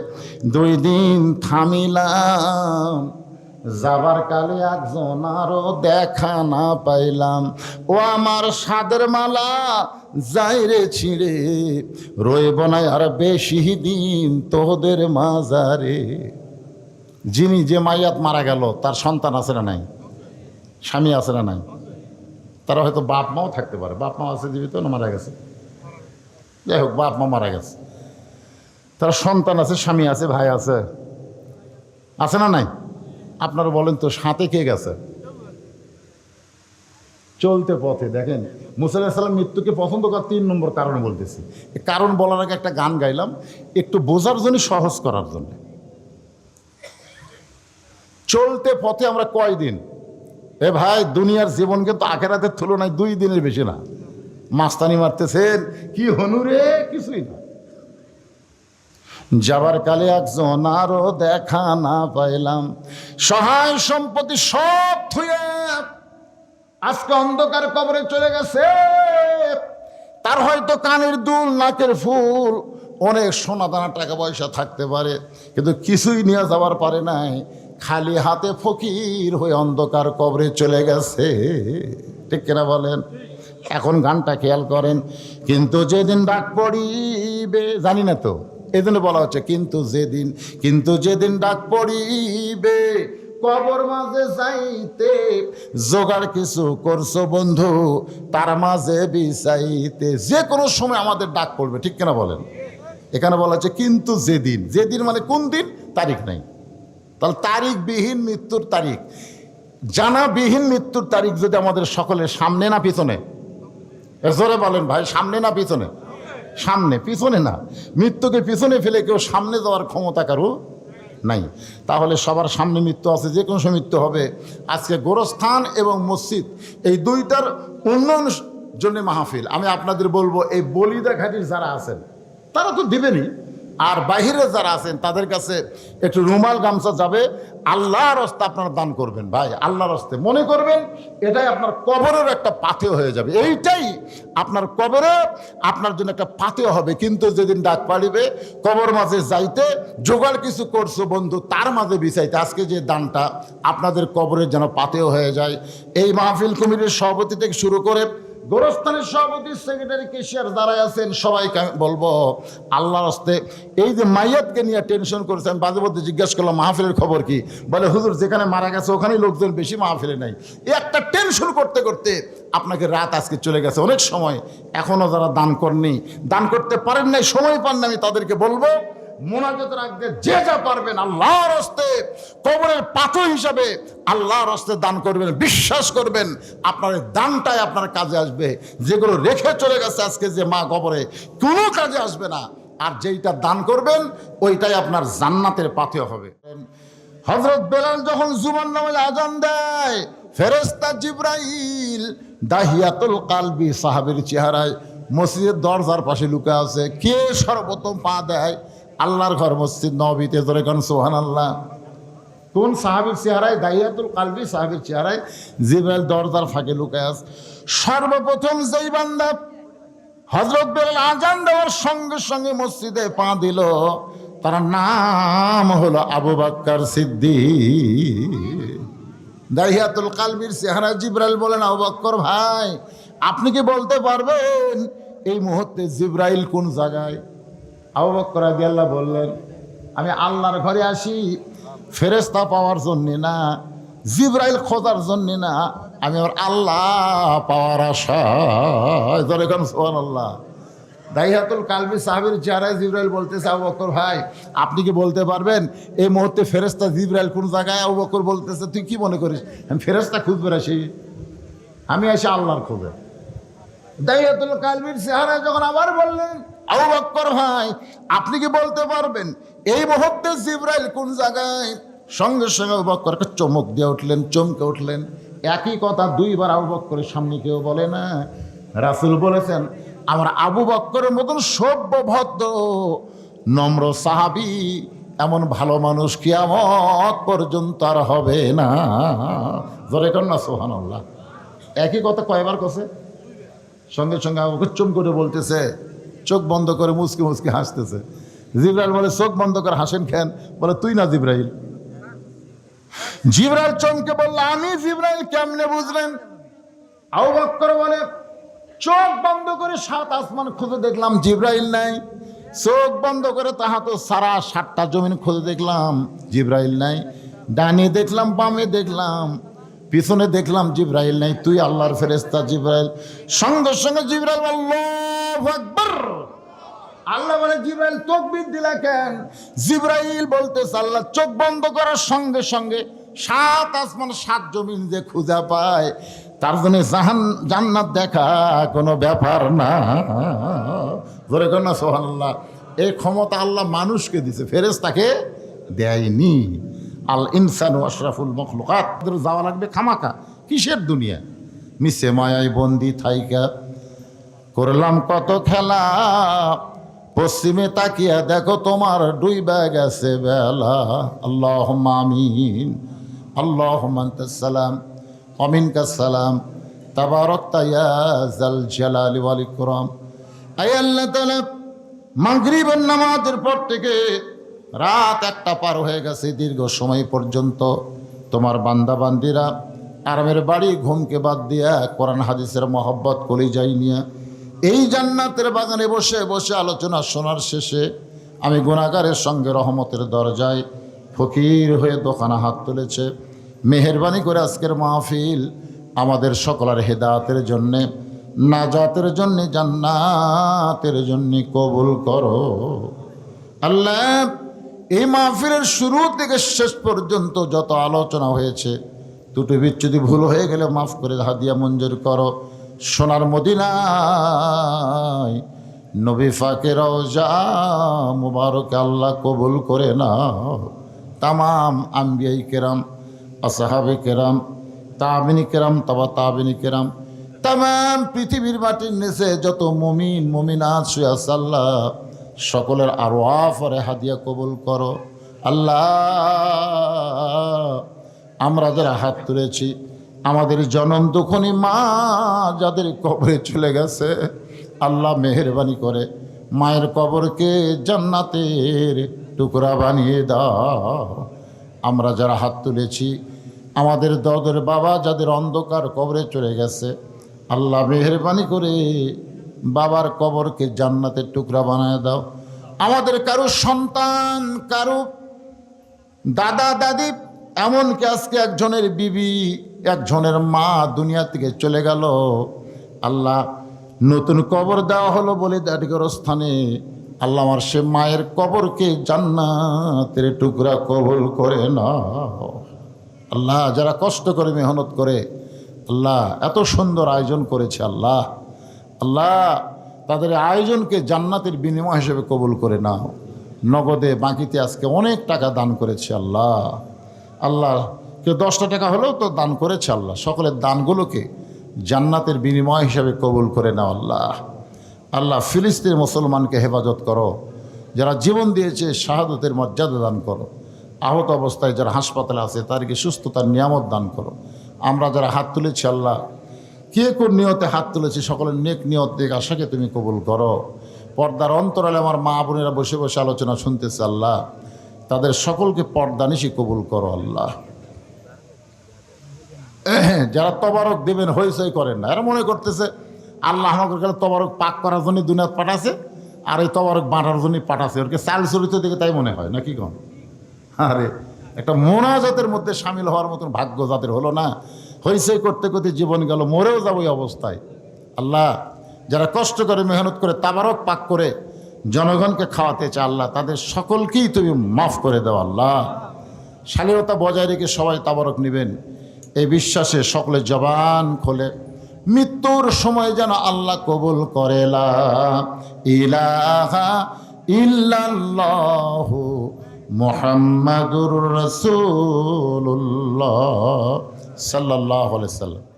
2 দিন থামিলাম, যাবার কালে একজন আরো দেখা না পাইলাম। ও আমার সাদের মালা যাই রে ছিঁড়ে, রইব না আর বেশি দিন তোদের মাজারে। যিনি যে মাইয়াত মারা গেল তার সন্তান আছে না নাই? স্বামী আছে না নাই? তারা হয়তো বাপ মাও থাকতে পারে। বাপ মা আছে জীবিত না মারা গেছে? যাই হোক, বাপ মা মারা গেছে, তার সন্তান আছে, স্বামী আছে, ভাই আছে, আছে না নাই? আপনারা বলেন তো, সাথে কে গেছে? চলতে পথে দেখেন মুসা আলাইহিস সালাম মৃত্যুকে পছন্দ করার 3 নম্বর কারণ বলতেছি। কারণ বলার আগে একটা গান গাইলাম একটু বোঝার জন্য, সহজ করার জন্য। চলতে পথে আমরা কয়দিন? এ ভাই, দুনিয়ার জীবন কিন্তু আখেরাতের তুলনায় 2 দিনের বেশি না। মাস্তানি মারতেছেন কি হনুরে, কিছুই না। যাবার কালে একজন আরো দেখা না পাইলাম, সহায় সম্পত্তি সব থুয়ে আজকে অন্ধকার কবরে চলে গেছে। তার হয়তো কানের দুল, নাকের ফুল, অনেক সোনা দানা টাকা পয়সা থাকতে পারে, কিন্তু কিছুই নিয়ে যাবার পারে নাই। খালি হাতে ফকির হয়ে অন্ধকার কবরে চলে গেছে। ঠিক কিনা বলেন? এখন গানটা খেয়াল করেন, কিন্তু যেদিন ডাক পড়িবে, জানি না তো এই জন্য বলা হচ্ছে কিন্তু যেদিন ডাক পড়িবে, কবর মাঝে যাইতে জোগাড় কিছু করছো বন্ধু, তার মাঝে বিছাইতে। যে কোনো সময় আমাদের ডাক পড়বে। ঠিক কিনা বলেন? এখানে বলা হচ্ছে কিন্তু যেদিন মানে কোন দিন? তারিখ নাই। তাহলে তারিখবিহীন মৃত্যুর তারিখ, জানাবিহীন মৃত্যুর তারিখ যদি আমাদের সকলের সামনে না পিছনে? জোরে বলেন ভাই, সামনে না পিছনে? সামনে, পিছনে না। মৃত্যুকে পিছনে ফেলে কেউ সামনে যাওয়ার ক্ষমতা কারো নাই। তাহলে সবার সামনে মৃত্যু আছে, যে কোনো সময় মৃত্যু হবে। আজকে গোরস্থান এবং মসজিদ এই 2টার উন্নয়নের জন্য মাহফিল। আমি আপনাদের বলবো, এই বলিদা ঘাটির যারা আছেন তারা তো দিবেনই, আর বাহিরে যারা আছেন তাদের কাছে একটু রুমাল গামছা যাবে। আল্লাহর রাস্তে আপনারা দান করবেন ভাই, আল্লাহর রাস্তে মনে করবেন এটাই আপনার কবরের একটা পাথেয় হয়ে যাবে। এইটাই আপনার কবরে আপনার জন্য একটা পাথেয় হবে। কিন্তু যেদিন ডাক পাড়িবে, কবর মাঝে যাইতে জোগাড় কিছু করছো বন্ধু, তার মাঝে বিছাইতে। আজকে যে দানটা আপনাদের কবরের যেন পাথেয় হয়ে যায়। এই মাহফিল কমিটির সভাপতি থেকে শুরু করে গোরস্থানের সভাপতি, সেক্রেটারি, কেশিয়ার যারা আছেন সবাইকে আমি বলবো, আল্লাহর হস্তে এই যে মাইয়াতকে নিয়ে টেনশন করেছে। আমি বাজে মধ্যে জিজ্ঞেস করলাম মাহফিলের খবর কি? বলে হুজুর যেখানে মারা গেছে ওখানেই লোকজন বেশি, মাহফিলে নাই। এই একটা টেনশন করতে করতে আপনাকে রাত আজকে চলে গেছে। অনেক সময় এখনও যারা দান করেননি, দান করতে পারেন নাই, সময় পান না, আমি তাদেরকে বলবো মোনাজাতের আগে যে যা পারবেন আল্লাহর হস্তে কবরের পাথর হিসাবে আল্লাহর হস্তে দান করবেন। বিশ্বাস করবেন আপনার দানটাই আপনার কাজে আসবে। যেগুলো রেখে চলে গেছে আজকে যে মা কবরে, কোনো কাজে আসবে না। আর যেইটা দান করবেন ওইটাই আপনার জান্নাতের পাথেয় হবে। হযরত বেলাল যখন জুমার নামাজে আযান দেয়, ফেরেশতা জিবরাইল দাহিয়াতুল কালবি সাহাবীর চেহারায় মসজিদের দরজার পাশে লুকে আছে। কে সর্বপ্রথম পা দেয়? আল্লাহর ঘর মসজিদ নববীতে। ধরে কোন সুবহানাল্লাহ। কোন সাহাবীর চেহারায়? দাহিয়াতুল কালবি সাহাবীর চেহারায় জিবরাইল দরজার ফাঁকে লুকায় আছে। সর্বপ্রথম যেই বান্দা হযরত বেলাল আযান দেওয়ার সঙ্গে সঙ্গে মসজিদে পা দিল, তার নাম হলো আবু বকর সিদ্দিক। দাহিয়াতুল কালবির চেহারায় জিবরাইল বলেন, আবু বকর ভাই, আপনি কি বলতে পারবেন এই মুহূর্তে জিব্রাইল কোন জায়গায়? আবু বকর রাদিয়াল্লাহু বললেন, আমি আল্লাহর ঘরে আসি ফেরেশতা পাওয়ার জন্য না, জিব্রাইল খোঁজার জন্য না, আমি আমার আল্লাহ পাওয়ার আশায়। ধরে কোন সুবহানাল্লাহ। দাইহাতুল কালবি সাহাবীর চেহারায় জিব্রাইল বলতেছে, আবু বকর ভাই আপনি কি বলতে পারবেন এই মুহূর্তে ফেরেশতা জিব্রাইল কোন জায়গায়? আবু বকর বলতেছে, তুই কি মনে করিস আমি ফেরেশতা খুঁজবে আসি? আমি আসি আল্লাহর খোঁজে। দাইহাতুল কালবির চেহারায় যখন আবার বললেন, আবু বকর ভাই আপনি কি বলতে পারবেন এই মুহূর্তে জিব্রাইল কোন জায়গায়? সঙ্গে সঙ্গে আবু বকরকে চমক দিয়ে উঠলেন, চমকে উঠলেন। একই কথা দুইবার আবু বকরের সামনে কেউ বলে না। রাসূল বলেছেন, আমার আবু বকরের মতন সভ্য ভদ্র নম্র সাহাবী এমন ভালো মানুষ কিয়ামত পর্যন্ত আর হবে না। জোরে কর না সুবহানাল্লাহ। একই কথা কয়বার কছে? সঙ্গে সঙ্গে আবু বকর চুপ করে বলতেছে, চোখ বন্ধ করে মুচকি মুচকি হাসতেছে। জিব্রাইল বলে, চোখ বন্ধ করে হাসেন কেন? বলে, তুই না জিব্রাইল। জিব্রাইল চমকে বলল, আমি জিব্রাইল। কেমনে বুঝলেন? আবু বকর বলে, চোখ বন্ধ করে 7 আসমান খুঁজে দেখলাম জিব্রাইল নাই। চোখ বন্ধ করে তাহা তো সারা 7টা জমিন খুঁজে দেখলাম জিব্রাইল নাই। ডানে দেখলাম, বামে দেখলাম, পিছনে দেখলাম, জিব্রাইল নাই। তুই আল্লাহর ফেরেশতা জিব্রাইল। সঙ্গে সঙ্গে জিব্রাইল আল্লাহু আকবার। আল্লাহ বলে, জিব্রাইল তাকবীর দিলা কেন? জিব্রাইল বলতেছে, আল্লাহ চোখ বন্ধ করার সঙ্গে সঙ্গে 7 আসমান 7 জমিন যে খুঁজে পায় তার জন্য জান্নাত দেখা কোনো ব্যাপার না। ধরে কর না সুবহানাল্লাহ। এই ক্ষমতা আল্লাহ মানুষকে দিছে, ফেরেশতাকে দেয়নি। আল ইনসানু আশরাফুল মখলুকাত। যাওয়া লাগবে খামাকা, কিসের দুনিয়া? মিশে মায়ায় বন্দি থাইকা করলাম কত খেলা, পশ্চিমে তাকিয়া দেখো তোমার ডুইবা গেছে বেলা। আল্লাহুম্মা আমিন। আল্লাহুম্মা আনতাস সালাম ওয়া মিনকাস সালাম তাবারাকতা ইয়া যাল জালালি ওয়াল ইকরাম। আয় আল্লাহ তাআলা, মাগরিবের নামাজের পর থেকে রাত 1টা পার হয়ে গেছে, দীর্ঘ সময় পর্যন্ত তোমার বান্দা বান্দিরা আরামের বাড়ি ঘুমকে বাদ দিয়া কোরআন হাদিসের মহব্বত কলিজায় নিয়া এই জান্নাতের বাগানে বসে বসে আলোচনা শোনার শেষে আমি গুনাহগারের সঙ্গে রহমতের দরজায় ফকির হয়ে দোকানে হাত তুলেছে। মেহেরবানি করে আজকের মাহফিল আমাদের সকলের হেদায়েতের জন্যে, নাজাতের জন্যে, জান্নাতের জন্যে কবুল করো আল্লাহ। এই মাহফিলের শুরু থেকে শেষ পর্যন্ত যত আলোচনা হয়েছে, ত্রুটি বিচ্যুতি ভুল হয়ে গেলে মাফ করে হাদিয়া মঞ্জুর করো। সোনার মদিনায় নবী পাকের রওজা মুবারক আল্লাহ কবুল করে নাও। তামাম আম্বিয়াই কেরাম, আসহাবে কেরাম, তাবিনী কেরাম, তাবা তাবিনী কেরাম, তামাম পৃথিবীর মাটির নিচে যত মুমিন মুমিনাত শুয়ে আছে আল্লাহ, সকলের আরওয়াহ আর হাদিয়া কবুল করো আল্লাহ। আমরা যারা হাত তুলেছি, আমাদের জনম দুঃখনী মা যাদের কবরে চলে গেছে, আল্লাহ মেহেরবানি করে মায়ের কবরকে জান্নাতের টুকরা বানিয়ে দাও। আমরা যারা হাত তুলেছি, আমাদের দদের বাবা যাদের অন্ধকার কবরে চলে গেছে, আল্লাহ মেহেরবানি করে বাবার কবরকে জান্নাতের টুকরা বানিয়ে দাও। আমাদের কারো সন্তান, কারো দাদা দাদি, এমনকি আজকে একজনের বিবি, একজনের মা দুনিয়া থেকে চলে গেল, আল্লাহ নতুন কবর দেওয়া হলো বলে দাঁড়িয়ে স্থানে, আল্লাহ আমার সে মায়ের কবরকে জান্নাতের টুকরা কবুল করে নাও আল্লাহ। যারা কষ্ট করে মেহনত করে আল্লাহ এত সুন্দর আয়োজন করেছে আল্লাহ, আল্লাহ তাদের আয়োজনকে জান্নাতের বিনিময় হিসেবে কবুল করে নাও। নগদে বাকিতে আজকে অনেক টাকা দান করেছে আল্লাহ, আল্লাহ কেউ 10টা টাকা হলেও তো দান করেছে আল্লাহ, সকলের দানগুলোকে জান্নাতের বিনিময় হিসাবে কবুল করে নাও আল্লাহ। আল্লাহ ফিলিস্তিনের মুসলমানকে হেফাজত করো, যারা জীবন দিয়েছে শাহাদতের মর্যাদা দান করো। আহত অবস্থায় যারা হাসপাতালে আছে তাদেরকে সুস্থতার নিয়ামত দান করো। আমরা যারা হাত তুলেছি আল্লাহ, কে কোন নিয়তে হাত তুলেছি, সকলের নেক নিয়ত নেক আশাকে তুমি কবুল করো। পর্দার অন্তরালে আমার মা বোনেরা বসে বসে আলোচনা শুনতেছে আল্লাহ, তাদের সকলকে পর্দানিশি কবুল করো আল্লাহ। যারা তবারক দেবেন হইচই করেন না, এরা মনে করতেছে আল্লাহ আমাকে গেলে তবারক পাক করার জন্য দুনিয়াত পাঠাছে, আর এই তবারক বাঁটার জন্যই পাঠাছে। ওরকে চাল চরিত্র দেখে তাই মনে হয় নাকি কম? আরে একটা মোনাজাতের মধ্যে সামিল হওয়ার মতন ভাগ্য যাদের হলো না, হইচই করতে করতে জীবন গেল, মরেও যাবো এই অবস্থায়। আল্লাহ যারা কষ্ট করে মেহনত করে তাবারক পাক করে জনগণকে খাওয়াতে চায়, আল্লাহ তাদের সকলকেই তুমি মাফ করে দাও। আল্লাহ শালীনতা বজায় রেখে সবাই তাবারক নেবেন এই বিশ্বাসে সকলে জবান খোলে মৃত্যুর সময় যেন আল্লাহ কবুল করে লা ইলাহা ইল্লাল্লাহু মুহাম্মাদুর রাসূলুল্লাহ সাল্লাল্লাহু আলাইহি ওয়াসাল্লাম।